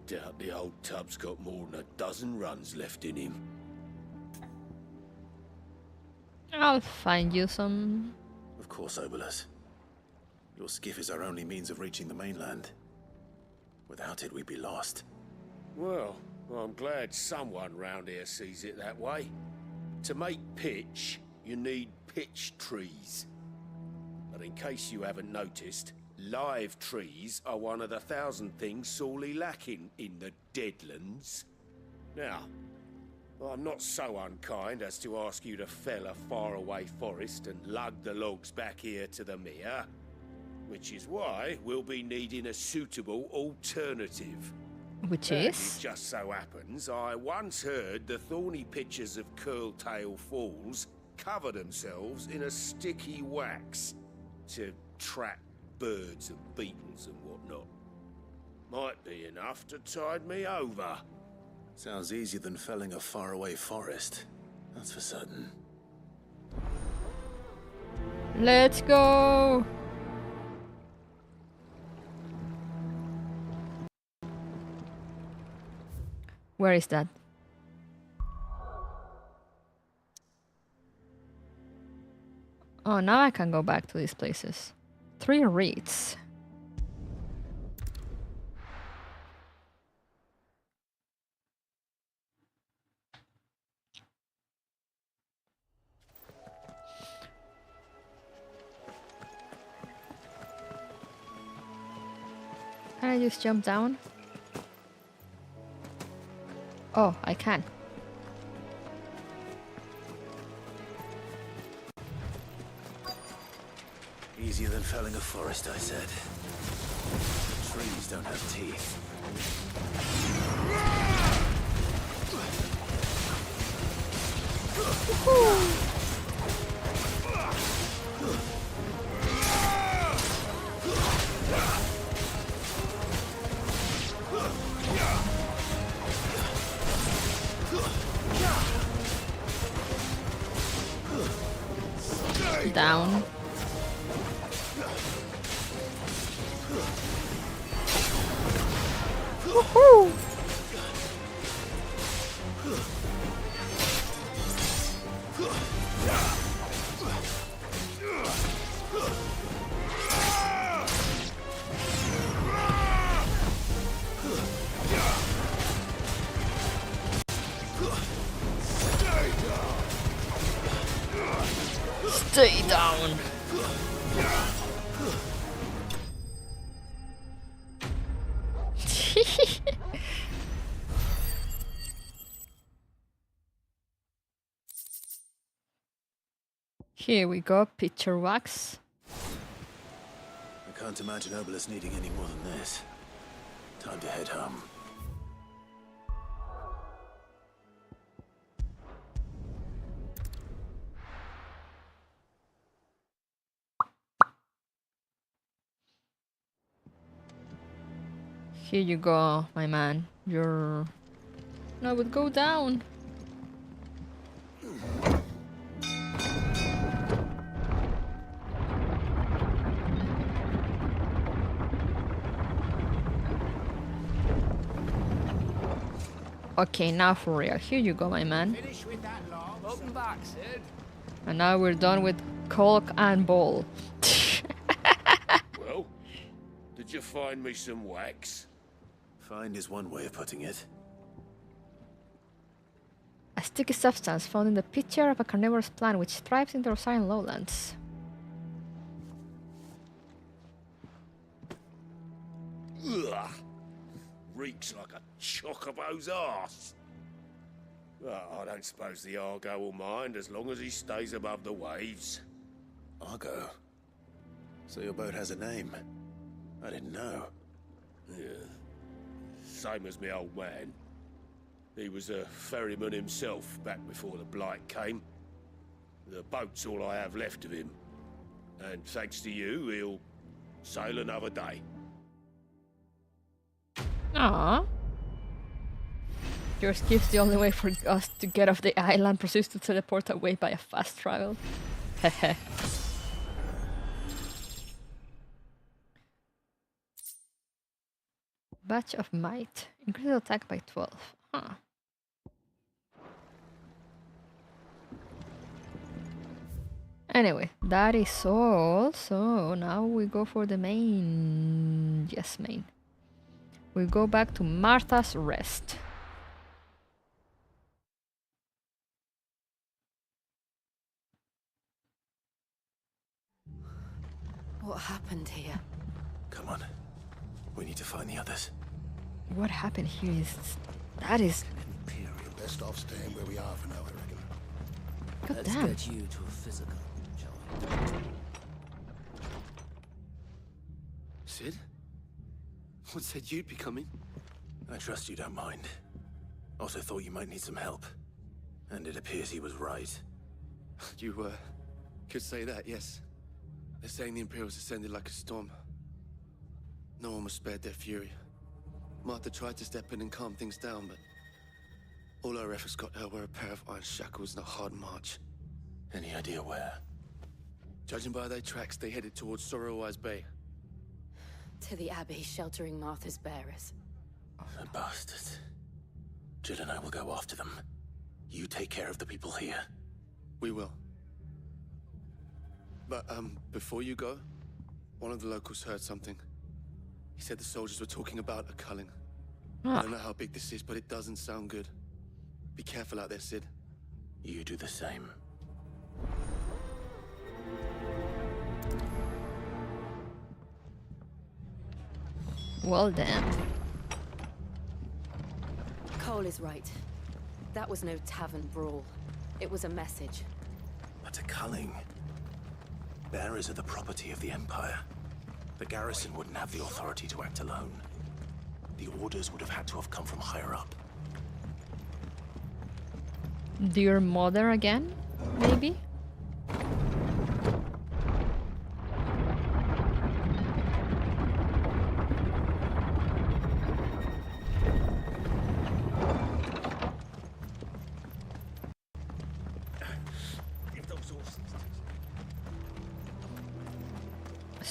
Doubt the old tub's got more than a dozen runs left in him. I'll find you some. Of course, Obolus. Your skiff is our only means of reaching the mainland. Without it, we'd be lost. Well, I'm glad someone round here sees it that way. To make pitch, you need pitch trees. But in case you haven't noticed, live trees are one of the 1,000 things sorely lacking in the Deadlands. Now, I'm not so unkind as to ask you to fell a faraway forest and lug the logs back here to the mere, which is why we'll be needing a suitable alternative. Which And is? it just so happens, I once heard the thorny pitchers of Curltail Falls cover themselves in a sticky wax to trap birds and beetles and whatnot. Might be enough to tide me over. Sounds easier than felling a faraway forest. That's for certain. Let's go! Where is that? Oh, now I can go back to these places. 3 reeds. Can I just jump down? Oh, I can. Easier than felling a forest, I said. Trees don't have teeth. down. Woohoo! Stay down. Here we go, picture wax. I can't imagine Obelisk needing any more than this. Time to head home. Here you go, my man. You're... I would go down. Okay, now for real. Here you go, my man. Finish with that long. Welcome back, Sid. And now we're done with Colk and Ball. Well, did you find me some wax? Find is one way of putting it. A sticky substance found in the pitcher of a carnivorous plant which thrives in the Rosarian lowlands. Ugh. Reeks like a chocobo's arse. Well, I don't suppose the Argo will mind as long as he stays above the waves. Argo? So your boat has a name? I didn't know. Yeah. Same as my old man. He was a ferryman himself back before the Blight came. The boat's all I have left of him. And thanks to you, he'll sail another day. Aww. Your skip's the only way for us to get off the island. Proceeds to teleport away by a fast travel. Hehe. Batch of might. Increase attack by 12. Huh. Anyway, that is all. So now we go for the main. Yes, main. We go back to Martha's Rest. What happened here? Come on. We need to find the others. What happened here is... That is... Imperial. Best off staying where we are for now, I reckon. God Let's damn. get you to a physical, shall we? Sid? What said you'd be coming? I trust you don't mind. Also thought you might need some help. And it appears he was right. You, could say that, yes. They're saying the Imperials ascended like a storm. No one was spared their fury. Martha tried to step in and calm things down, but all our efforts got her were a pair of iron shackles and a hard march. Any idea where? Judging by their tracks, they headed towards Sorrowwise Bay. To the Abbey, sheltering Martha's bearers. The bastards. Jill and I will go after them. You take care of the people here. We will. But, before you go, one of the locals heard something. He said the soldiers were talking about a culling. I don't know how big this is, but it doesn't sound good. Be careful out there, Sid. You do the same. Well then. Cole is right. That was no tavern brawl. It was a message. But a culling. Bearers are the property of the Empire. The garrison wouldn't have the authority to act alone. The orders would have had to have come from higher up. Dear mother again? Maybe?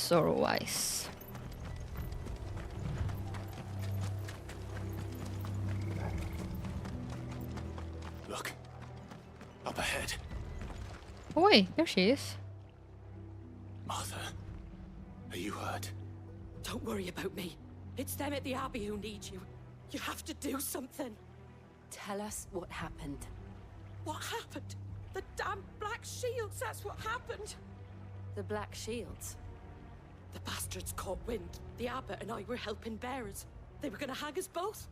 sorrow-wise. Look. Up ahead. Oh wait, there she is. Martha, are you hurt? Don't worry about me. It's them at the Abbey who need you. You have to do something. Tell us what happened. What happened? The damn Black Shields, that's what happened. The Black Shields? The bastards caught wind. The abbot and I were helping bearers. They were gonna hang us both.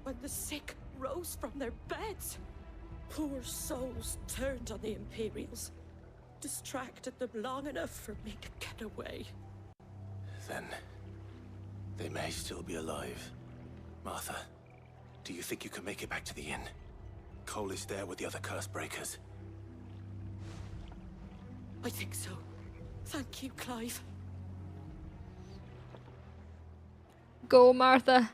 When the sick rose from their beds, poor souls turned on the Imperials. Distracted them long enough for me to get away. Then they may still be alive. Martha, do you think you can make it back to the inn? Cole is there with the other curse breakers. I think so. Thank you, Clive. Go, Martha.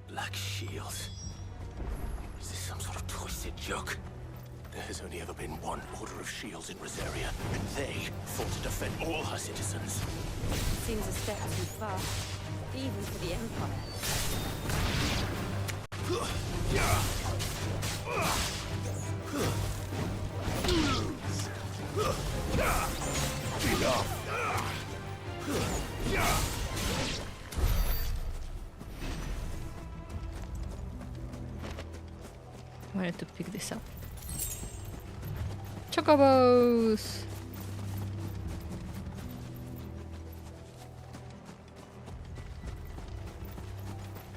Black Shields. Is this some sort of twisted joke? There has only ever been one Order of Shields in Rosaria, and they fought to defend all her citizens. Seems a step too far, even for the Empire. I wanted to pick this up. Chocobos!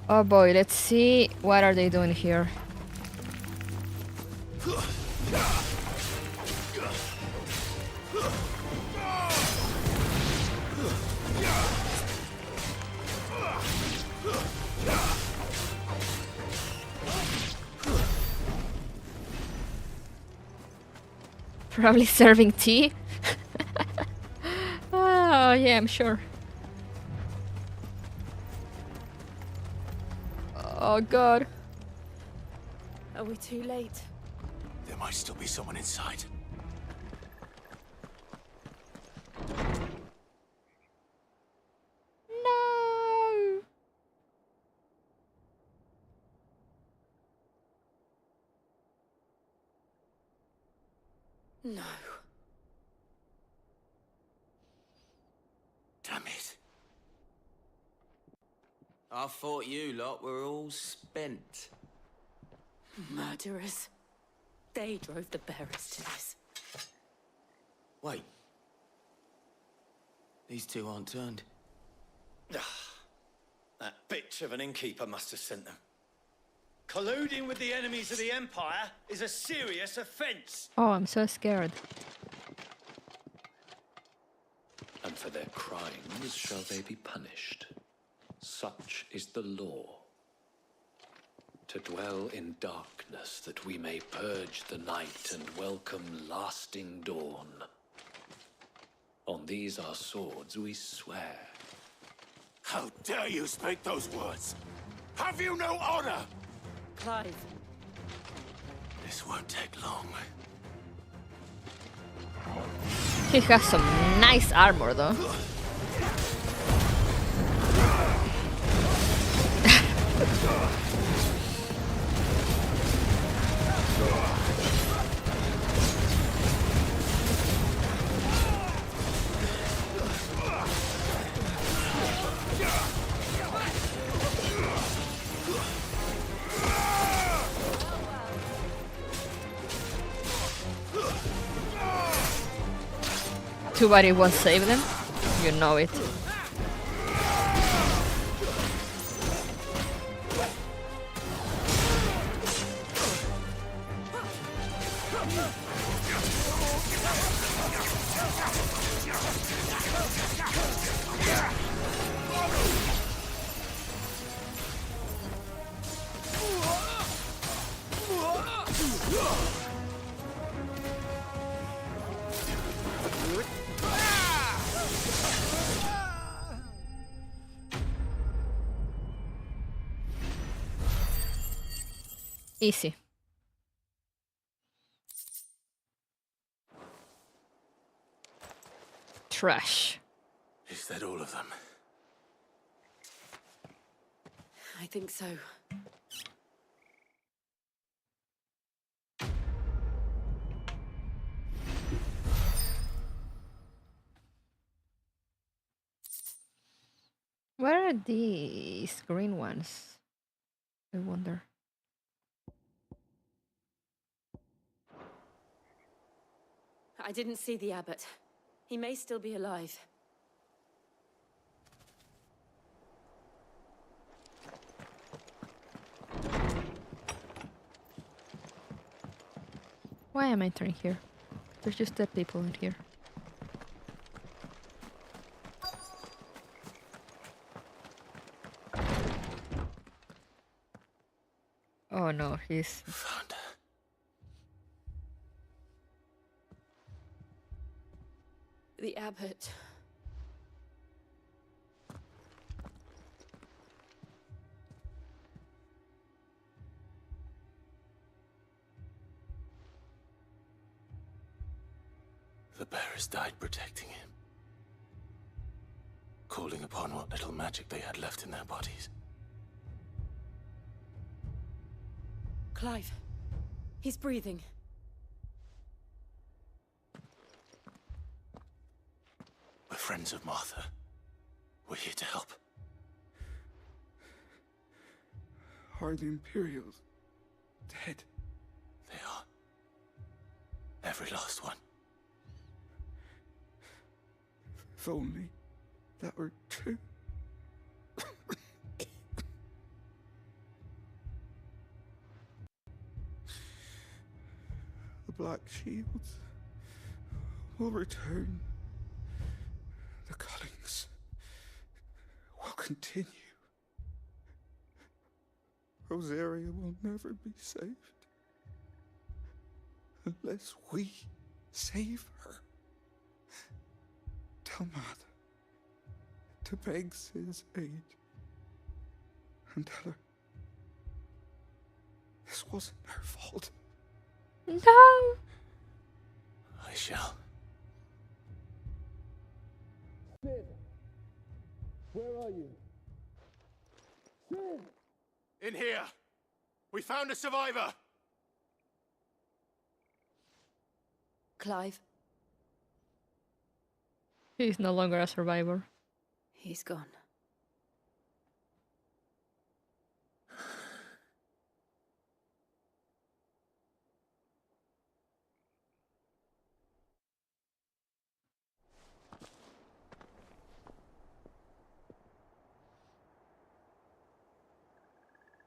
Oh boy, let's see what are they doing here. Probably serving tea? Oh, yeah, I'm sure. Oh god. Are we too late? There might still be someone inside. No! No. Damn it. I thought you lot were all spent. Murderers. They drove the bearers to this. Wait. These two aren't turned. That bitch of an innkeeper must have sent them. Colluding with the enemies of the Empire is a serious offense. Oh, I'm so scared. And for their crimes shall they be punished. Such is the law. To dwell in darkness that we may purge the night and welcome lasting dawn. On these our swords we swear. How dare you speak those words? Have you no honor? Clive. This won't take long. He has some nice armor though. Too bad it won't save them. You know it. Easy. trash. Is that all of them? I think so. Where are these green ones? I wonder. I didn't see the abbot. He may still be alive. Why am I entering here? There's just dead people in here. Oh no, he's... Found her. The abbot. The bearers died protecting him. Calling upon what little magic they had left in their bodies. Clive. He's breathing. We're friends of Martha. We're here to help. Are the Imperials dead? They are. Every last one. If only that were true. The Black Shields will return. The cullings will continue. Rosaria will never be saved unless we save her. Tell Mother to beg his aid and tell her this wasn't her fault. No! I shall. Sid! Where are you? Sid! In here! We found a survivor! Clive. He's no longer a survivor. He's gone.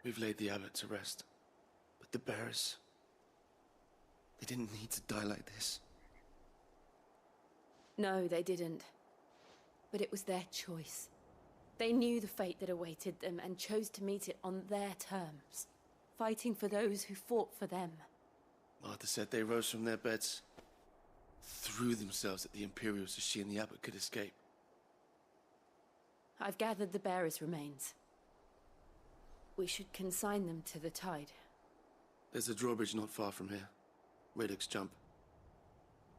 We've laid the abbot to rest. But the bearers... they didn't need to die like this. No, they didn't. But it was their choice. They knew the fate that awaited them and chose to meet it on their terms, fighting for those who fought for them. Martha said they rose from their beds, threw themselves at the Imperials so she and the abbot could escape. I've gathered the bearers' remains. We should consign them to the tide. There's a drawbridge not far from here. Radix jump.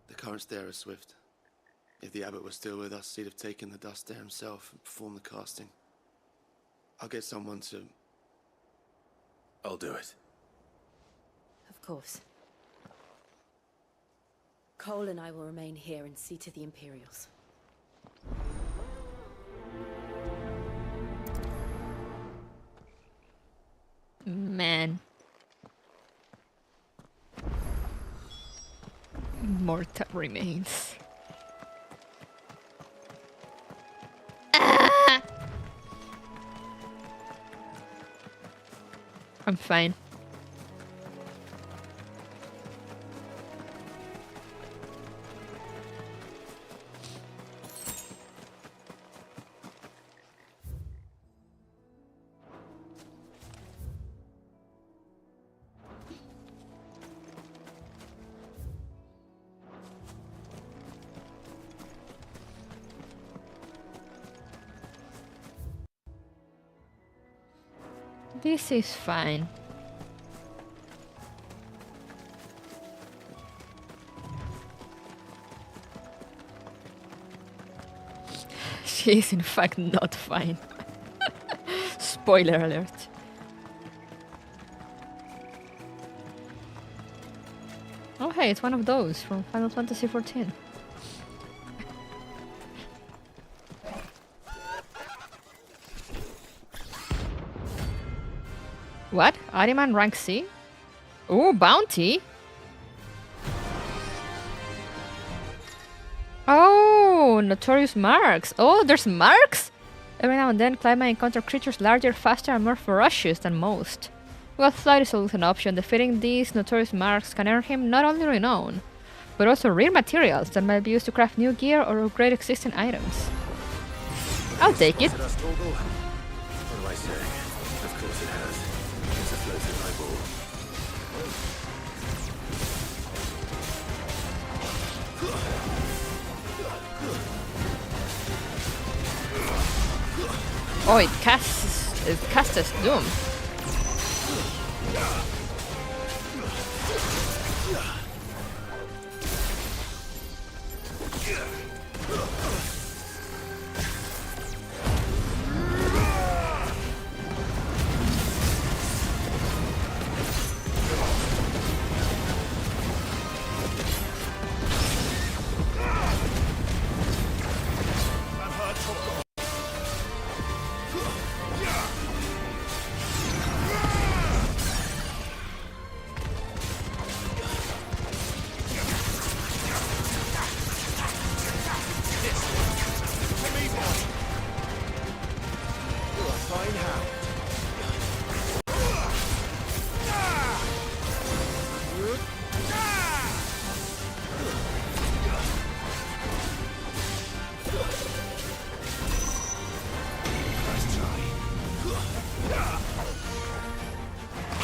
The currents there are swift. If the abbot was still with us, he'd have taken the dust there himself and performed the casting. I'll get someone to... I'll do it. Of course. Cole and I will remain here and see to the Imperials. Man. Morta remains. Ah! I'm fine. This is fine. She is in fact not fine. Spoiler alert. Oh hey, it's one of those from Final Fantasy XIV. What? Ariman rank C? Ooh, bounty? Oh, notorious marks. Oh, there's marks? Every now and then, Clive may encounter creatures larger, faster, and more ferocious than most. While flight is always an option, defeating these notorious marks can earn him not only renown, but also rare materials that might be used to craft new gear or upgrade existing items. I'll take it. What do I say? Of course it has. It's afloat in my ball. Oh, it casts Doom.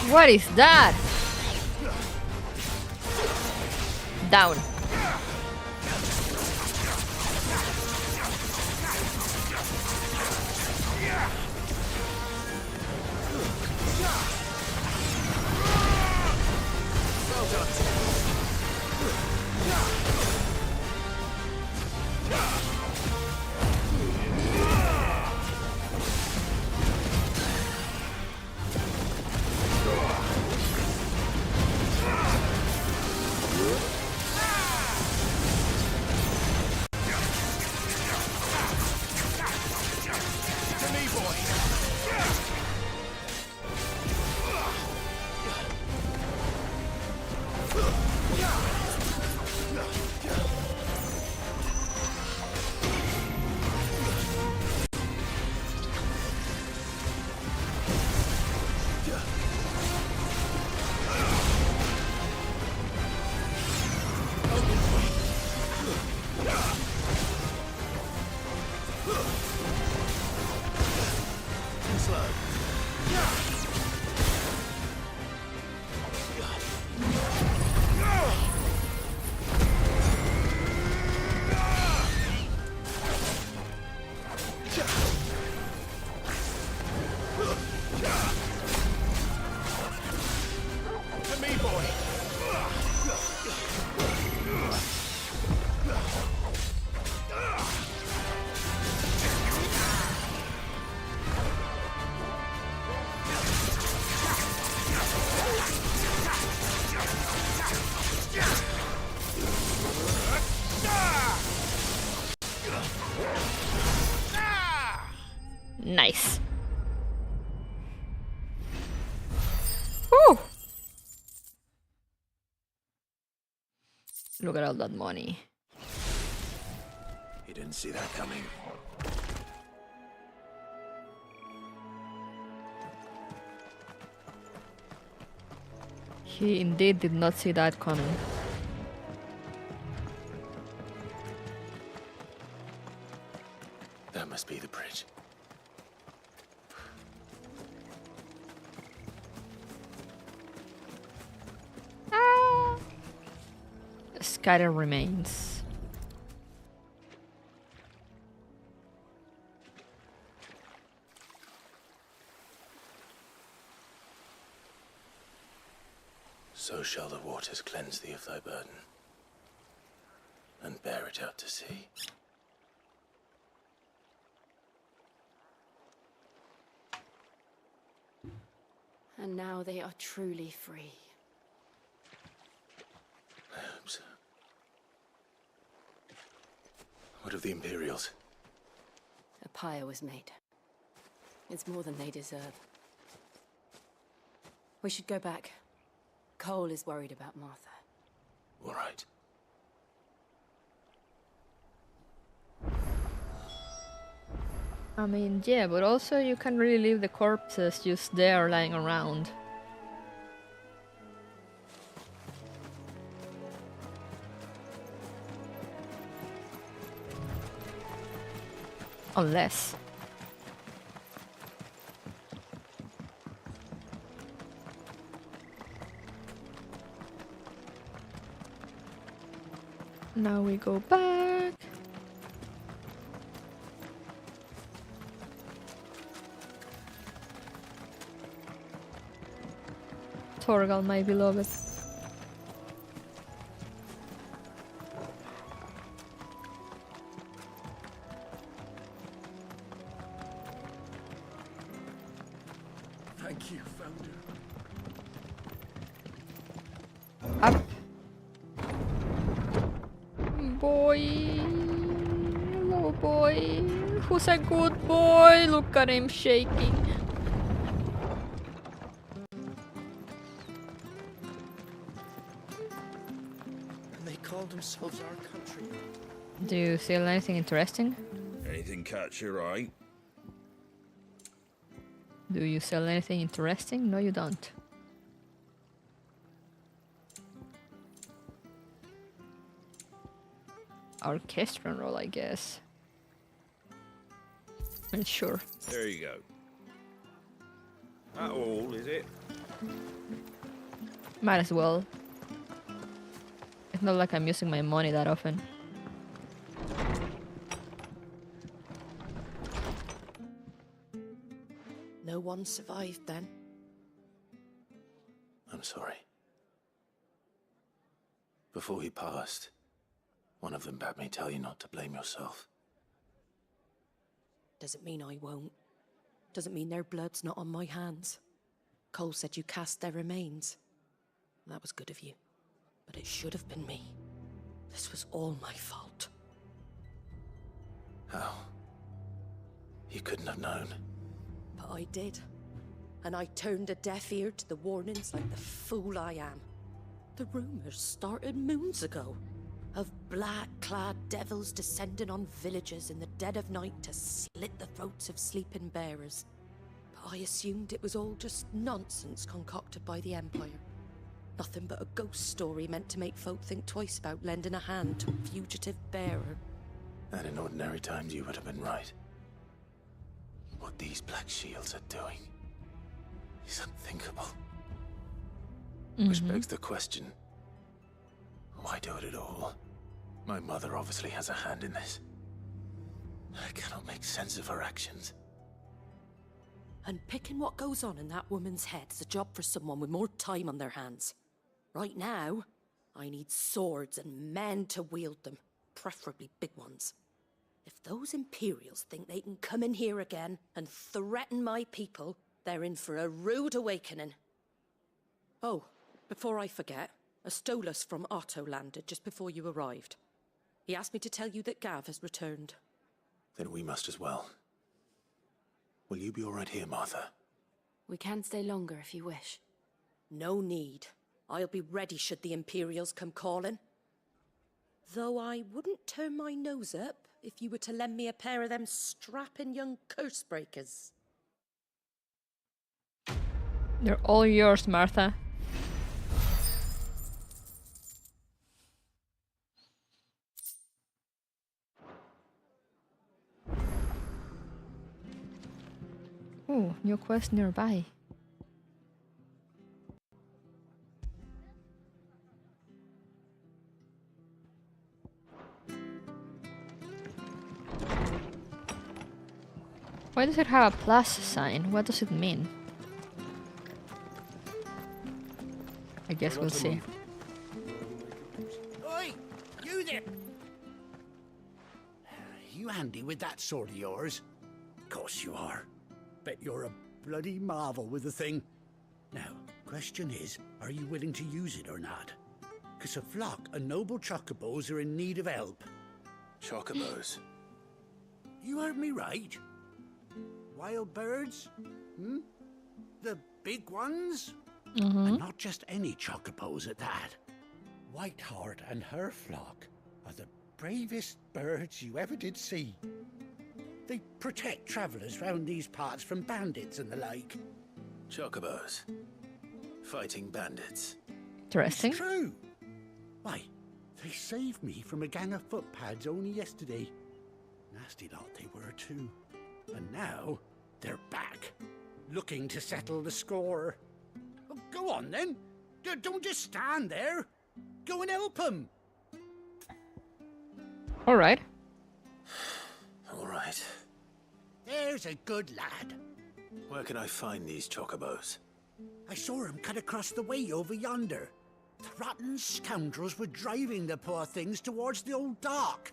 What is that? Down. Nice. Woo! Look at all that money. You didn't see that coming. He indeed did not see that coming. That must be the bridge. Scattered remains. So shall the waters cleanse thee of thy burden, and bear it out to sea. And now they are truly free. I hope so. What of the Imperials? A pyre was made. It's more than they deserve. We should go back. Cole is worried about Martha. All right. I mean, yeah, but also you can't really leave the corpses just there lying around. Unless... Now we go back. Torgal, my beloved. Thank you, Founder. Up. Boy. Hello, boy. Who's a good boy? Look at him shaking. Themselves our country. Do you see anything interesting? Anything catch your eye? Do you sell anything interesting? No, you don't. Orchestral roll, I guess. And sure. There you go. That all, is it? Might as well. It's not like I'm using my money that often. No one survived then. I'm sorry. Before he passed, one of them bade me tell you not to blame yourself. Doesn't mean I won't. Doesn't mean their blood's not on my hands. Cole said you cast their remains. That was good of you. But it should have been me. This was all my fault. How? You couldn't have known. But I did. And I turned a deaf ear to the warnings like the fool I am. The rumors started moons ago. Of black-clad devils descending on villages in the dead of night to slit the throats of sleeping bearers. But I assumed it was all just nonsense concocted by the Empire. Nothing but a ghost story meant to make folk think twice about lending a hand to a fugitive bearer. And in ordinary times you would have been right. What these Black Shields are doing is unthinkable. Which begs the question, why do it at all? My mother obviously has a hand in this. I cannot make sense of her actions. And picking what goes on in that woman's head is a job for someone with more time on their hands. Right now, I need swords and men to wield them, preferably big ones. If those Imperials think they can come in here again and threaten my people, they're in for a rude awakening. Oh, before I forget, a Stolas from Otto landed just before you arrived. He asked me to tell you that Gav has returned. Then we must as well. Will you be all right here, Martha? We can stay longer if you wish. No need. I'll be ready should the Imperials come calling. Though I wouldn't turn my nose up if you were to lend me a pair of them strapping young curse breakers. They're all yours, Martha. Ooh, new quest nearby. Why does it have a plus sign? What does it mean? I guess we'll see. Oi! You there! You handy with that sword of yours? Course you are. Bet you're a bloody marvel with the thing. Now, question is, are you willing to use it or not? Because a flock of noble chocobos are in need of help. Chocobos? You heard me right. Wild birds? Hmm? The big ones? And not just any chocobos at that. Whiteheart and her flock are the bravest birds you ever did see. They protect travellers round these parts from bandits and the like. Chocobos. Fighting bandits. Interesting. It's true. Why, they saved me from a gang of footpads only yesterday. Nasty lot they were too. And now, they're back, looking to settle the score. Oh, go on then. Don't just stand there. Go and help them. Alright. Alright. There's a good lad. Where can I find these chocobos? I saw him cut across the way over yonder. The rotten scoundrels were driving the poor things towards the old dock.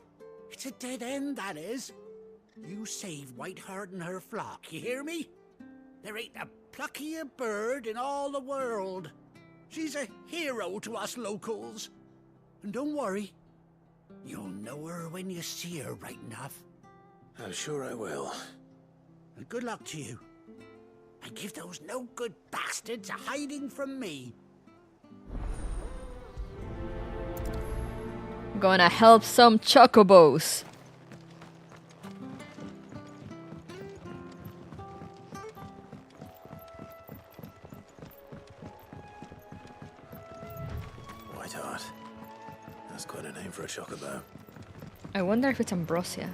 It's a dead end, that is. You save Whiteheart and her flock, you hear me? There ain't a pluckier bird in all the world. She's a hero to us locals. And don't worry, you'll know her when you see her right enough. I'm sure I will. And good luck to you. And give those no-good bastards a hiding from me. Gonna help some chocobos. Whiteheart. That's quite a name for a chocobo. I wonder if it's Ambrosia.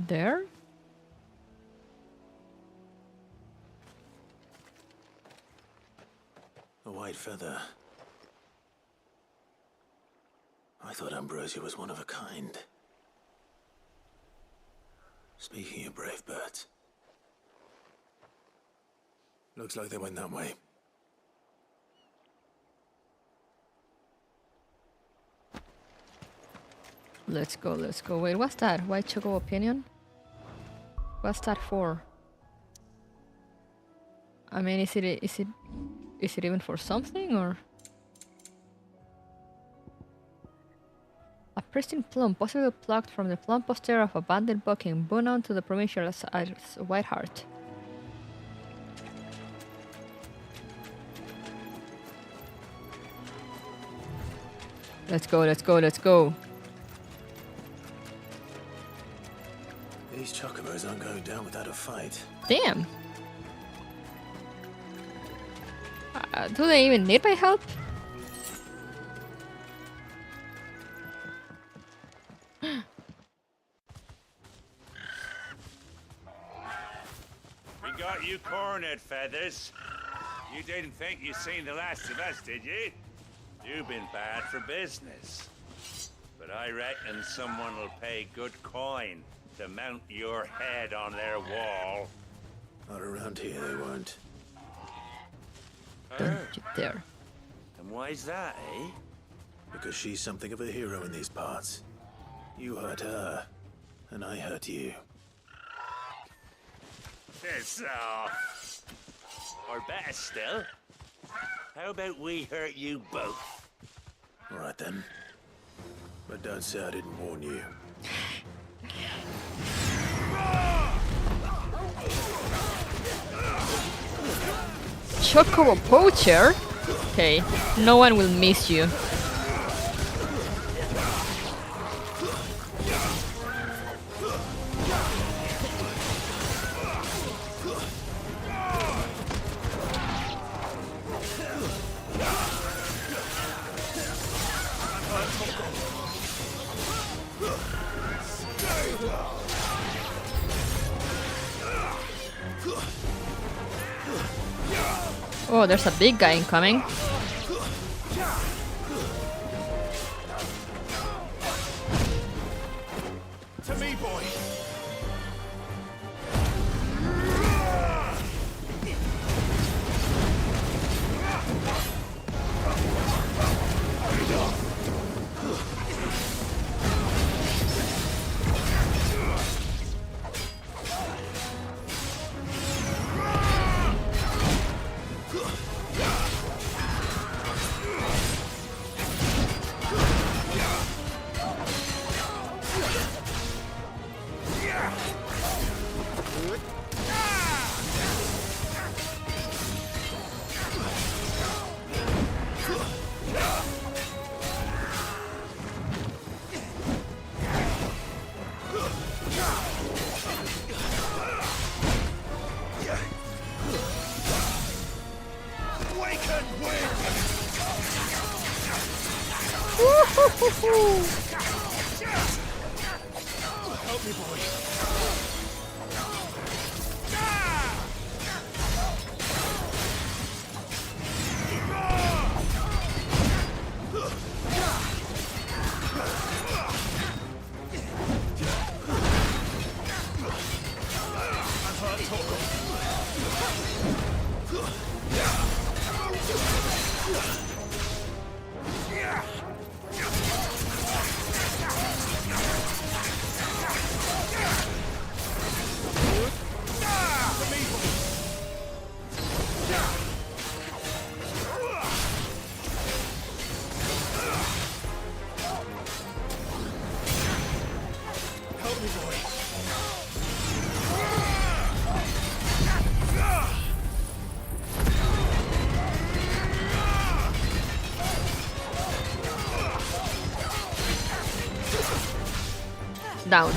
There? A white feather. I thought Ambrosia was one of a kind. Speaking of brave birds. Looks like they went that way. Let's go, let's go. Wait, what's that? White chocobo opinion? What's that for? I mean, is it even for something, or? A pristine plum, possibly plucked from the plum posterior of a bandit bucking, born on to the provincial as Whiteheart. Let's go, let's go, let's go. These chocobos aren't going down without a fight. Damn. Do they even need my help? We got you cornered, Feathers. You didn't think you'd seen the last of us, did you? You've been bad for business. But I reckon someone will pay good coin to mount your head on their wall. Not around here, they won't. Don't you dare. And why's that, eh? Because she's something of a hero in these parts. You hurt her, and I hurt you. Piss off. Or better still, how about we hurt you both? All right then. But don't say I didn't warn you. Chocobo poacher? Okay, no one will miss you. Oh, there's a big guy incoming. To me, boy. Help me, boy. Down.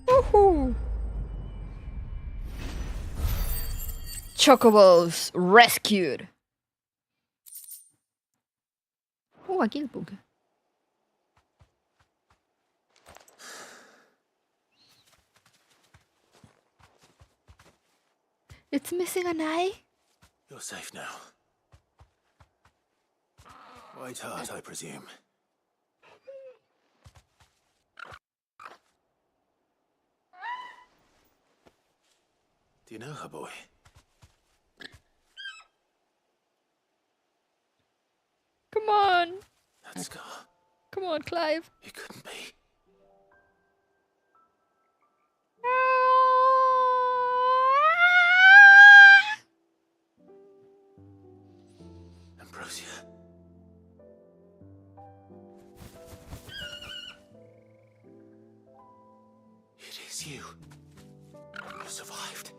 Woohoo! Chocobos rescued. Oh, a guildbook. It's missing an eye. You're safe now. White heart, I presume. Do you know her, boy? Come on. That scar. Come on, Clive. It couldn't be. Ambrosia. It is you. You survived.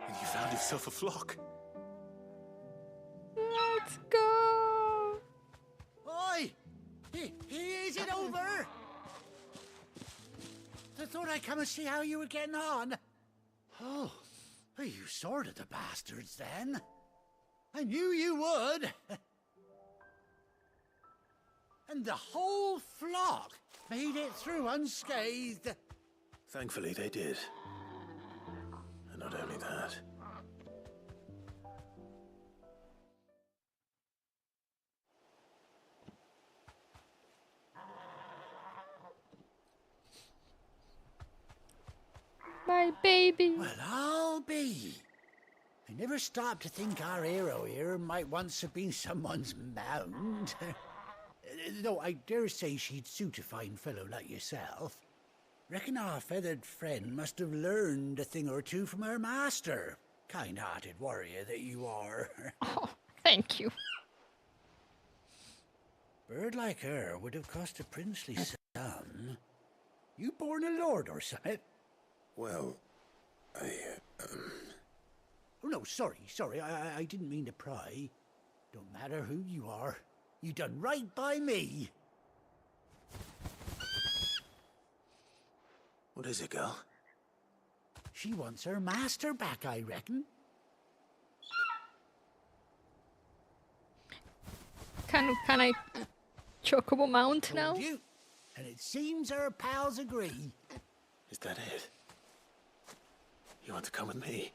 And you found yourself a flock. Let's go. Oi! Is it over? I thought I'd come and see how you were getting on. Oh, you sorted the bastards then. I knew you would. And the whole flock made it through unscathed. Thankfully, they did. And not only that. My baby. Well, I'll be. I never stopped to think our hero here might once have been someone's mount. Though I dare say she'd suit a fine fellow like yourself. Reckon our feathered friend must have learned a thing or two from her master. Kind-hearted warrior that you are. Oh, thank you. Bird like her would have cost a princely son. You born a lord or something? Well, Oh, no, sorry, I didn't mean to pry. Don't matter who you are. You done right by me. What is it, girl? She wants her master back, I reckon. Can I chocobo mount now? Told you. And it seems her pals agree. Is that it? You want to come with me?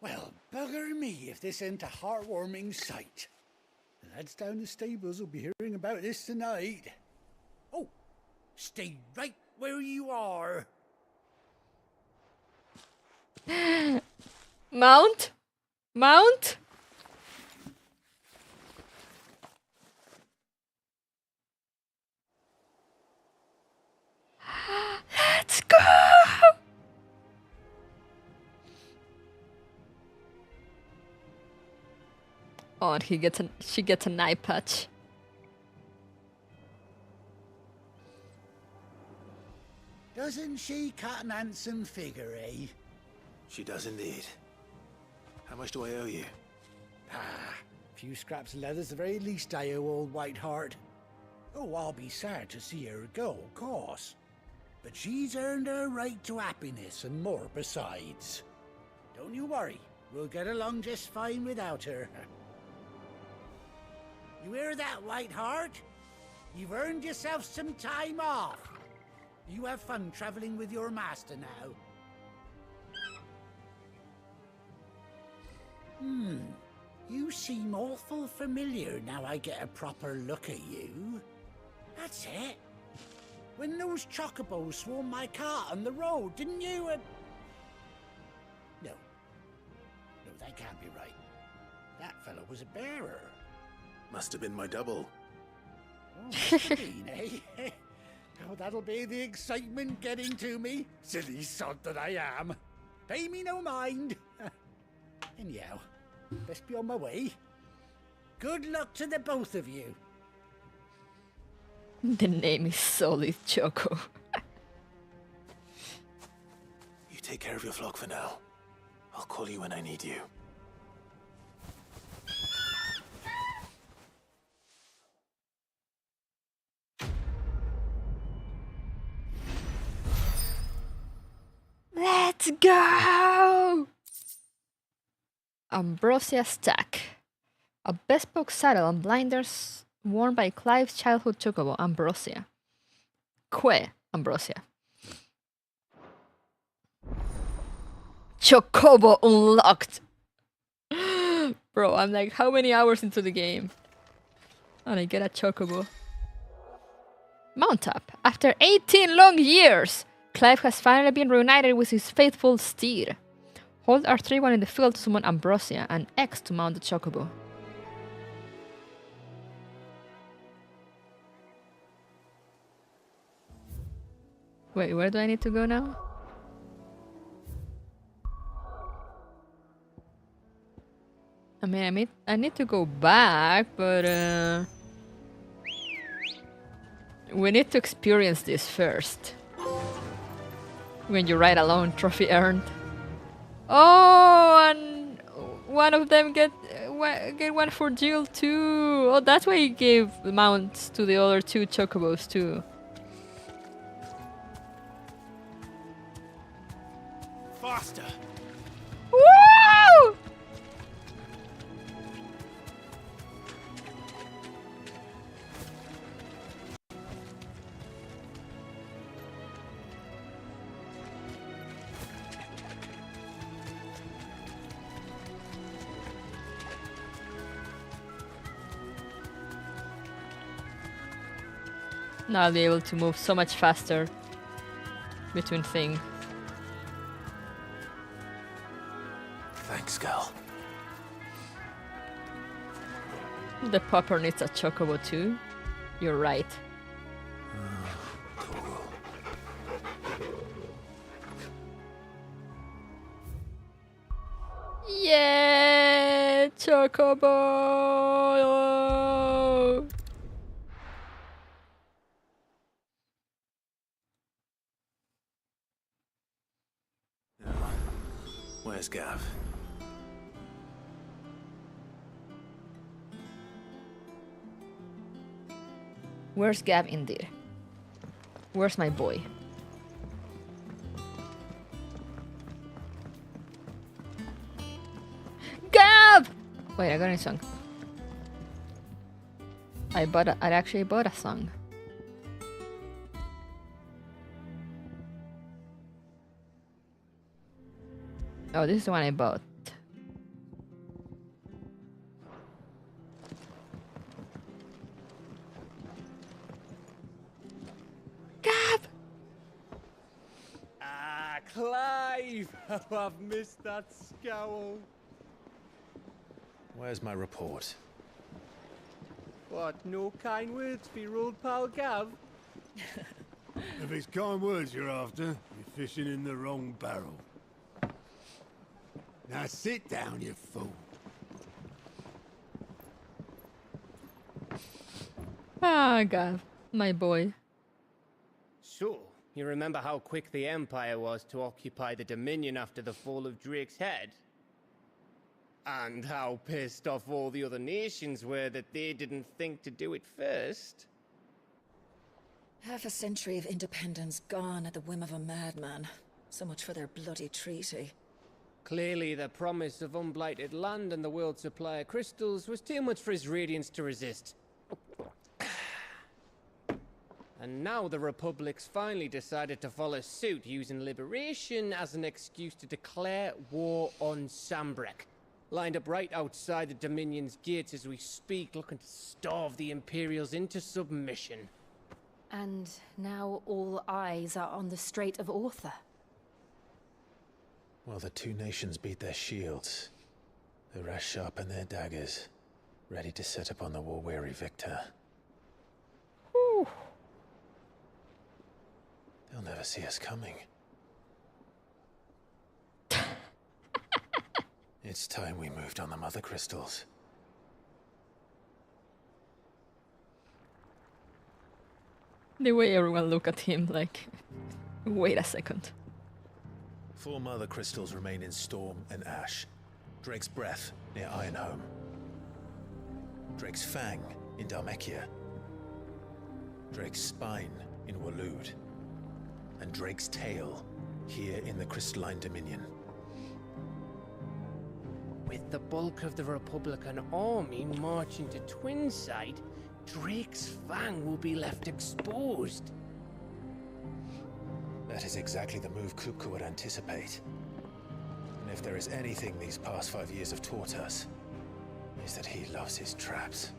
Well, bugger me if this ain't a heartwarming sight. The lads down the stables will be hearing about this tonight. Oh, stay right where you are. Mount? Mount? Let's go! Oh, and she gets an eye patch. Doesn't she cut an handsome figure, eh? She does indeed. How much do I owe you? Ah, a few scraps of leather's the very least I owe old Whiteheart. Oh, I'll be sad to see her go, of course. But she's earned her right to happiness and more besides. Don't you worry, we'll get along just fine without her. You hear that, Whiteheart? You've earned yourself some time off. You have fun traveling with your master now. You seem awful familiar now I get a proper look at you. That's it. When those chocobos swarmed my cart on the road, didn't you? No. No, that can't be right. That fellow was a bearer. Must have been my double. Oh, must have been, eh? Oh, that'll be the excitement getting to me. Silly sod that I am. Pay me no mind. Anyhow, best be on my way. Good luck to the both of you. The name is Solid Choco. You take care of your flock for now. I'll call you when I need you. Let's go! Ambrosia Stack. A bespoke saddle and blinders worn by Clive's childhood chocobo, Ambrosia. Ambrosia. Chocobo unlocked! Bro, I'm like how many hours into the game? And I get a chocobo. Mount up. After 18 long years, Clive has finally been reunited with his faithful steed. Hold R3 while in the field to summon Ambrosia, and X to mount the chocobo. Wait, where do I need to go now? I mean, I need to go back, but we need to experience this first. When you ride alone, trophy earned. Oh, and one of them get one for Jill too. Oh, that's why he gave mounts to the other two chocobos too. Faster! Woo! Now I'll be able to move so much faster between things. Thanks, girl. The popper needs a chocobo too. You're right. Yeah, chocobo! Where's Gav? Where's Gav indeed? Where's my boy? Gav! Wait, I got a song. I actually bought a song. Oh, this is the one I bought. Gav! Ah, Clive! Oh, I've missed that scowl. Where's my report? What, no kind words for your old pal Gav? If it's kind words you're after, you're fishing in the wrong barrel. Now sit down, you fool. Ah, Gav, my boy. So, you remember how quick the Empire was to occupy the Dominion after the fall of Drake's Head? And how pissed off all the other nations were that they didn't think to do it first. Half a century of independence gone at the whim of a madman. So much for their bloody treaty. Clearly, the promise of unblighted land and the world's supply of crystals was too much for his radiance to resist. And now the Republic's finally decided to follow suit, using liberation as an excuse to declare war on Sambrek. Lined up right outside the Dominion's gates as we speak, looking to starve the Imperials into submission. And now all eyes are on the Strait of Author. While the two nations beat their shields, the rest sharpen their daggers, ready to set upon the war-weary victor. Whew. They'll never see us coming. It's time we moved on the mother crystals. The way everyone look at him like, wait a second. 4 mother crystals remain in Storm and Ash. Drake's Breath near Ironhome. Drake's Fang in Dhalmekia. Drake's Spine in Waloed. And Drake's Tail here in the Crystalline Dominion. With the bulk of the Republican army marching to Twinside, Drake's Fang will be left exposed. That is exactly the move Kupka would anticipate. And if there is anything these past 5 years have taught us, is that he loves his traps.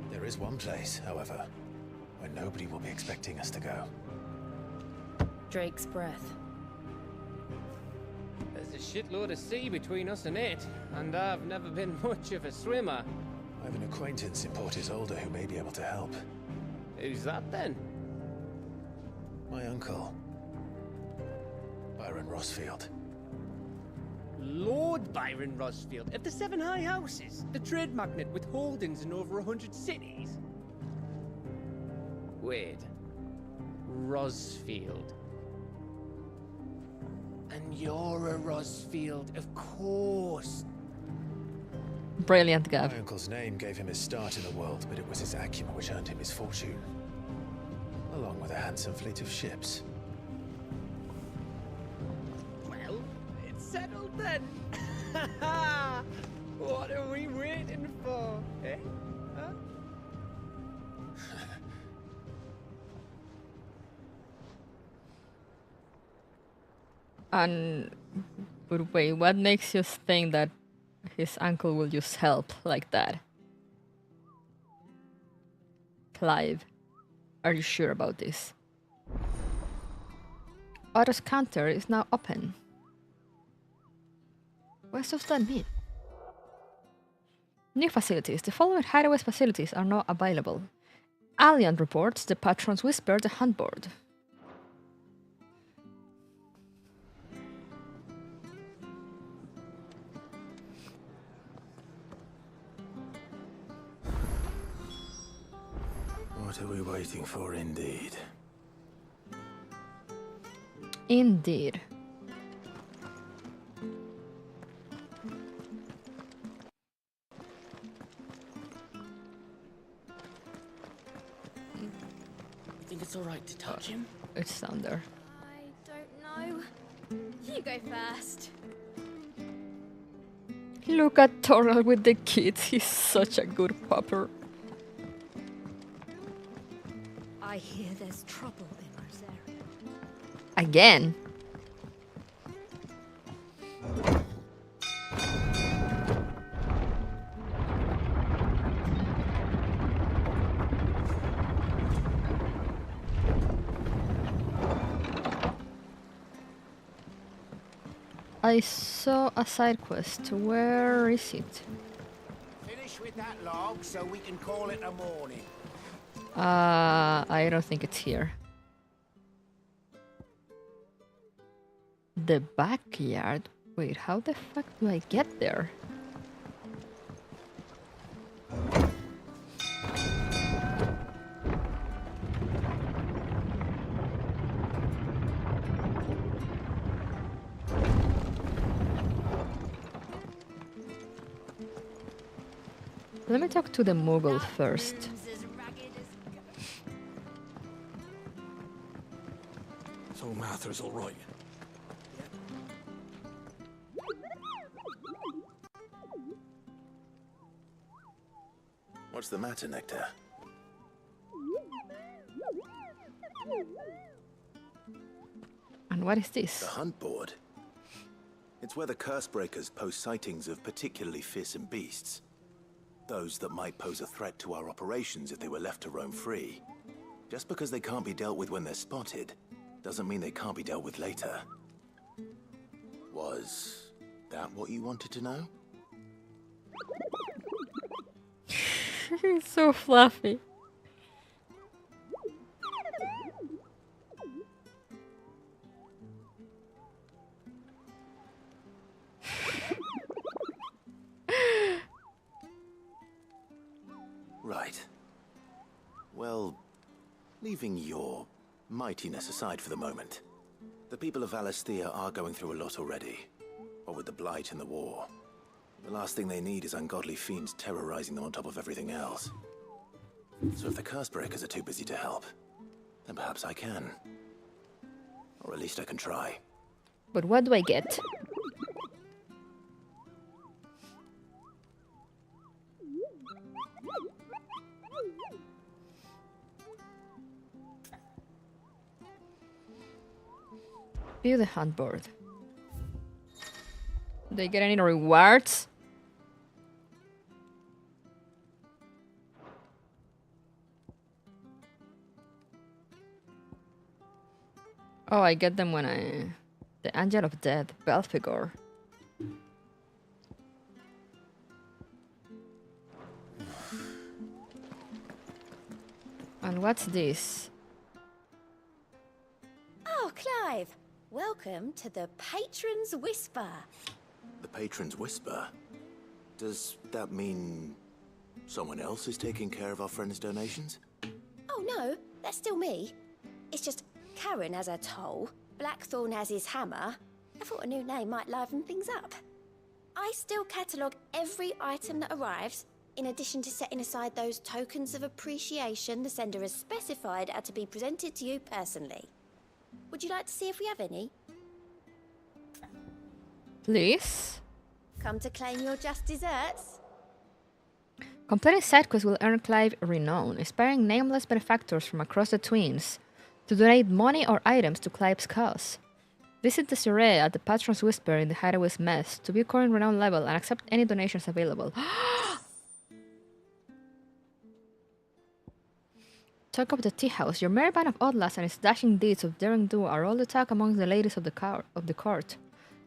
There is one place, however, where nobody will be expecting us to go. Drake's Breath. There's a shitload of sea between us and it, and I've never been much of a swimmer. I have an acquaintance in Port Isolde who may be able to help. Who's that then? My uncle, Byron Rossfield. Lord Byron Rossfield of the 7 High Houses, the trade magnate with holdings in over 100 cities. Wait, Rossfield. And you're a Rossfield, of course. Brilliant, Gav. My uncle's name gave him his start in the world, but it was his acumen which earned him his fortune, along with a handsome fleet of ships. Well, it's settled then. What are we waiting for, eh? Huh? But wait, what makes you think that his uncle will use help like that? Clive, are you sure about this? Otto's counter is now open. What does that mean? New facilities. The following hideaway facilities are now available. Alliant reports the patrons whisper the handboard. What are we waiting for, indeed? Indeed. You think it's alright to touch him? It's down there. I don't know. You go first. Look at Torgal with the kids. He's such a good pupper. I hear there's trouble in Rosaria. Again? I saw a side quest. Where is it? Finish with that log so we can call it a morning. I don't think it's here. The backyard? Wait, how the fuck do I get there? Let me talk to the Mughal first. So Mather's all right. What's the matter, Nectar? And what is this? The hunt board. It's where the curse breakers post sightings of particularly fearsome beasts. Those that might pose a threat to our operations if they were left to roam free. Just because they can't be dealt with when they're spotted, doesn't mean they can't be dealt with later. Was that what you wanted to know? He's so fluffy. Right. Well, leaving your mightiness aside for the moment, the people of Valisthea are going through a lot already. What with the Blight and the war. The last thing they need is ungodly fiends terrorizing them on top of everything else. So if the curse breakers are too busy to help, then perhaps I can. Or at least I can try. But what do I get? View the hunt board. Do I get any rewards? Oh, I get them when I... The Angel of Death, Belphegor. And what's this? Oh, Clive! Welcome to the Patron's Whisper. The Patron's Whisper? Does that mean someone else is taking care of our friend's donations? Oh no, that's still me. It's just Karen has her toll, Blackthorn has his hammer. I thought a new name might liven things up. I still catalogue every item that arrives, in addition to setting aside those tokens of appreciation the sender has specified are to be presented to you personally. Would you like to see if we have any? Please? Come to claim your just desserts? Completing side quests will earn Clive renown, inspiring nameless benefactors from across the Twins to donate money or items to Clive's cause. Visit the Surrey at the Patron's Whisper in the Hideaway's Mess to view current renown level and accept any donations available. Talk of the Tea House. Your merry band of Outlaws and its dashing deeds of daring do are all the talk among the ladies of the court.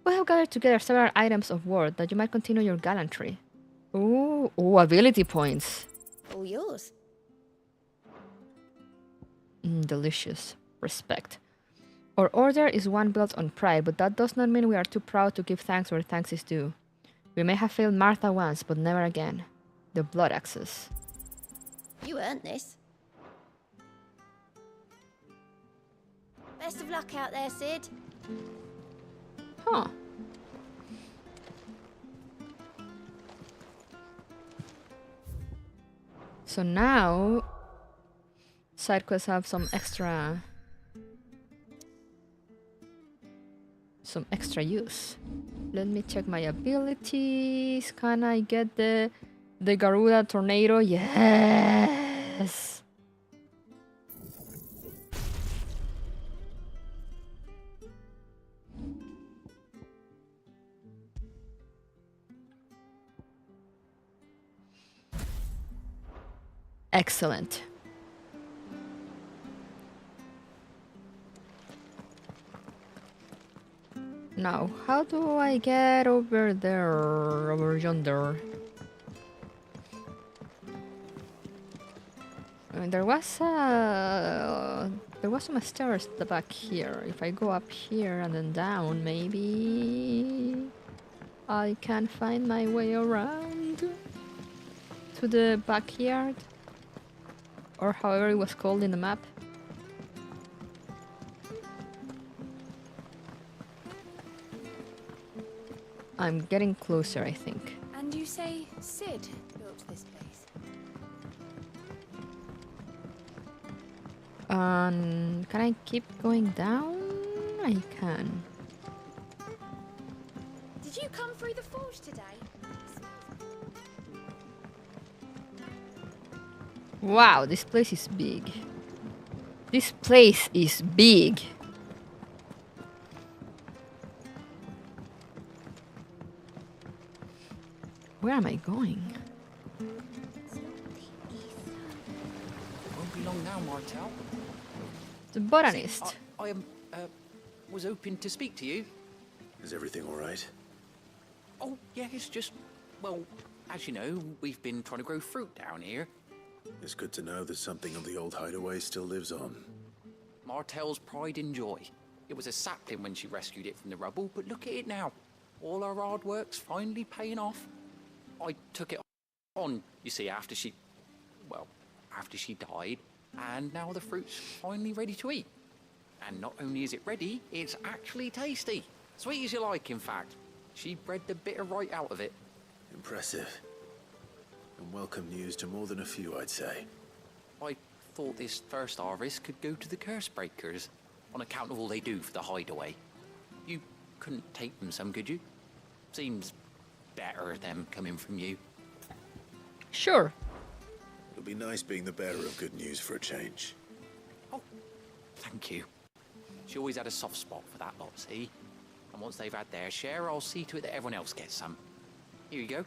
We have gathered together several items of worth that you might continue your gallantry. Ooh, ability points. All yours. Delicious. Respect. Our order is one built on pride, but that does not mean we are too proud to give thanks where thanks is due. We may have failed Martha once, but never again. The Blood Axes. You earned this. Best of luck out there, Sid. Huh. So now side quests have some extra use. Let me check my abilities. Can I get the Garuda Tornado? Yes. Excellent. Now, how do I get over there, over yonder? I mean, there was some stairs at the back here. If I go up here and then down, maybe I can find my way around to the backyard. Or however it was called in the map. I'm getting closer, I think. And you say Sid built this place? Can I keep going down? I can. Did you come through the forge today? Wow, this place is big. This place is big. Where am I going? Won't be long now, Martel. The botanist. I was hoping to speak to you. Is everything all right? Oh, yeah, it's just, well, as you know, we've been trying to grow fruit down here. It's good to know that something of the old hideaway still lives on. Martel's pride and joy. It was a sapling when she rescued it from the rubble, but look at it now. All our hard work's finally paying off. I took it on, you see, after she died, and now the fruit's finally ready to eat. And not only is it ready, it's actually tasty. Sweet as you like, in fact. She bred the bitter right out of it. Impressive. And welcome news to more than a few, I'd say. I thought this first harvest could go to the curse breakers, on account of all they do for the hideaway. You couldn't take them some, could you? Seems better them coming from you. Sure. It'll be nice being the bearer of good news for a change. Oh, thank you. She always had a soft spot for that lot, see? And once they've had their share, I'll see to it that everyone else gets some. Here you go.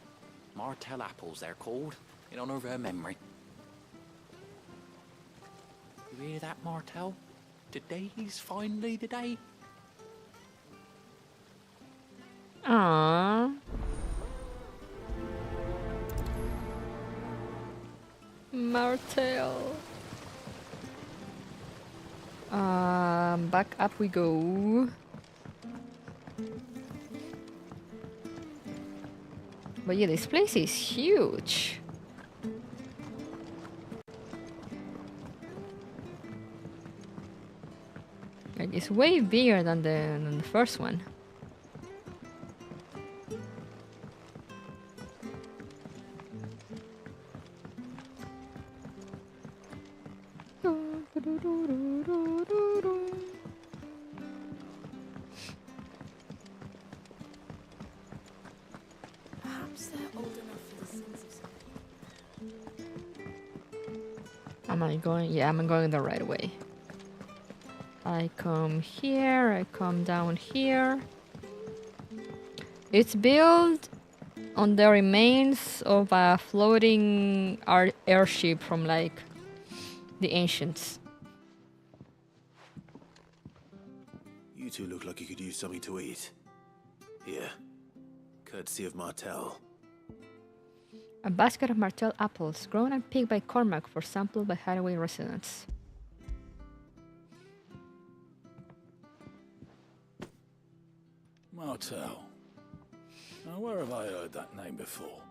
Martel apples, they're called, in honor of her memory. You hear that, Martel? Today's finally the day. Aww. Martel. Back up we go. But yeah, this place is huge. Like, it's way bigger than the first one. Perhaps they're old enough for the sense of something. Am I going? Yeah, I'm going the right way. I come here, I come down here. It's built on the remains of a floating airship from, like, the ancients. You two look like you could use something to eat. Here. Courtesy of Martel. A basket of Martel apples, grown and picked by Cormac for sample by hideaway residents. Martel. Now, where have I heard that name before?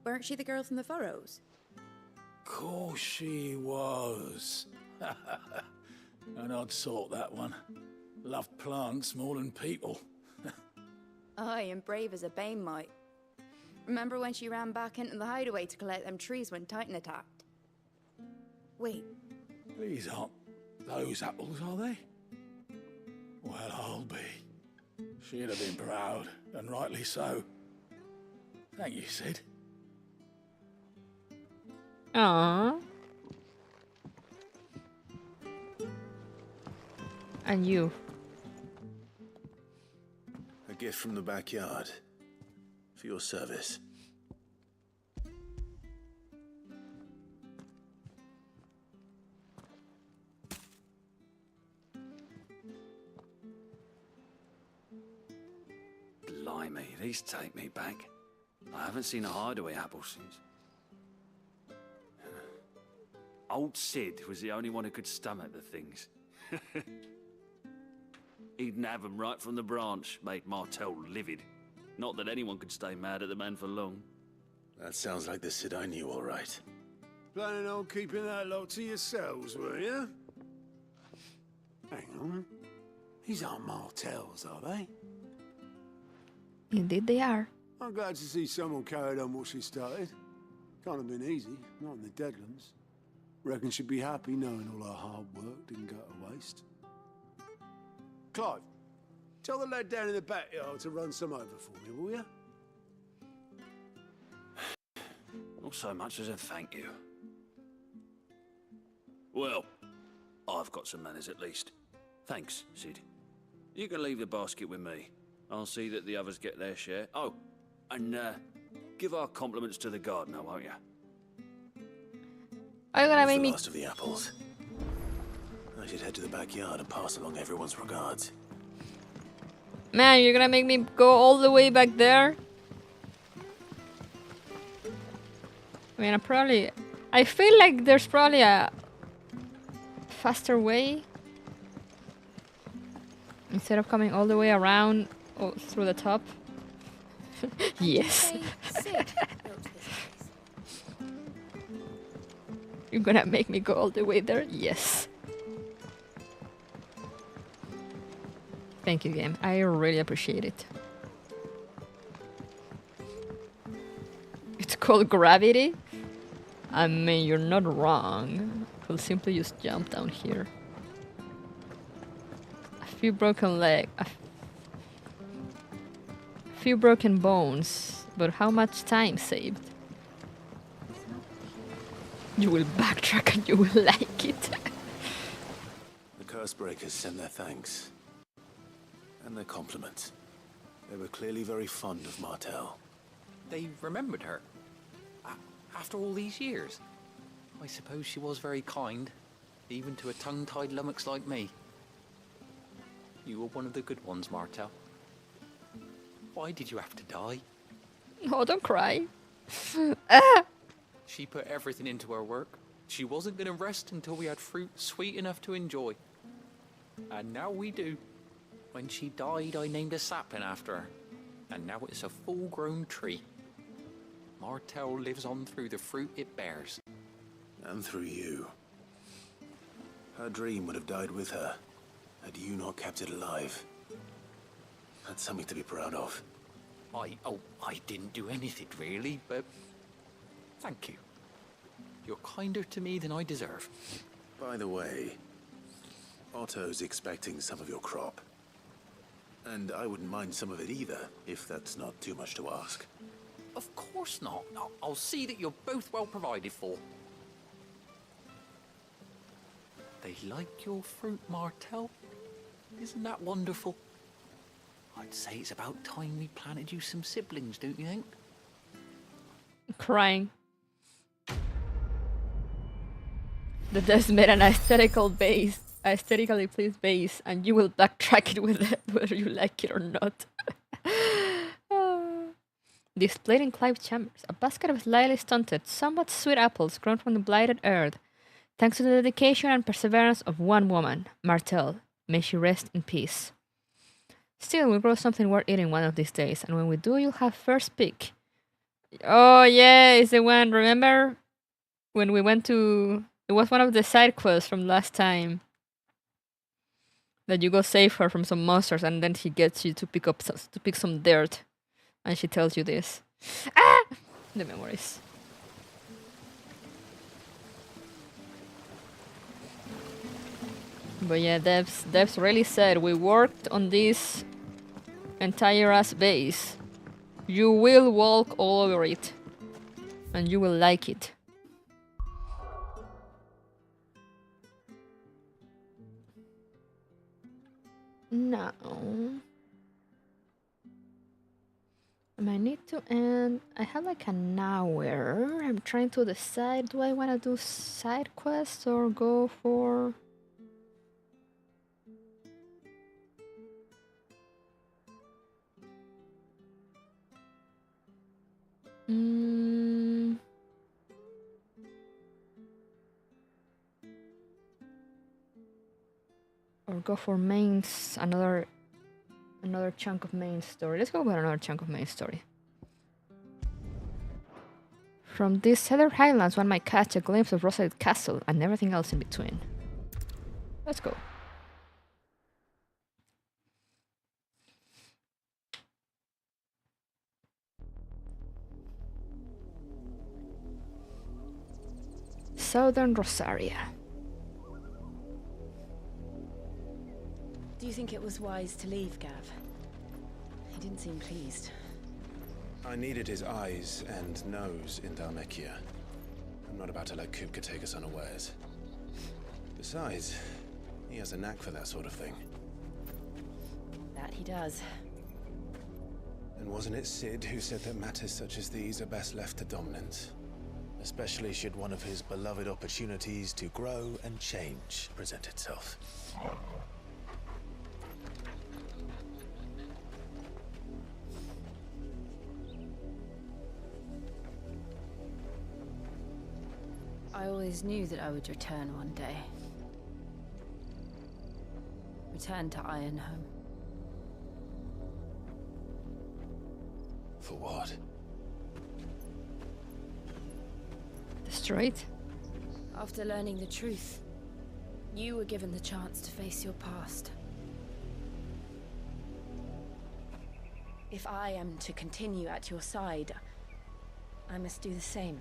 Weren't she the girl from the furrows? Course she was. An odd sort, that one. Loved plants more than people. Aye, and brave as a bane might. Remember when she ran back into the hideaway to collect them trees when Titan attacked? Wait. These aren't those apples, are they? Well, I'll be. She'd have been proud, and rightly so. Thank you, Sid. Aww. And you. A gift from the backyard. For your service. Blimey, these take me back. I haven't seen a hideaway apple since. Old Sid was the only one who could stomach the things. He'd nab them right from the branch, made Martel livid. Not that anyone could stay mad at the man for long. That sounds like the Sid I knew, all right. Planning on keeping that lot to yourselves, were you? Hang on. These aren't Martels, are they? Indeed they are. I'm glad to see someone carried on what she started. Can't have been easy, not in the Deadlands. Reckon she'd be happy knowing all her hard work didn't go to waste. Clive, tell the lad down in the backyard to run some over for me, will you? Not so much as a thank you. Well, I've got some manners at least. Thanks, Sid. You can leave the basket with me. I'll see that the others get their share. Oh, and give our compliments to the gardener, won't you? Are you gonna make the me... last of the apples. I should head to the backyard and pass along everyone's regards. Man, you're gonna make me go all the way back there? I mean, I feel like there's probably a faster way. Instead of coming all the way around through the top. Yes. You're gonna make me go all the way there? Yes. Thank you, game. I really appreciate it. It's called gravity? I mean, you're not wrong. We'll simply just jump down here. A few broken legs. A few broken bones. But how much time saved? You will backtrack and you will like it. The curse breakers send their thanks. And their compliments. They were clearly very fond of Martel. They remembered her. After all these years. I suppose she was very kind. Even to a tongue-tied lummox like me. You were one of the good ones, Martel. Why did you have to die? Oh, don't cry. She put everything into her work. She wasn't going to rest until we had fruit sweet enough to enjoy. And now we do. When she died, I named a sapling after her. And now it's a full-grown tree. Martel lives on through the fruit it bears. And through you. Her dream would have died with her, had you not kept it alive. That's something to be proud of. I didn't do anything really, but thank you. You're kinder to me than I deserve. By the way, Otto's expecting some of your crop. And I wouldn't mind some of it either, if that's not too much to ask. Of course not. I'll see that you're both well provided for. They like your fruit, Martel. Isn't that wonderful? I'd say it's about time we planted you some siblings, don't you think? Crying. The devs made an aesthetically pleased base, and you will backtrack it with it, whether you like it or not. Displayed in Clive chambers, a basket of slightly stunted, somewhat sweet apples grown from the blighted earth, thanks to the dedication and perseverance of one woman, Martel. May she rest in peace. Still, we'll grow something worth eating one of these days, and when we do, you'll have first pick. Oh yeah, it's the one, remember? When we went to... It was one of the side quests from last time. That you go save her from some monsters, and then she gets you to pick some dirt. And she tells you this. Ah! The memories. But yeah, devs really said, we worked on this entire ass base. You will walk all over it. And you will like it. Now... I need to end... I have like an hour. I'm trying to decide, do I want to do side quests or go for... Or go for mains, another chunk of main story. Let's go with another chunk of main story. From these Cedar Highlands, one might catch a glimpse of Rosewood Castle and everything else in between. Let's go. southern Rosaria. Do you think it was wise to leave, Gav? He didn't seem pleased. I needed his eyes and nose in Dhalmekia. I'm not about to let Kupka take us unawares. Besides, he has a knack for that sort of thing. That he does. And wasn't it Sid who said that matters such as these are best left to dominance? Especially should one of his beloved opportunities to grow and change present itself. I always knew that I would return one day. Return to Ironhome. For what? Destroyed? After learning the truth, you were given the chance to face your past. If I am to continue at your side, I must do the same.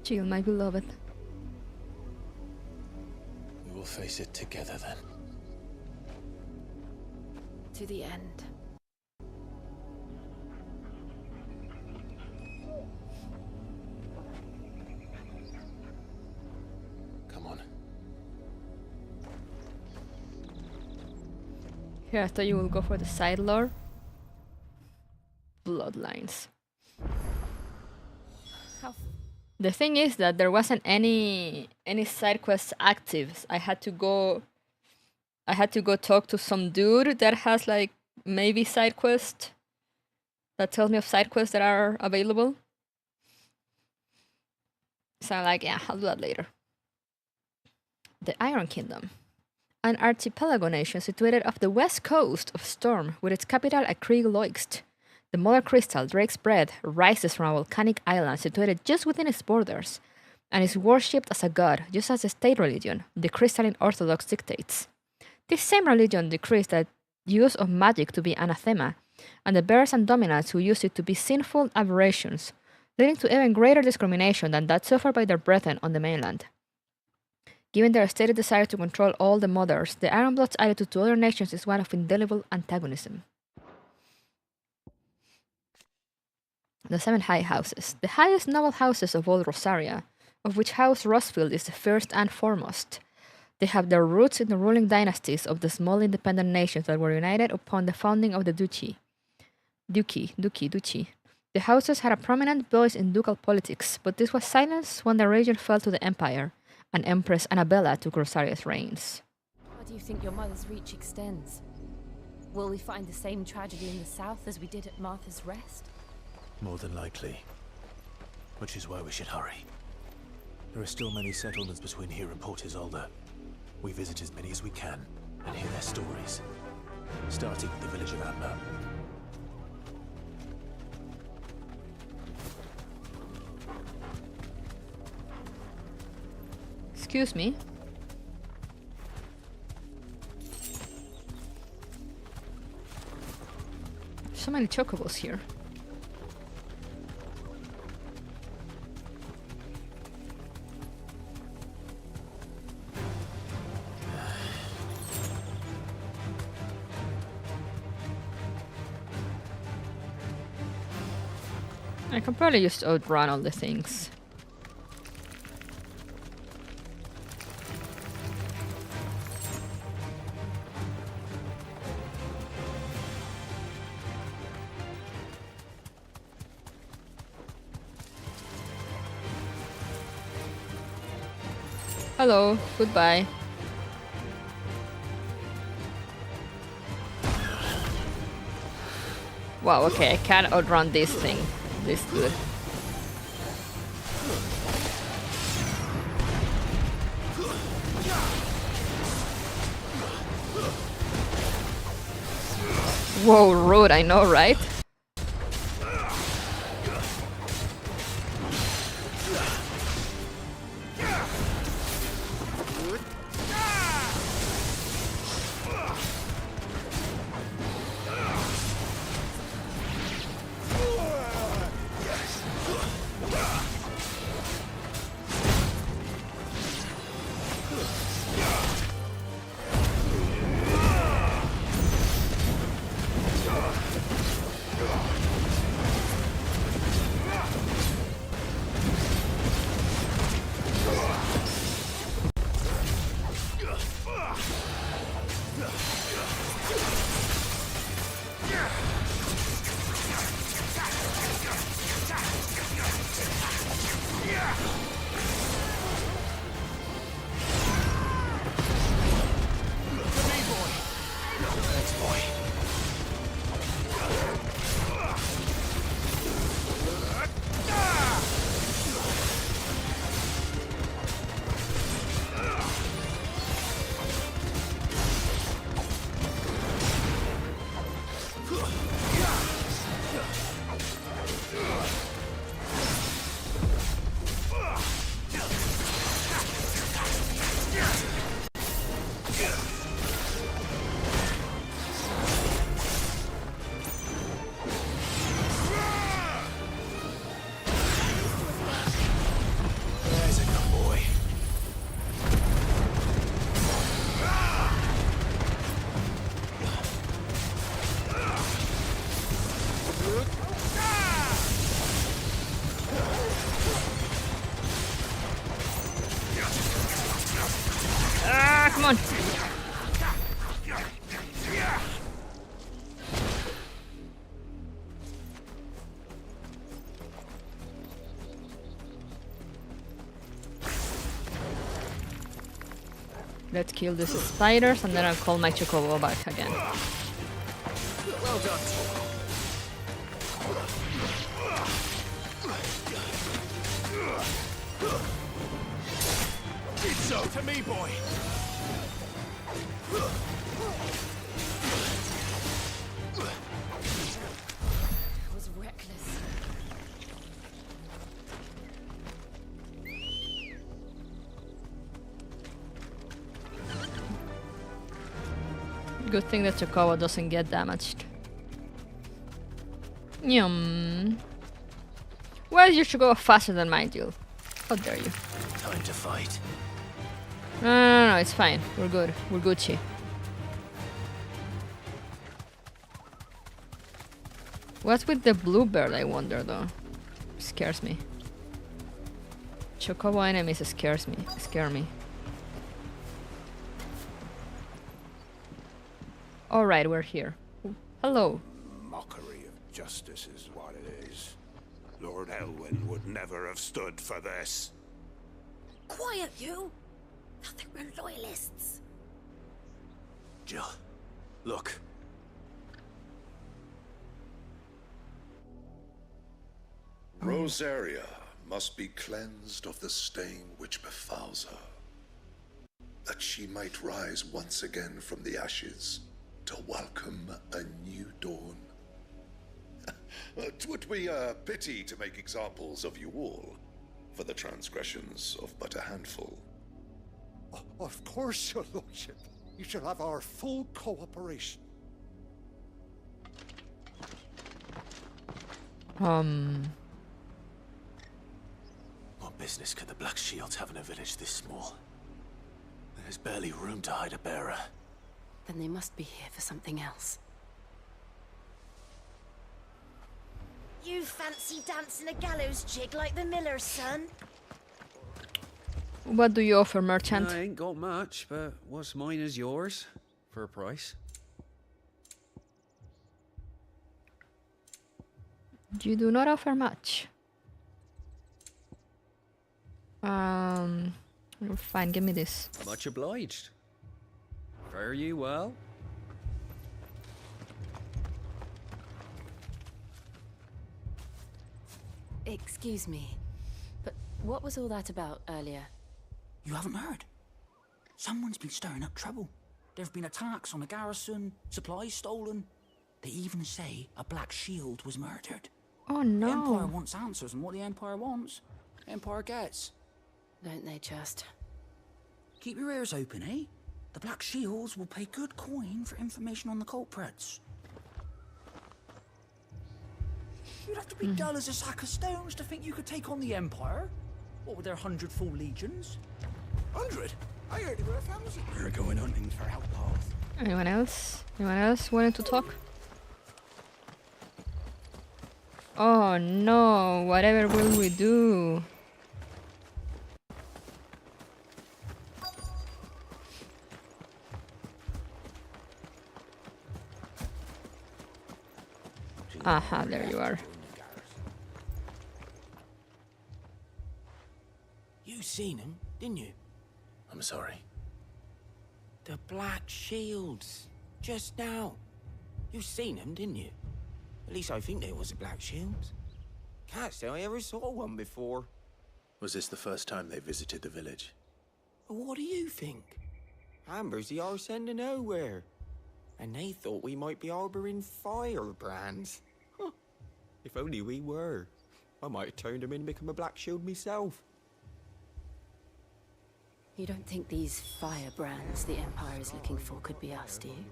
Chill, my beloved. We will face it together then. To the end. Come on. Here, I thought you would go for the side lore. Bloodlines. How? The thing is that there wasn't any side quests active. I had to go talk to some dude that has like maybe side quest that tells me of side quests that are available. So I'm like, yeah, I'll do that later. The Iron Kingdom, an archipelago nation situated off the west coast of Storm, with its capital at Krieg Loixt. The mother crystal, Drake's Breath, rises from a volcanic island situated just within its borders, and is worshipped as a god, just as the state religion, the Crystalline Orthodox, dictates. This same religion decrees the use of magic to be anathema, and the bearers and dominants who use it to be sinful aberrations, leading to even greater discrimination than that suffered by their brethren on the mainland. Given their stated desire to control all the mothers, the Ironbloods' attitude to other nations is one of indelible antagonism. The 7 High Houses, the highest noble houses of all Rosaria, of which House Rosfield is the first and foremost. They have their roots in the ruling dynasties of the small independent nations that were united upon the founding of the duchy. The houses had a prominent voice in ducal politics, but this was silenced when the region fell to the Empire, and Empress Annabella took Rosaria's reigns. How do you think your mother's reach extends? Will we find the same tragedy in the south as we did at Martha's Rest? More than likely. Which is why we should hurry. There are still many settlements between here and Port Isolde. We visit as many as we can and hear their stories. Starting with the village of Amber. Excuse me. So many chocobos here. I can probably just outrun all the things. Hello, goodbye. Wow, okay, I can't outrun this thing. This good. Whoa, rude, I know, right? Let's kill these spiders and then I'll call my chocobo back again. Well done. It's up to me, boy. It was reckless. Good thing that Chocobo doesn't get damaged. Yum. Why is your Chocobo faster than mine, Jill? How dare you? Time to fight. No, it's fine. We're good. We're Gucci. What's with the bluebird, I wonder, though? Scares me. Chocobo enemies scare me. Alright, we're here. Hello. Mockery of justice is what it is. Lord Elwyn would never have stood for this. Quiet, you! Thought they were loyalists. Jill, look. Rosaria must be cleansed of the stain which befouls her, that she might rise once again from the ashes to welcome a new dawn. 'Twould be a pity to make examples of you all, for the transgressions of but a handful. Of course, your lordship. You shall have our full cooperation. What business could the Black Shields have in a village this small? There's barely room to hide a bearer. Then they must be here for something else. You fancy dancing a gallows jig like the miller's son? What do you offer, merchant? I ain't got much, but what's mine is yours, for a price. You do not offer much. Fine, give me this. Much obliged. Fare you well. Excuse me, but what was all that about earlier? You haven't heard? Someone's been stirring up trouble. There have been attacks on the garrison, supplies stolen. They even say a Black Shield was murdered. Oh The Empire no. wants answers, and what the Empire wants, the Empire gets. Don't they just? Keep your ears open, eh? The Black Shields will pay good coin for information on the culprits. You'd have to be dull as a sack of stones to think you could take on the Empire. What with their 100 full legions? 100? I heard there were 1,000. We're going hunting for outposts. Anyone else? Anyone else wanting to talk? Oh no, whatever will we do? Aha, there you are. You seen him, didn't you? I'm sorry. The Black Shields. Just now. You seen them, didn't you? At least I think there was a Black Shield. Can't say I ever saw one before. Was this the first time they visited the village? What do you think? Amber's the arse end of nowhere. And they thought we might be harboring firebrands. Huh. If only we were. I might have turned them in and become a Black Shield myself. You don't think these firebrands the Empire is looking for could be us, do you?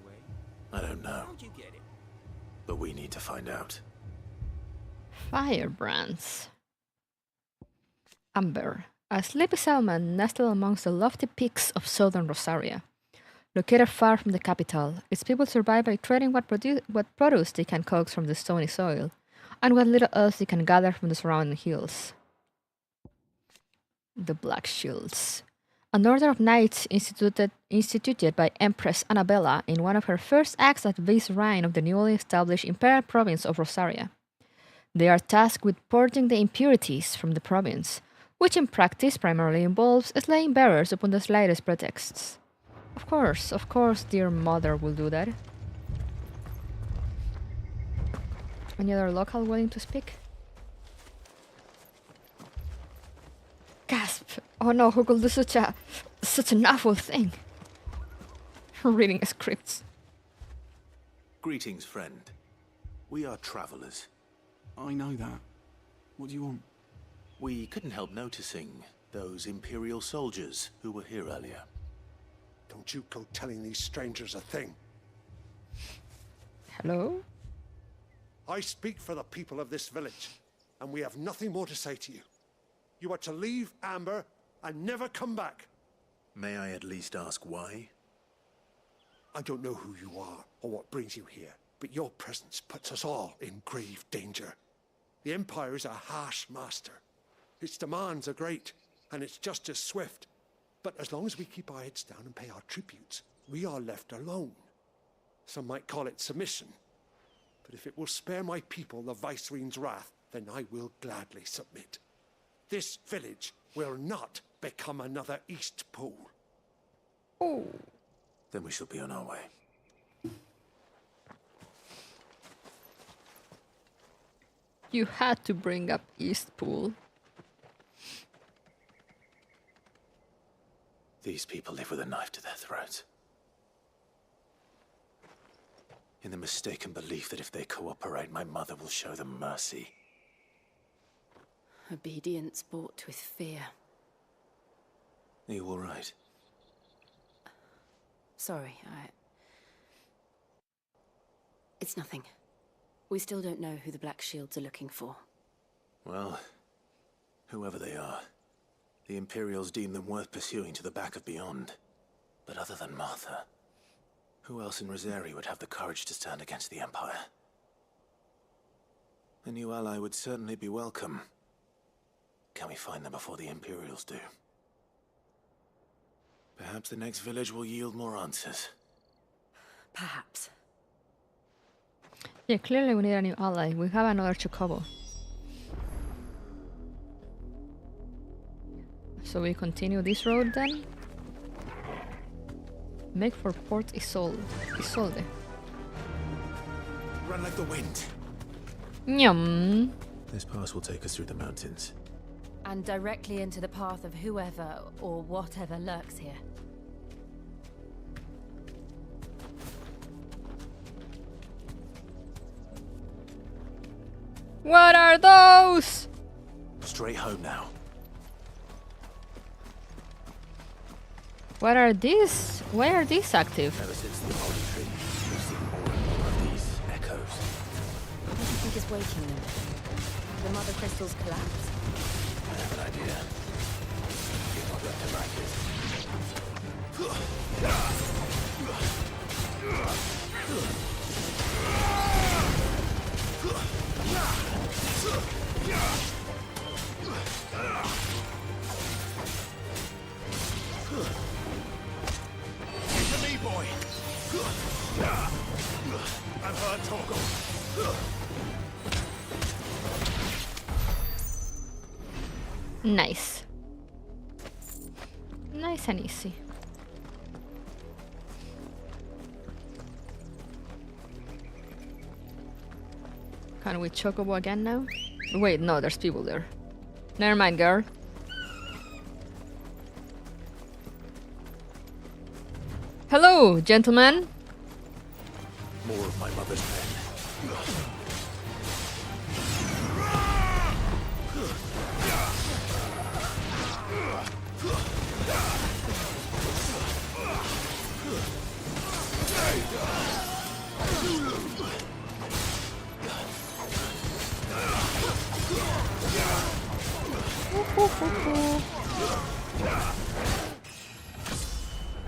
I don't know. How'd you get it? But we need to find out. Firebrands. Amber, a sleepy settlement nestled amongst the lofty peaks of southern Rosaria. Located far from the capital, its people survive by trading what produce they can coax from the stony soil, and what little else they can gather from the surrounding hills. The Black Shields. An order of knights instituted by Empress Annabella in one of her first acts as vicereine of the newly established imperial province of Rosaria. They are tasked with purging the impurities from the province, which in practice primarily involves slaying bearers upon the slightest pretexts. Of course, dear mother will do that. Any other local willing to speak? Gasp! Oh no, who could do such an awful thing? Reading scripts. Greetings, friend. We are travelers. I know that. What do you want? We couldn't help noticing those Imperial soldiers who were here earlier. Don't you go telling these strangers a thing. Hello? I speak for the people of this village, and we have nothing more to say to you. You are to leave Amber and never come back. May I at least ask why? I don't know who you are or what brings you here, but your presence puts us all in grave danger. The Empire is a harsh master. Its demands are great, and its justice swift. But as long as we keep our heads down and pay our tributes, we are left alone. Some might call it submission. But if it will spare my people the Viceroy's wrath, then I will gladly submit. This village will not become another East Pool. Oh. Then we shall be on our way. You had to bring up East Pool. These people live with a knife to their throats. In the mistaken belief that if they cooperate, my mother will show them mercy. Obedience bought with fear. Are you all right? Sorry, It's nothing. We still don't know who the Black Shields are looking for. Well, whoever they are, the Imperials deem them worth pursuing to the back of beyond. But other than Martha, who else in Rosari would have the courage to stand against the Empire? A new ally would certainly be welcome. Can we find them before the Imperials do? Perhaps the next village will yield more answers. Perhaps. Yeah, clearly we need a new ally. We have another Chocobo. So we continue this road then? Make for Port Isolde. Run like the wind. Nyum. This pass will take us through the mountains. And directly into the path of whoever or whatever lurks here. What are those? Straight home now. What are these? Why are these active? Ever since the holy tree, we've seen more and more of these echoes. What do you think is waking them? The mother crystals collapse? I have an idea. You're not going to like it. To me, boy. I've heard Torgal. Nice. Nice and easy. Can we Chocobo again now? Wait, no, there's people there. Never mind, girl. Hello, gentlemen. More of my mother's men.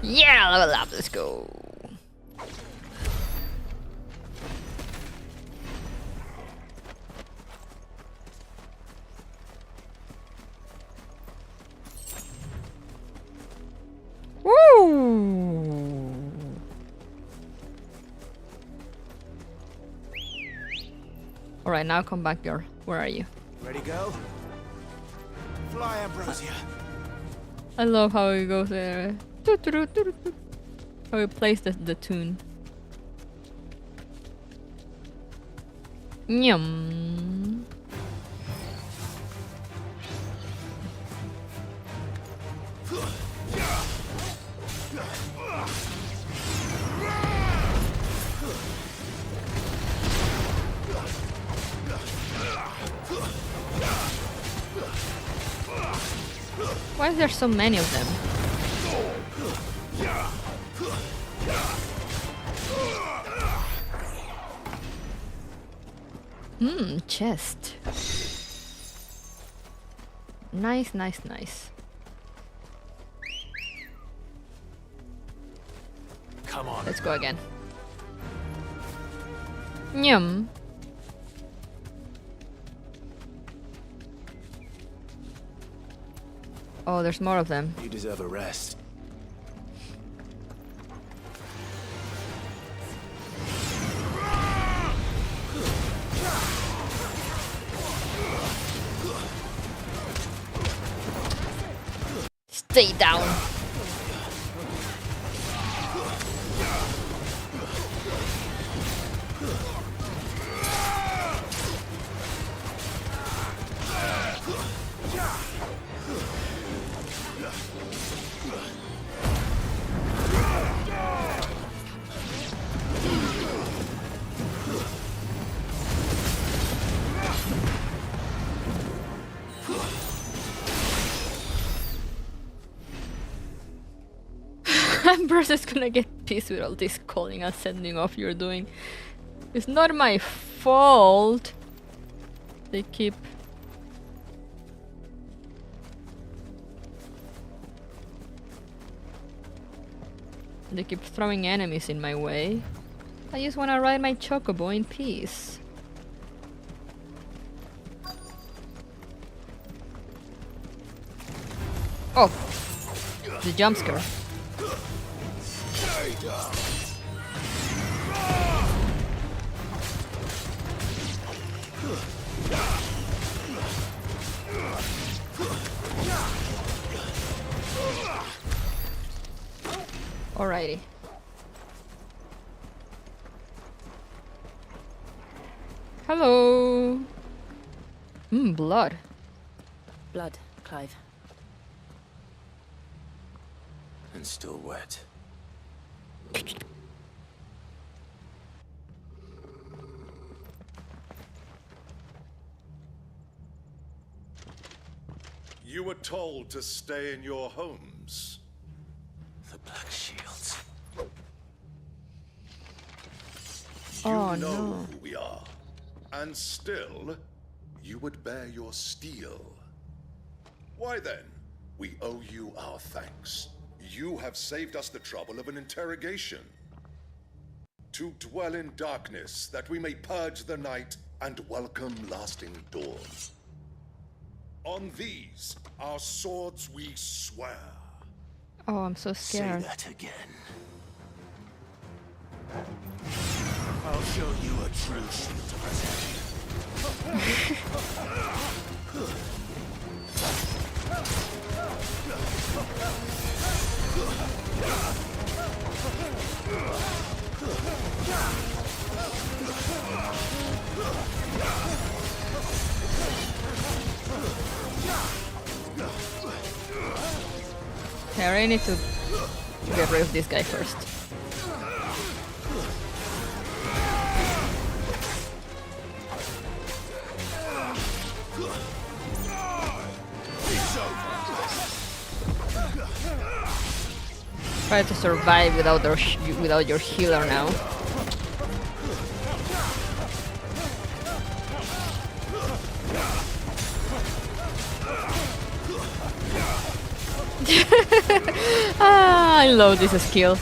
Yeah, level up, let's go. Woo! Alright, now come back, girl. Where are you? Ready, go? Fly, Ambrosia. I love how it goes there. I replace the tune. Nyum. Why is there so many of them? Chest. Nice, nice, nice. Come on. Let's go again. Nyum. Oh, there's more of them. You deserve a rest. Stay down. Ambrose is gonna get pissed with all this calling and sending off you're doing. It's not my fault. They keep... They keep throwing enemies in my way. I just wanna ride my chocobo in peace. Oh! The jump scare. Alrighty. Hello. Blood. Blood, Clive. And still wet. You were told to stay in your homes. The Black Shields. You Oh, know no. who we are. And still, you would bear your steel. Why then, we owe you our thanks. You have saved us the trouble of an interrogation. To dwell in darkness, that we may purge the night and welcome lasting dawn. On these, our swords we swear. Oh, I'm so scared. Say that again. I'll show you a true shield to protect you. Okay, I really need to get rid of this guy first. Try to survive without your healer now. I love this skill.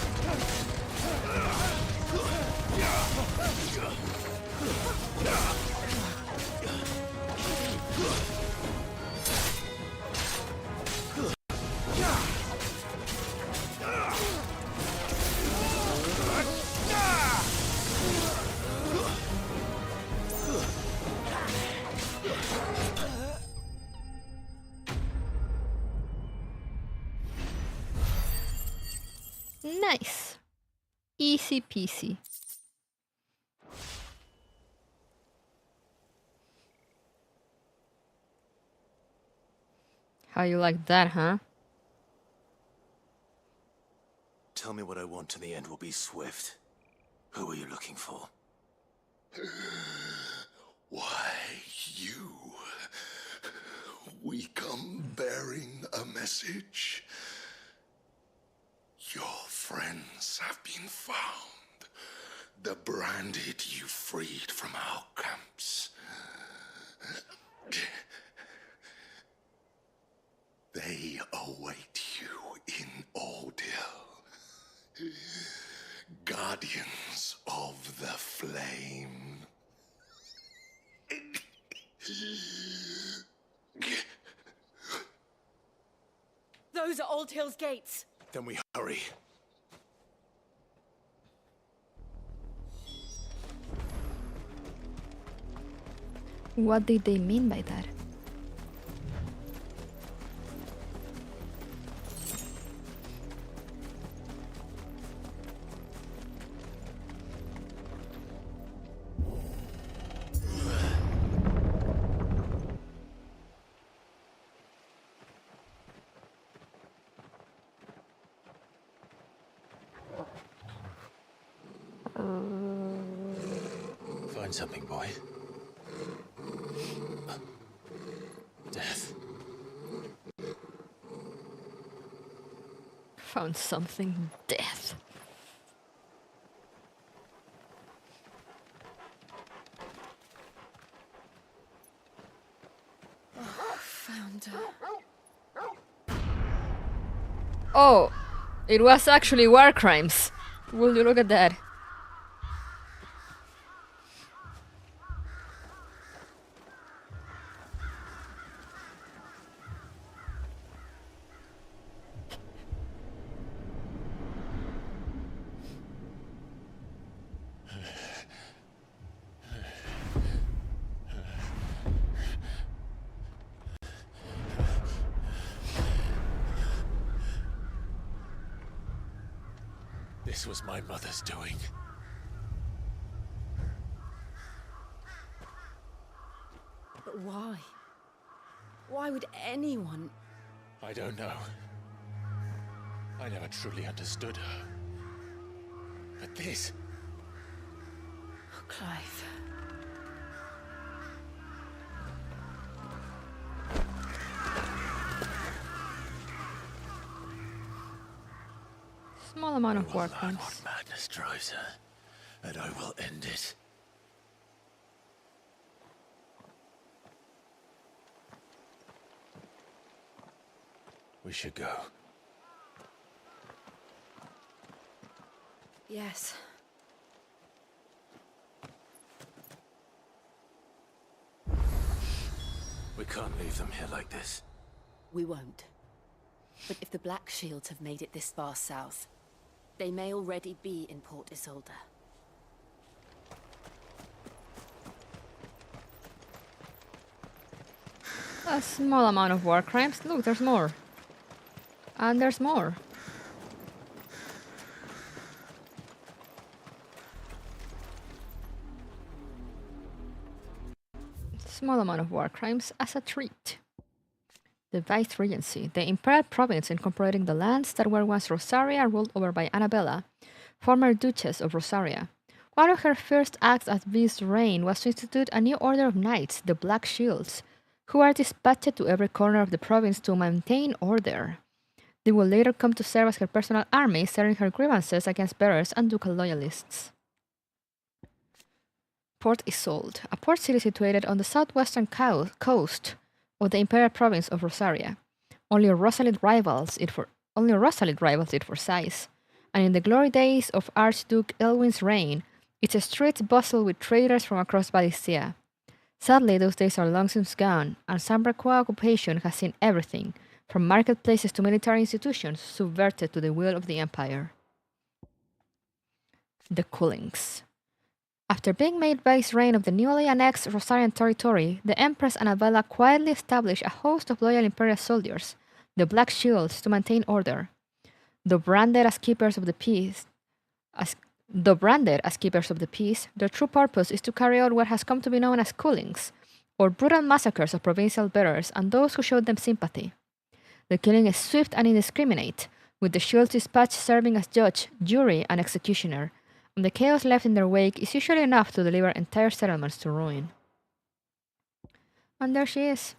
Nice. Easy peasy. How you like that, huh? Tell me what I want and the end will be swift. Who are you looking for? Why, you. We come bearing a message. Your friends have been found. The branded you freed from our camps. They await you in ordeal. Guardians of the Flame. Those are Old Hill's gates. Then we hurry. What did they mean by that? Find something, boy. Death. Found something. Death. Found her. Oh, it was actually war crimes. Will you look at that? This was my mother's doing. But why? Why would anyone? I don't know. I never truly understood her. But this... Oh, Clive. Small amount of war crimes. What madness drives her, and I will end it. We should go. Yes. We can't leave them here like this. We won't. But if the Black Shields have made it this far south, they may already be in Port Isolde. A small amount of war crimes. Look, there's more. And there's more. Small amount of war crimes as a treat. The Vice-Regency, the Imperial Province incorporating the lands that were once Rosaria, ruled over by Annabella, former Duchess of Rosaria. One of her first acts at V's reign was to institute a new order of knights, the Black Shields, who are dispatched to every corner of the province to maintain order. They will later come to serve as her personal army, settling her grievances against bearers and ducal loyalists. Port Isolde, a port city situated on the southwestern coast of the Imperial Province of Rosaria. Only Rosalid rivals it for size, and in the glory days of Archduke Elwin's reign, its streets bustle with traders from across Valycia. Sadly, those days are long since gone, and Sambraquois occupation has seen everything, from marketplaces to military institutions, subverted to the will of the Empire. The Cullings. After being made vice-reign of the newly annexed Rosarian territory, the Empress Annabella quietly established a host of loyal Imperial soldiers, the Black Shields, to maintain order. Though branded as keepers of the peace, Though branded as keepers of the peace, their true purpose is to carry out what has come to be known as killings, or brutal massacres of provincial bearers and those who showed them sympathy. The killing is swift and indiscriminate, with the Shield's dispatch serving as judge, jury, and executioner, and the chaos left in their wake is usually enough to deliver entire settlements to ruin. And there she is.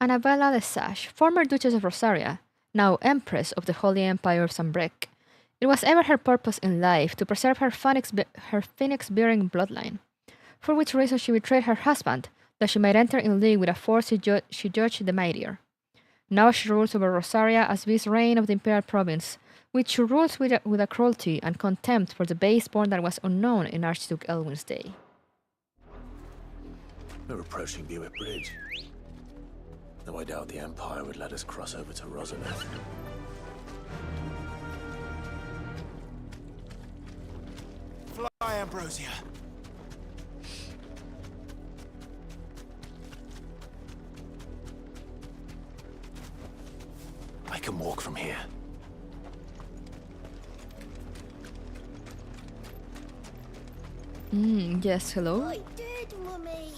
Annabella Lesage, former Duchess of Rosaria, now Empress of the Holy Empire of Sambrec. It was ever her purpose in life to preserve her phoenix-bearing bloodline, for which reason she betrayed her husband, that she might enter in league with a force she judged the mightier. Now she rules over Rosaria as vice-reign of the imperial province, which she rules with a cruelty and contempt for the base-born that was unknown in Archduke Elwin's day. We're approaching Buick Bridge. Though I doubt the Empire would let us cross over to Rosameth. Fly, Ambrosia. I can walk from here. Yes, hello? I did, Mummy.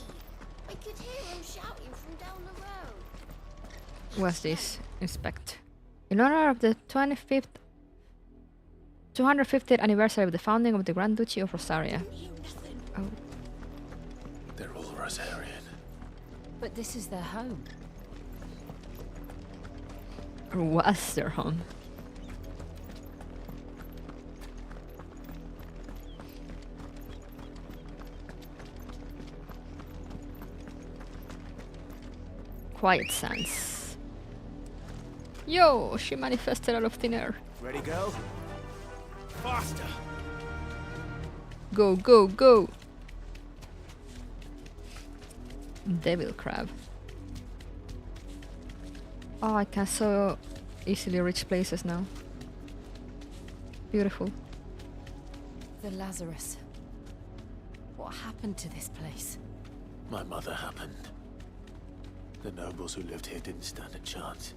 I could hear him shouting from down the road. What's this? Inspect. In honor of the 250th anniversary of the founding of the Grand Duchy of Rosaria. Oh. They're all Rosarian. But this is their home. Or was their home? Quiet Sands. Yo, she manifested out of thin air. Ready, go? Faster! Go, go, go! Devil crab. Oh, I can so easily reach places now. Beautiful. The Lazarus. What happened to this place? My mother happened. The nobles who lived here didn't stand a chance.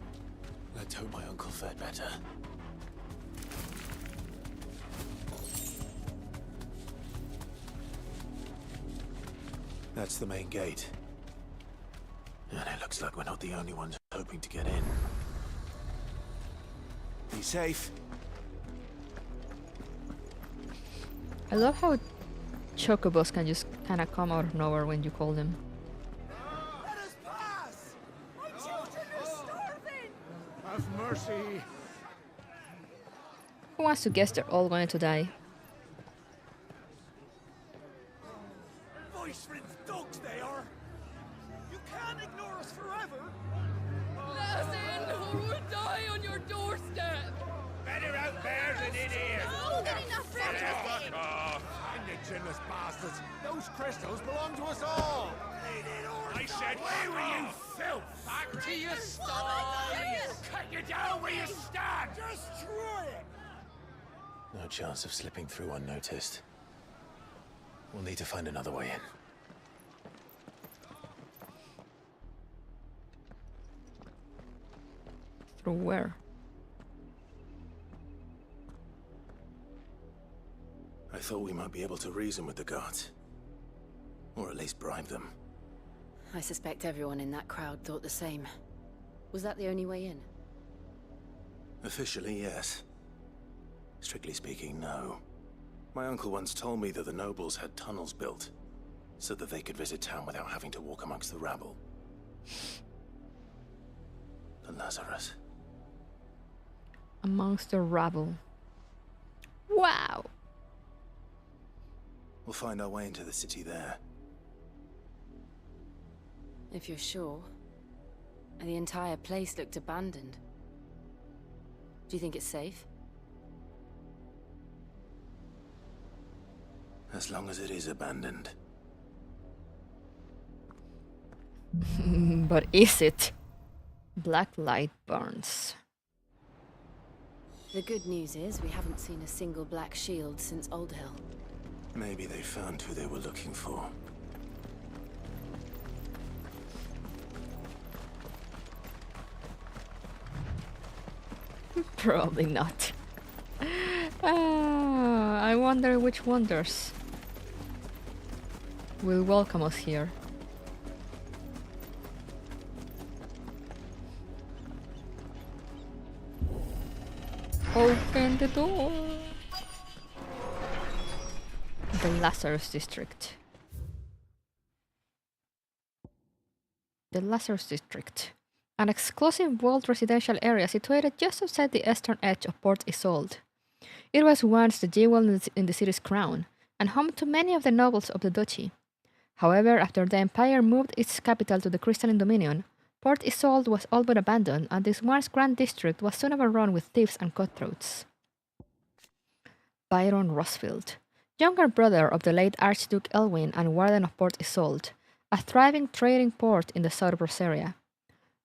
Let's hope my uncle fared better. That's the main gate. And it looks like we're not the only ones hoping to get in. Be safe. I love how chocobos can just kind of come out of nowhere when you call them. Let us pass! My children are starving! Have mercy. Who wants to guess they're all going to die? Voice-rinsed dogs they are! You can't ignore us forever! Let us in, or we'll die on your doorstep! Better out there than in here! Oh, enough for Fuck off! Indigenous bastards! Those crystals belong to us all! I said, where were you, filth? Back to your sties! Cut you down where you stand! Destroy it! No chance of slipping through unnoticed. We'll need to find another way in. Through where? I thought we might be able to reason with the guards. Or at least bribe them. I suspect everyone in that crowd thought the same. Was that the only way in? Officially, yes. Strictly speaking, no. My uncle once told me that the nobles had tunnels built, so that they could visit town without having to walk amongst the rabble. The Lazarus. Amongst the rabble. Wow! We'll find our way into the city there. If you're sure. The entire place looked abandoned. Do you think it's safe? As long as it is abandoned. But is it? Black light burns. The good news is we haven't seen a single black shield since Old Hill. Maybe they found who they were looking for. Probably not. I I wonder which wonders will welcome us here. Open the door! The Lazarus District. The Lazarus District. An exclusive walled residential area situated just outside the eastern edge of Port Isolde. It was once the jewel in the city's crown, and home to many of the nobles of the duchy. However, after the Empire moved its capital to the Crystalline Dominion, Port Isolde was all but abandoned, and this once grand district was soon overrun with thieves and cutthroats. Byron Rosfield, younger brother of the late Archduke Elwin and Warden of Port Isolde, a thriving trading port in the Cerberus area.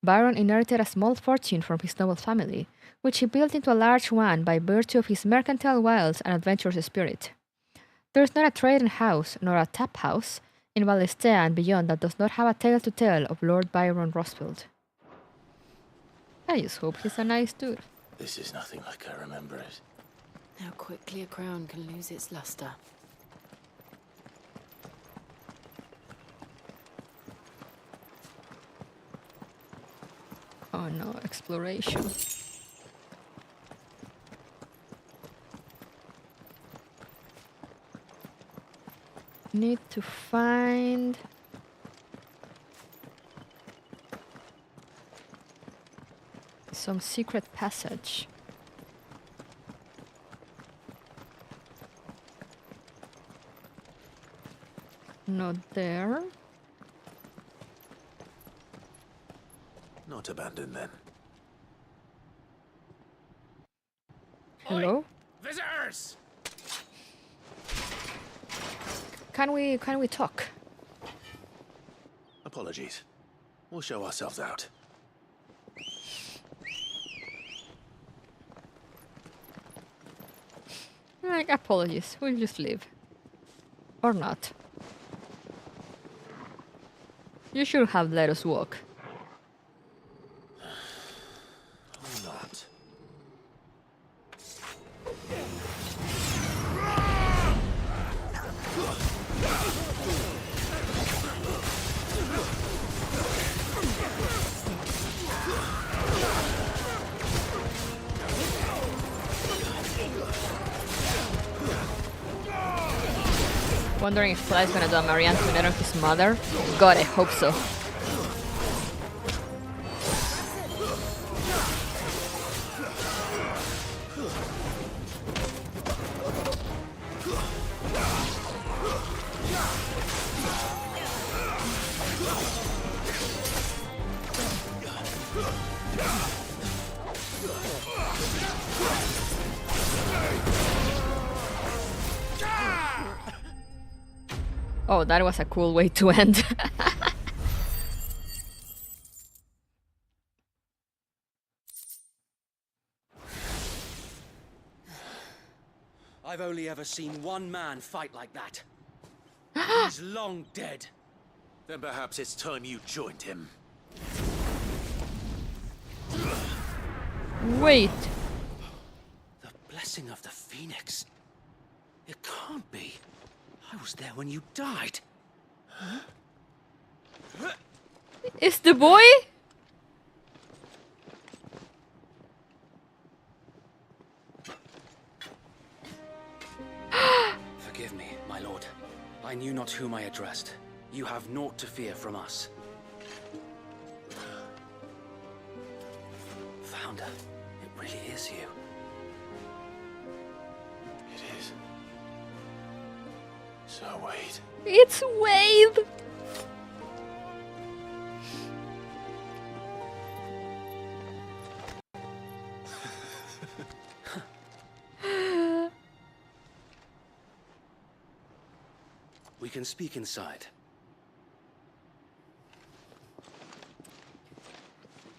Byron inherited a small fortune from his noble family, which he built into a large one by virtue of his mercantile wiles and adventurous spirit. There is not a trading house nor a tap house in Valistea and beyond that does not have a tale to tell of Lord Byron Rosfield. I just hope he's a nice dude. This is nothing like I remember it. How quickly a crown can lose its luster. Oh no, exploration. Need to find some secret passage. Not there. Not abandoned then. Hello? Visitors! Can we talk? Apologies. We'll show ourselves out. Like, apologies. We'll just leave. Or not. You should have let us walk. Or not. Wondering if Fly's gonna do a Marie Antoinette on his mother? God, I hope so. Oh, that was a cool way to end. I've only ever seen one man fight like that. He's long dead. Then perhaps it's time you joined him. Wait. The blessing of the Phoenix. It can't be. I was there when you died. Is the boy? Forgive me, my lord. I knew not whom I addressed. You have naught to fear from us. Founder, it really is you. It is. So wait. It's Wade! We can speak inside.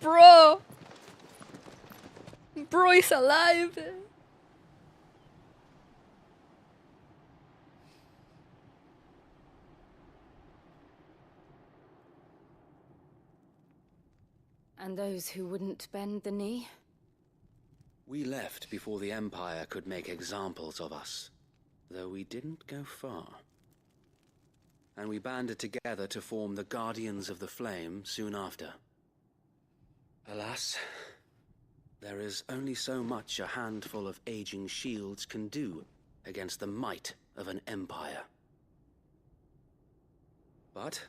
Bro! Bro is alive! And those who wouldn't bend the knee? We left before the Empire could make examples of us. though we didn't go far. And we banded together to form the Guardians of the Flame soon after. Alas, there is only so much a handful of aging shields can do against the might of an empire. But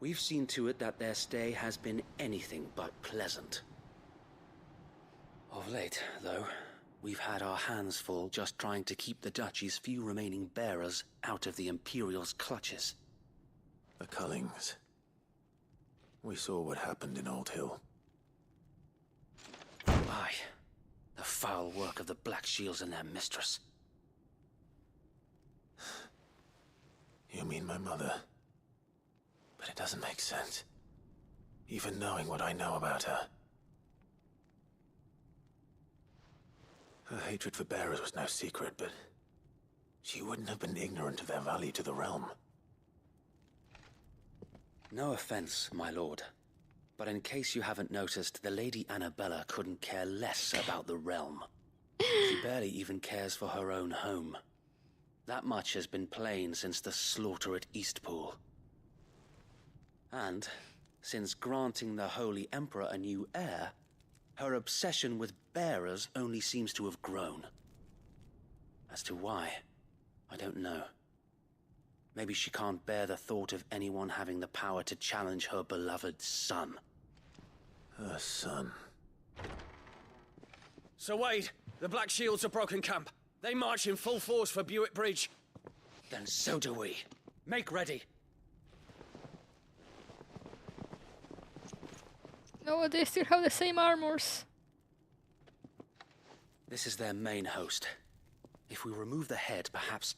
we've seen to it that their stay has been anything but pleasant. Of late, though, we've had our hands full just trying to keep the Duchy's few remaining bearers out of the Imperial's clutches. The Cullings. We saw what happened in Old Hill. Aye, the foul work of the Black Shields and their mistress. You mean my mother? But it doesn't make sense. Even knowing what I know about her. Her hatred for bearers was no secret, but she wouldn't have been ignorant of their value to the realm. No offense, my lord, but in case you haven't noticed, the Lady Annabella couldn't care less about the realm. She barely even cares for her own home. That much has been plain since the slaughter at Eastpool. And since granting the Holy Emperor a new heir, her obsession with bearers only seems to have grown. As to why, I don't know. Maybe she can't bear the thought of anyone having the power to challenge her beloved son. Her son. Sir Wade, the Black Shields have broken camp. They march in full force for Buick Bridge. Then so do we. Make ready. No, they still have the same armors. This is their main host. If we remove the head, perhaps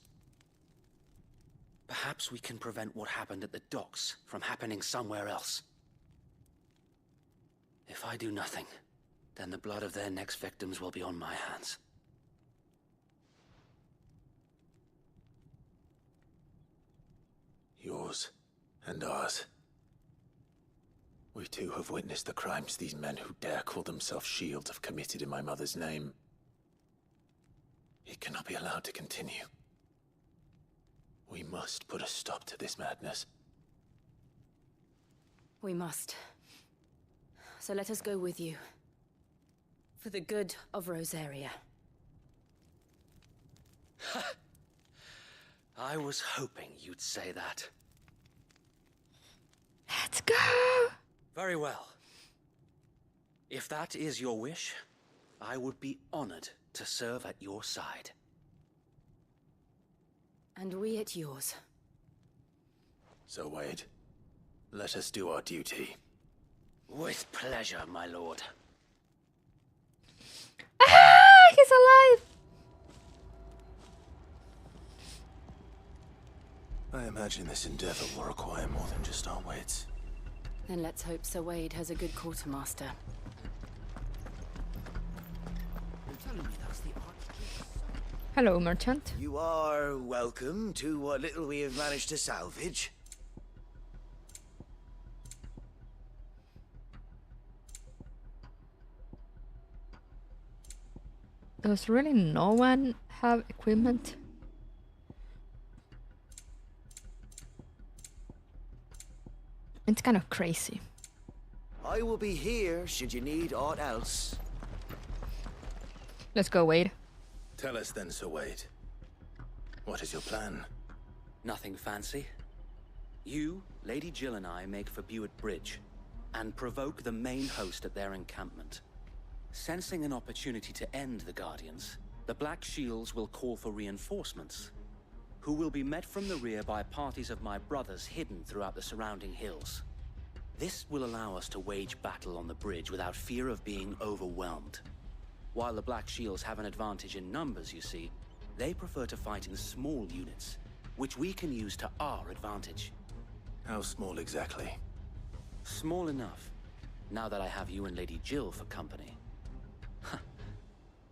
we can prevent what happened at the docks from happening somewhere else. If I do nothing, then the blood of their next victims will be on my hands. Yours and ours. We too have witnessed the crimes these men who dare call themselves shields have committed in my mother's name. It cannot be allowed to continue. We must put a stop to this madness. We must. So let us go with you. For the good of Rosaria. I was hoping you'd say that. Let's go! Very well. If that is your wish, I would be honored to serve at your side. And we at yours. So, Wade, let us do our duty. With pleasure, my lord. Ah! He's alive! I imagine this endeavor will require more than just our wits. Then let's hope Sir Wade has a good quartermaster. Hello, merchant. You are welcome to what little we have managed to salvage. Does really no one have equipment? It's kind of crazy. I will be here should you need aught else. Let's go, Wade. Tell us then, Sir Wade. What is your plan? Nothing fancy. You, Lady Jill and I make for Buick Bridge, and provoke the main host at their encampment. Sensing an opportunity to end the Guardians, the Black Shields will call for reinforcements, who will be met from the rear by parties of my brothers hidden throughout the surrounding hills. This will allow us to wage battle on the bridge without fear of being overwhelmed. While the Black Shields have an advantage in numbers, you see, they prefer to fight in small units, which we can use to our advantage. How small exactly? Small enough, now that I have you and Lady Jill for company.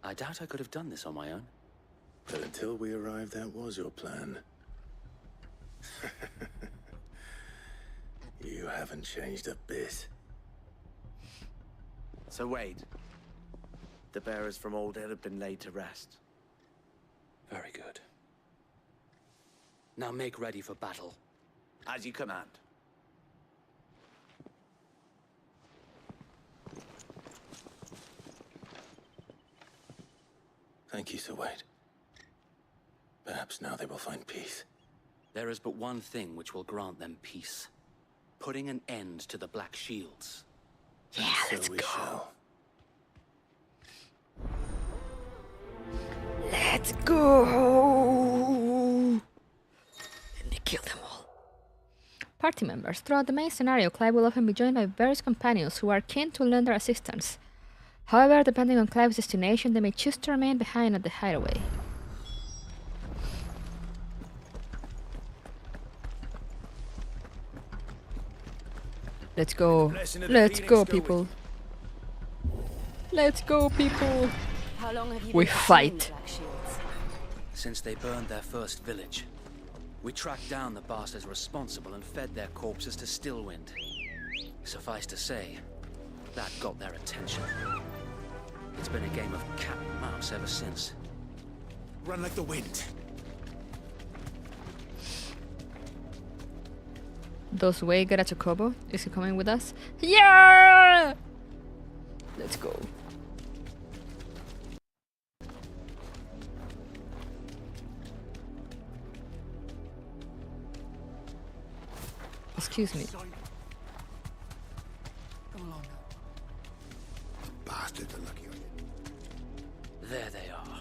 I doubt I could have done this on my own. But until we arrived, that was your plan. You haven't changed a bit. So Wade, the bearers from Old Hill have been laid to rest. Very good. Now make ready for battle. As you command. Thank you, Sir Wade. Perhaps now they will find peace. There is but one thing which will grant them peace. Putting an end to the Black Shields. Yeah, let's go. Shall. Let's go! And they kill them all. Party members. Throughout the main scenario, Clive will often be joined by various companions who are keen to lend their assistance. However, depending on Clive's destination, they may choose to remain behind at the hideaway. Let's go. Let's go, people. Let's go, people. How long have you We been fight. pursuing the Black Shields? Since they burned their first village, we tracked down the bastards responsible and fed their corpses to Stillwind. Suffice to say, that got their attention. It's been a game of cat and mouse ever since. Run like the wind. Does Wei get a chocobo? Is he coming with us? Yeah! Let's go. Excuse me. Bastards are lucky on you. There they are.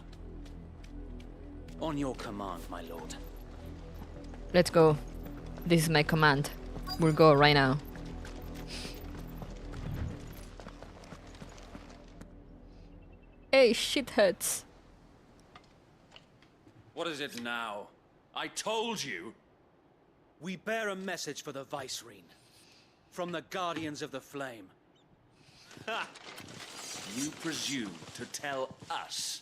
On your command, my lord. Let's go. This is my command. We'll go right now. Hey, shitheads. What is it now? I told you. We bear a message for the Vicereine. From the Guardians of the Flame. Ha! You presume to tell us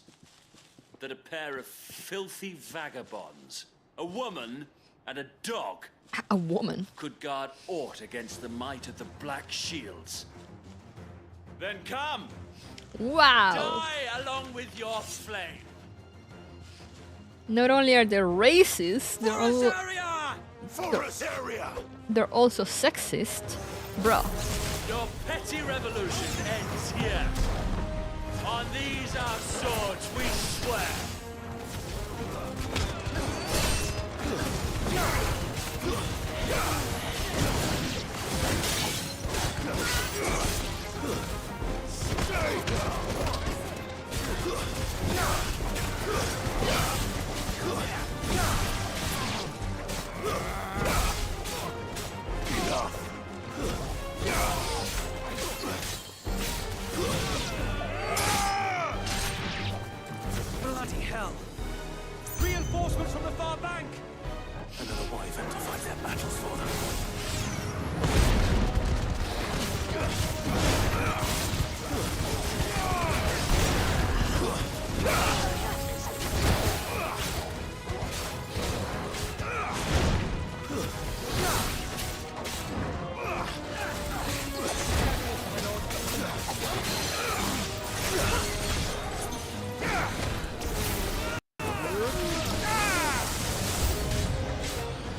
that a pair of filthy vagabonds, a woman and a dog, A woman? could guard aught against the might of the Black Shields? Then come! Wow! Die along with your flame! Not only are they racist, they're also sexist. Bro. Your petty revolution ends here. On these our swords we swear. Bloody hell! Reinforcements from the far bank! Another wyvern to fight their battles for them.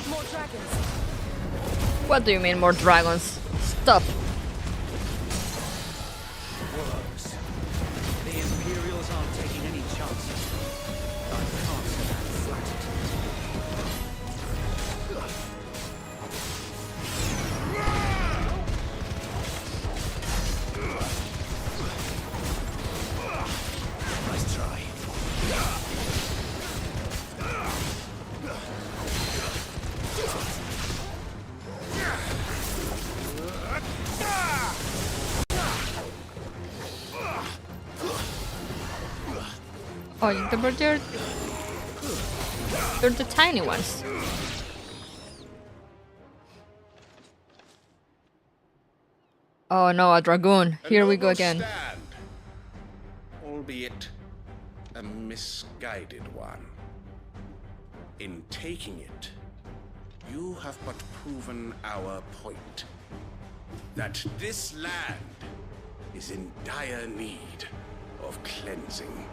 More dragons. What do you mean, more dragons? Stop. Works. The Imperials aren't taking any chances. I can't stand flattered. Nice try. Oh, they're the tiny ones. Oh no, a dragoon. Here we go again. Stand, albeit a misguided one. In taking it, you have but proven our point. That this land is in dire need of cleansing.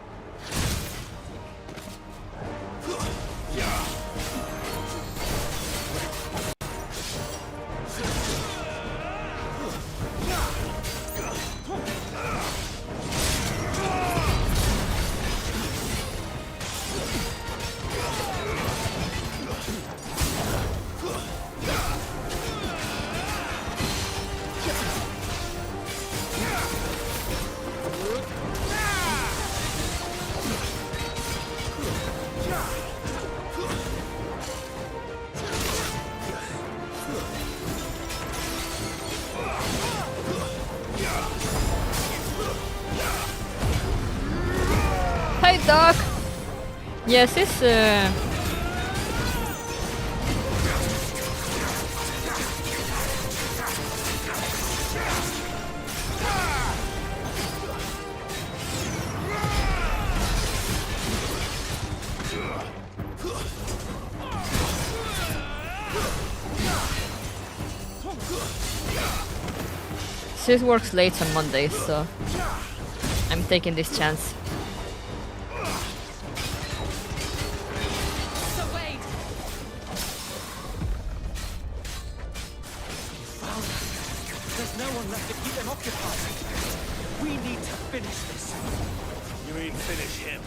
dog! Yes, it's Sis works late on Mondays, so I'm taking this chance. So wait! Found us. There's no one left to keep them occupied. We need to finish this. You mean finish him?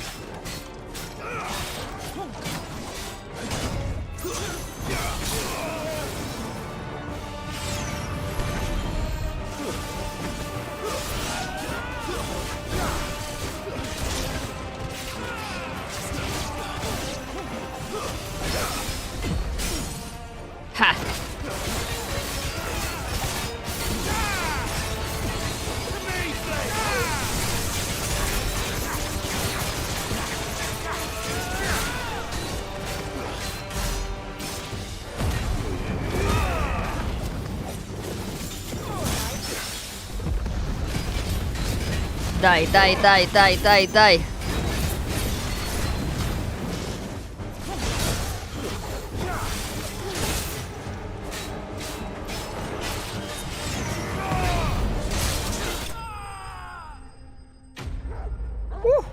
Ha! Die, die, die, die, die, die. Woo.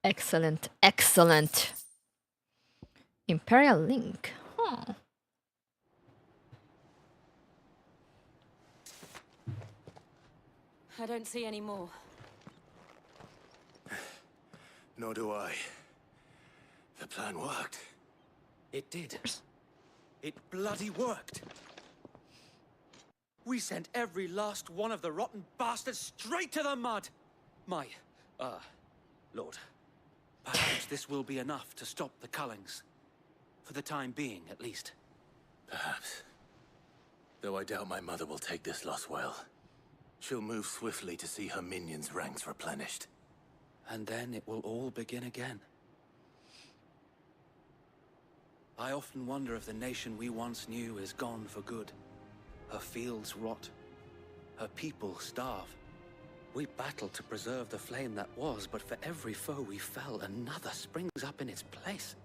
Excellent, excellent. Imperial Link. Huh. I don't see any more. Nor do I. The plan worked. It did. It bloody worked. We sent every last one of the rotten bastards straight to the mud. My, Lord. Perhaps this will be enough to stop the Cullings. For the time being, at least. Perhaps. Though I doubt my mother will take this loss well. She'll move swiftly to see her minions' ranks replenished. And then it will all begin again. I often wonder if the nation we once knew is gone for good. Her fields rot. Her people starve. We battled to preserve the flame that was, but for every foe we fell, another springs up in its place.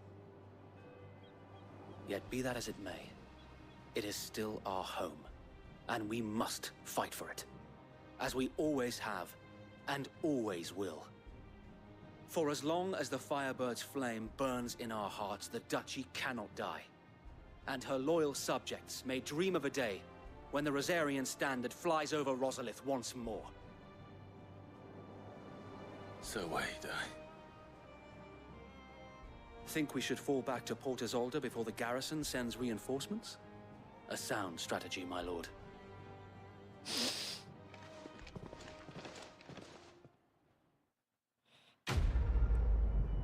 Yet be that as it may, it is still our home, and we must fight for it. As we always have, and always will. For as long as the Firebird's flame burns in our hearts, the Duchy cannot die. And her loyal subjects may dream of a day when the Rosarian standard flies over Rosalith once more. So wait, Think we should fall back to Port Isolde before the garrison sends reinforcements? A sound strategy, my lord.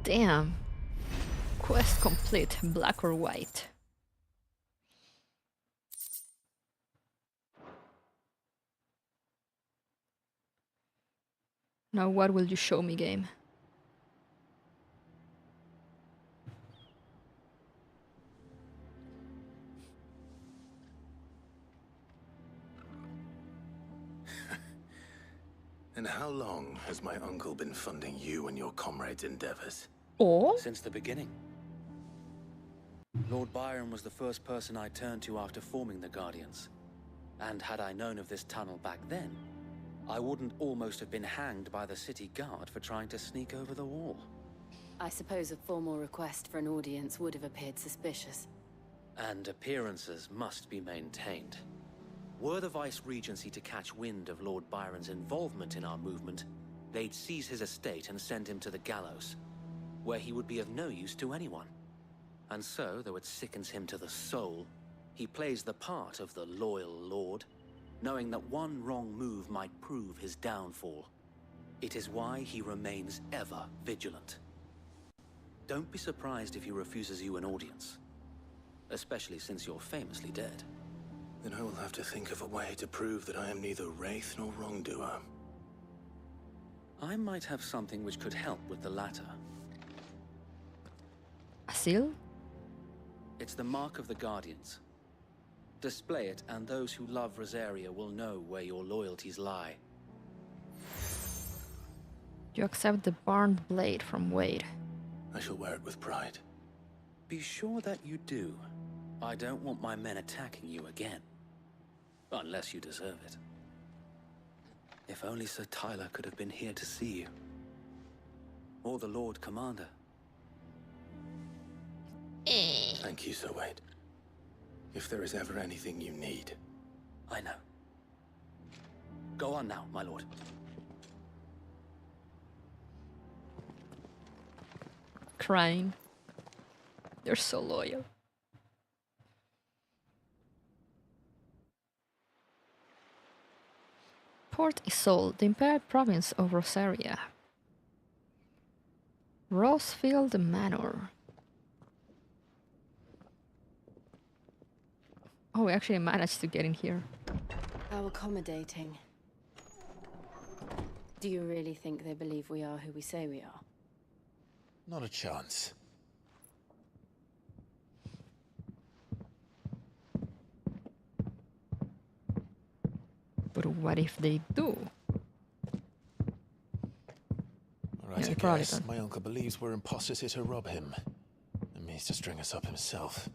Damn. Quest complete, black or white. Now what will you show me, game? And how long has my uncle been funding you and your comrades' endeavors? Or? Since the beginning. Lord Byron was the first person I turned to after forming the Guardians. And had I known of this tunnel back then, I wouldn't almost have been hanged by the city guard for trying to sneak over the wall. I suppose a formal request for an audience would have appeared suspicious. And appearances must be maintained. Were the Vice-Regency to catch wind of Lord Byron's involvement in our movement, they'd seize his estate and send him to the gallows, where he would be of no use to anyone. And so, though it sickens him to the soul, he plays the part of the loyal lord, knowing that one wrong move might prove his downfall. It is why he remains ever vigilant. Don't be surprised if he refuses you an audience, especially since you're famously dead. Then I will have to think of a way to prove that I am neither wraith nor wrongdoer. I might have something which could help with the latter. A seal? It's the mark of the Guardians. Display it, and those who love Rosaria will know where your loyalties lie. You accept the burned blade from Wade. I shall wear it with pride. Be sure that you do. I don't want my men attacking you again. Unless you deserve it. If only Sir Tyler could have been here to see you. Or the Lord Commander. Thank you, Sir Wade. If there is ever anything you need. I know. Go on now, my lord. Crying. They're so loyal. Port Isolde, the Imperial Province of Rosaria. Rosefield Manor. Oh, we actually managed to get in here. How accommodating. Do you really think they believe we are who we say we are? Not a chance. But what if they do? Alright, I guess. My uncle believes we're imposters here to rob him. And means to string us up himself.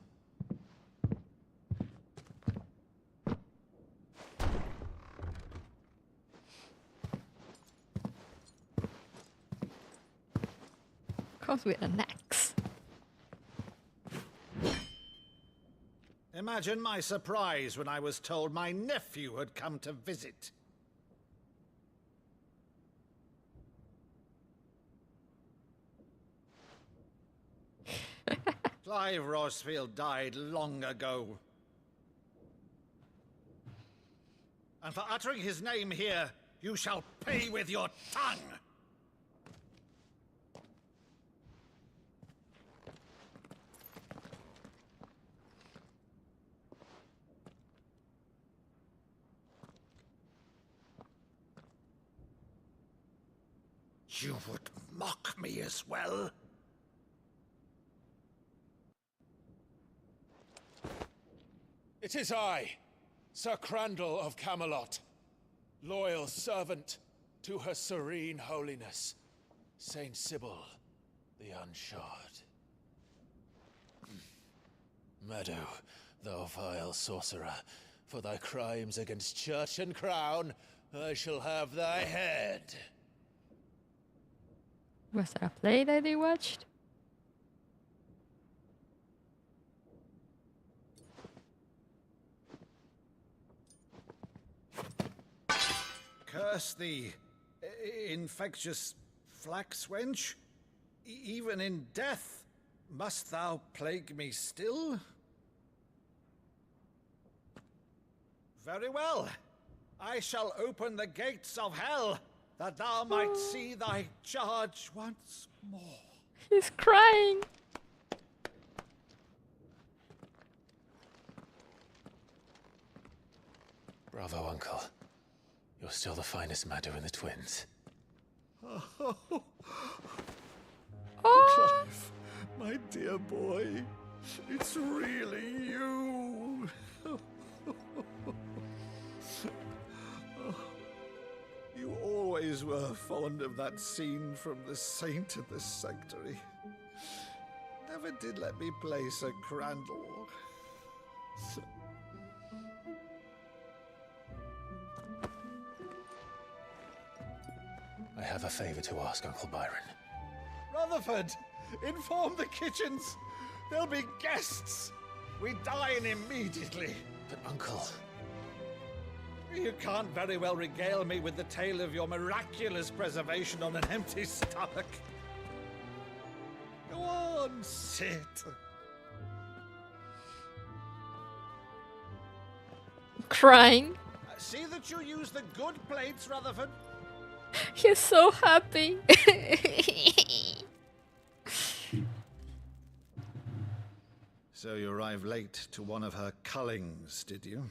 Comes with an axe. Imagine my surprise when I was told my nephew had come to visit. Clive Rosefield died long ago. And for uttering his name here, you shall pay with your tongue! You would mock me as well? It is I, Sir Crandall of Camelot, loyal servant to Her Serene Holiness, Saint Sybil the Unshod. Meadow, thou vile sorcerer, for thy crimes against church and crown, I shall have thy head. Was that a play that they watched? Curse thee, infectious flax wench. Even in death, must thou plague me still? Very well. I shall open the gates of hell, that thou might see thy charge once more. He's crying. Bravo, Uncle. You're still the finest Meadow in the twins. Clive, my dear boy, it's really you. You always were fond of that scene from The Saint of the Sanctuary. Never did let me play Sir Crandall. I have a favor to ask, Uncle Byron. Rutherford, inform the kitchens. There'll be guests. We dine immediately. But, Uncle... You can't very well regale me with the tale of your miraculous preservation on an empty stomach. Go on, sit. Crying. See that you use the good plates, Rutherford. He's so happy. So you arrived late to one of her cullings, did you?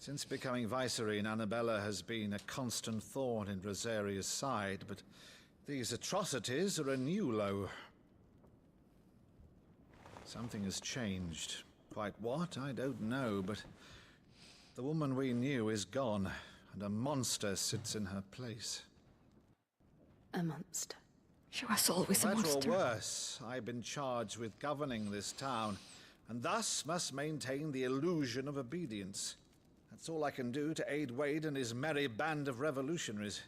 Since becoming Vicereine, Annabella has been a constant thorn in Rosaria's side, but these atrocities are a new low. Something has changed. Quite what, I don't know, but the woman we knew is gone, and a monster sits in her place. A monster. She was always a For better monster. or worse, I've been charged with governing this town, and thus must maintain the illusion of obedience. That's all I can do to aid Wade and his merry band of revolutionaries.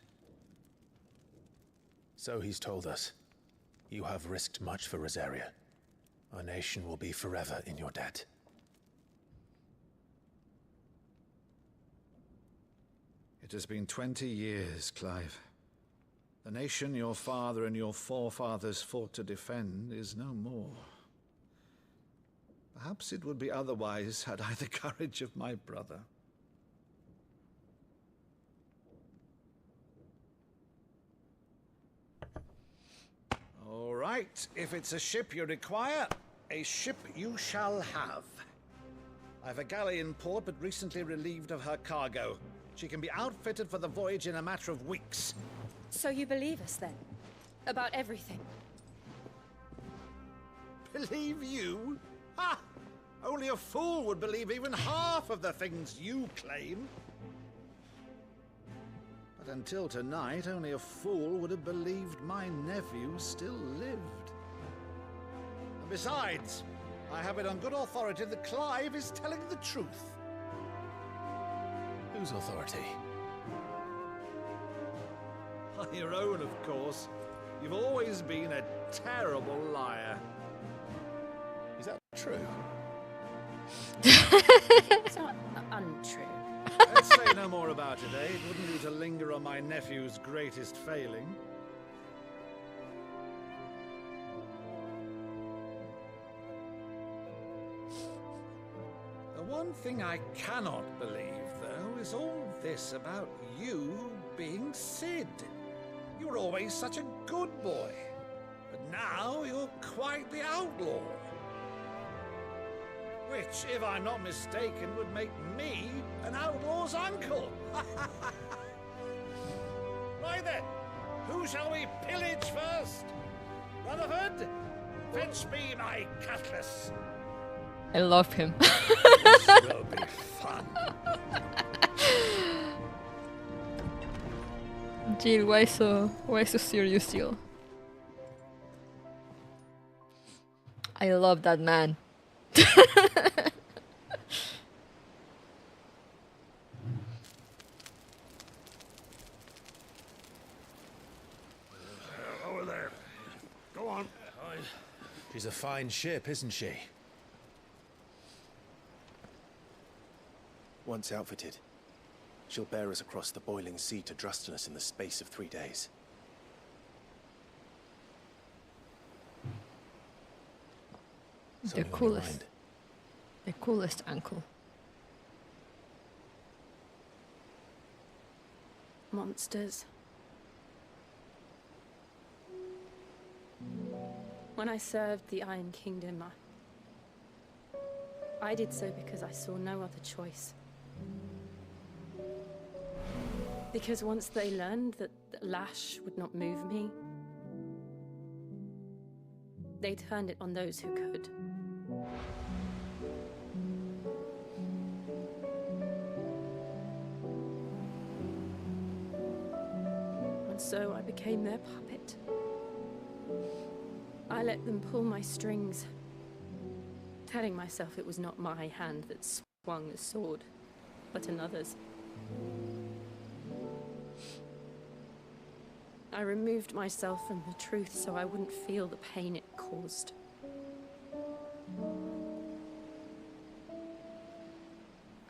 So he's told us. You have risked much for Rosaria. Our nation will be forever in your debt. It has been 20 years, Clive. The nation your father and your forefathers fought to defend is no more. Perhaps it would be otherwise had I the courage of my brother. All right, if it's a ship you require, a ship you shall have. I've a galley in port, but recently relieved of her cargo. She can be outfitted for the voyage in a matter of weeks. So you believe us then? About everything? Believe you? Ha! Only a fool would believe even half of the things you claim. But until tonight, only a fool would have believed my nephew still lived. And besides, I have it on good authority that Clive is telling the truth. Whose authority? Your own, of course. You've always been a terrible liar. Is that true? It's not untrue. Let's say no more about it, eh? It wouldn't do to linger on my nephew's greatest failing. The one thing I cannot believe, though, is all this about you being Sid. You were always such a good boy, but now you're quite the outlaw. Which, if I'm not mistaken, would make me an outlaw's uncle. Right then, who shall we pillage first? Rutherford, fetch me my cutlass. I love him. This will be fun. Jill, why so serious, Jill? I love that man. Over there. Go on. She's a fine ship, isn't she? Once outfitted, she'll bear us across the boiling sea to Drustenus in the space of 3 days. The coolest. The coolest uncle. Monsters. When I served the Iron Kingdom, I did so because I saw no other choice. Because once they learned that the lash would not move me, they turned it on those who could. And so I became their puppet. I let them pull my strings, telling myself it was not my hand that swung the sword, but another's. I removed myself from the truth so I wouldn't feel the pain it caused.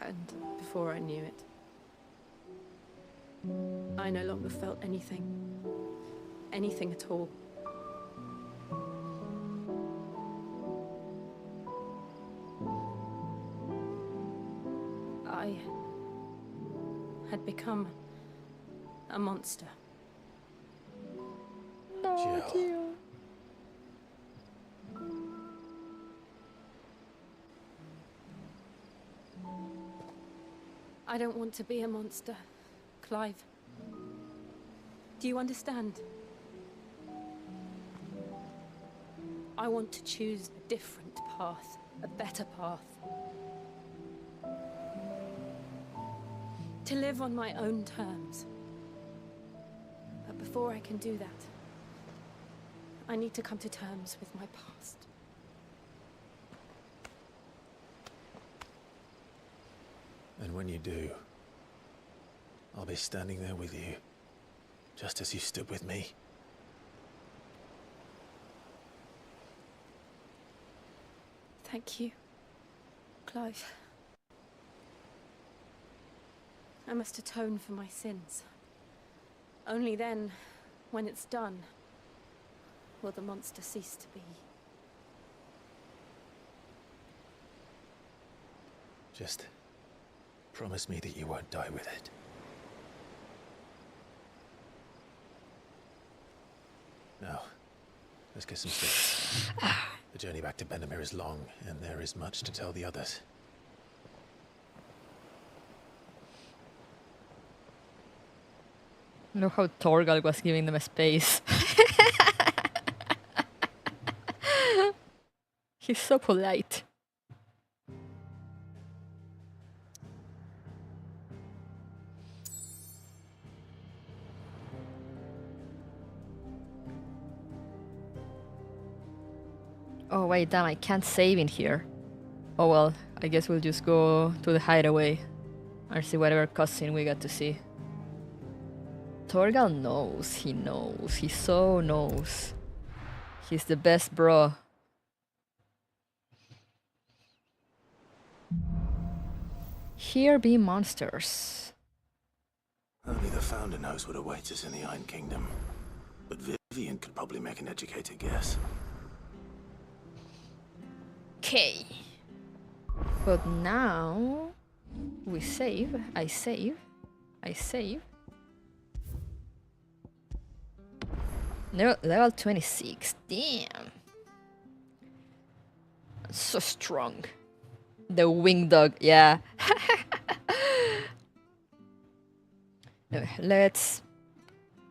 And before I knew it, I no longer felt anything. Anything at all. I had become a monster. Jill. I don't want to be a monster, Clive. Do you understand? I want to choose a different path, a better path. To live on my own terms. But before I can do that, I need to come to terms with my past. And when you do, I'll be standing there with you, just as you stood with me. Thank you, Clive. I must atone for my sins. Only then, when it's done, will the monster cease to be. Just promise me that you won't die with it. Now, let's get some sleep. The journey back to Benamir is long, and there is much to tell the others. Look how Torgal was giving them a space. He's so polite. Oh wait, damn, I can't save in here. Oh well, I guess we'll just go to the hideaway and see whatever cutscene we got to see. Torgal knows, he knows, he so knows. He's the best bro. Here be monsters. Only the Founder knows what awaits us in the Iron Kingdom. But Vivian could probably make an educated guess. Okay. But now we save. I save. No, level 26. Damn. So strong. The wing dog, yeah. Let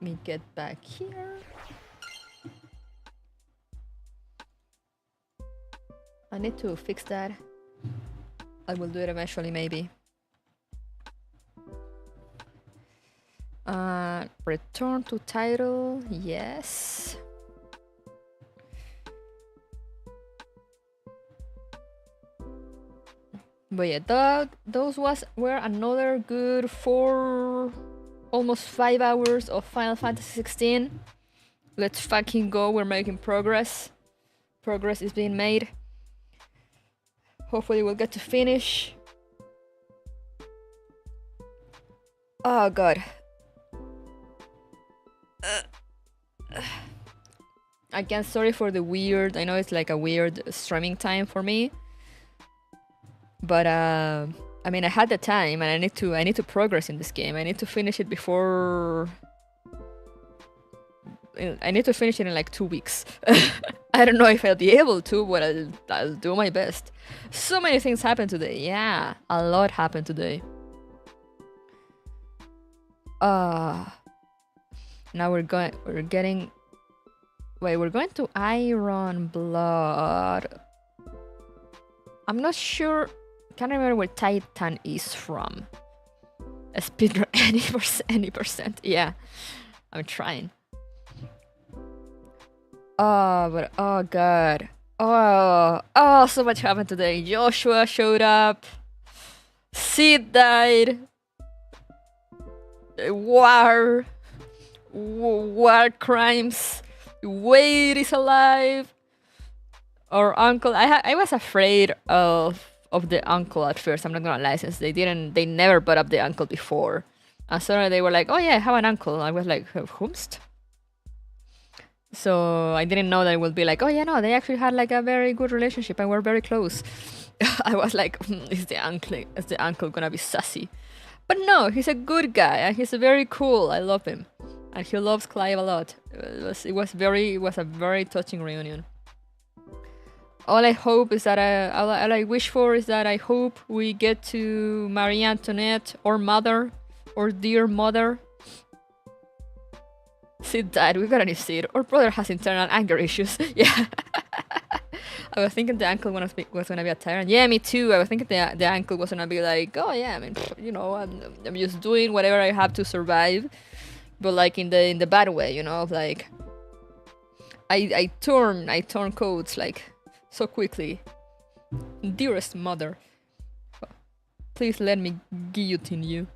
me get back here. I need to fix that. I will do it eventually, maybe. Return to title, yes. But yeah, those were another good almost 5 hours of Final Fantasy 16. Let's fucking go, we're making progress. Progress is being made. Hopefully we'll get to finish. Oh god. Again, sorry for the weird, I know it's like a weird streaming time for me. But I mean, I had the time and I need to progress in this game. I need to finish it before... I need to finish it in like 2 weeks. I don't know if I'll be able to, but I'll do my best. So many things happened today. Yeah, a lot happened today. Now we're going to Iron Blood. I'm not sure. Can't remember where Titan is from. A speedrun any percent. Yeah, I'm trying. Oh, but oh god. Oh, so much happened today. Joshua showed up. Sid died. War crimes. Wade is alive. Our uncle. I was afraid of the uncle at first. I'm not gonna lie, since they never brought up the uncle before. And suddenly they were like, oh yeah, I have an uncle. I was like, whomst? So I didn't know that it would be like, oh yeah, no, they actually had like a very good relationship and we're very close. I was like, is the uncle gonna be sassy? But no, he's a good guy and he's very cool. I love him, and he loves Clive a lot. It was a very touching reunion. all I hope is that all I wish for is that I hope we get to Marie Antoinette or mother or dear mother. Sid died, we gotta need Sid. Or brother has internal anger issues. Yeah. I was thinking the uncle was gonna be a tyrant. Yeah, me too. I was thinking the uncle was gonna be like, oh yeah, I mean, you know, I'm just doing whatever I have to survive, but like in the bad way, you know, like I turn codes like so quickly. Dearest mother, please let me guillotine you.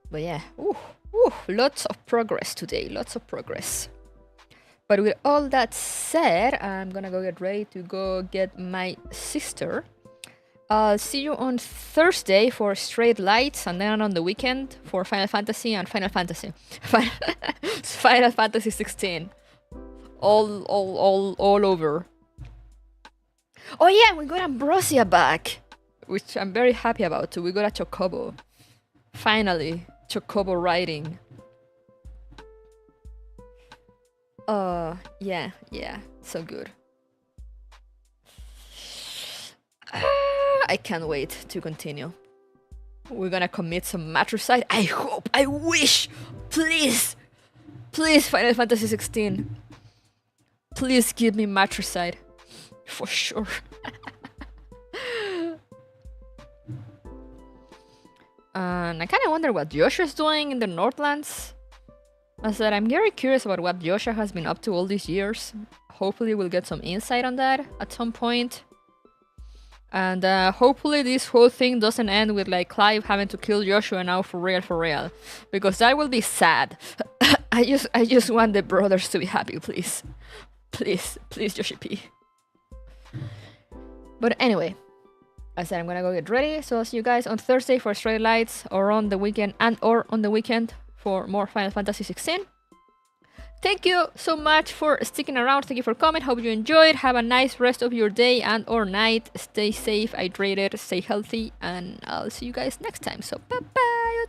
But yeah, lots of progress today, lots of progress. But with all that said, I'm gonna go get ready to go get my sister. I'll see you on Thursday for Straight Lights, and then on the weekend for Final Fantasy and Final Fantasy. Final Fantasy 16. All over. Oh yeah, we got Ambrosia back, which I'm very happy about too. We got a Chocobo. Finally, Chocobo riding. Yeah, so good. I can't wait to continue. We're gonna commit some matricide. I hope, I wish, please, Final Fantasy 16. Please give me matricide, for sure. And I kind of wonder what Yosha's doing in the Northlands. I said I'm very curious about what Yosha has been up to all these years. Hopefully we'll get some insight on that at some point. And hopefully this whole thing doesn't end with like Clive having to kill Joshua now for real. Because that will be sad. I just want the brothers to be happy, please. Please, Yoshi P. But anyway, I said I'm gonna go get ready. So I'll see you guys on Thursday for Straight Lights, or on the weekend for more Final Fantasy 16. Thank you so much for sticking around. Thank you for coming. Hope you enjoyed. Have a nice rest of your day and or night. Stay safe, hydrated, stay healthy, and I'll see you guys next time. So bye bye.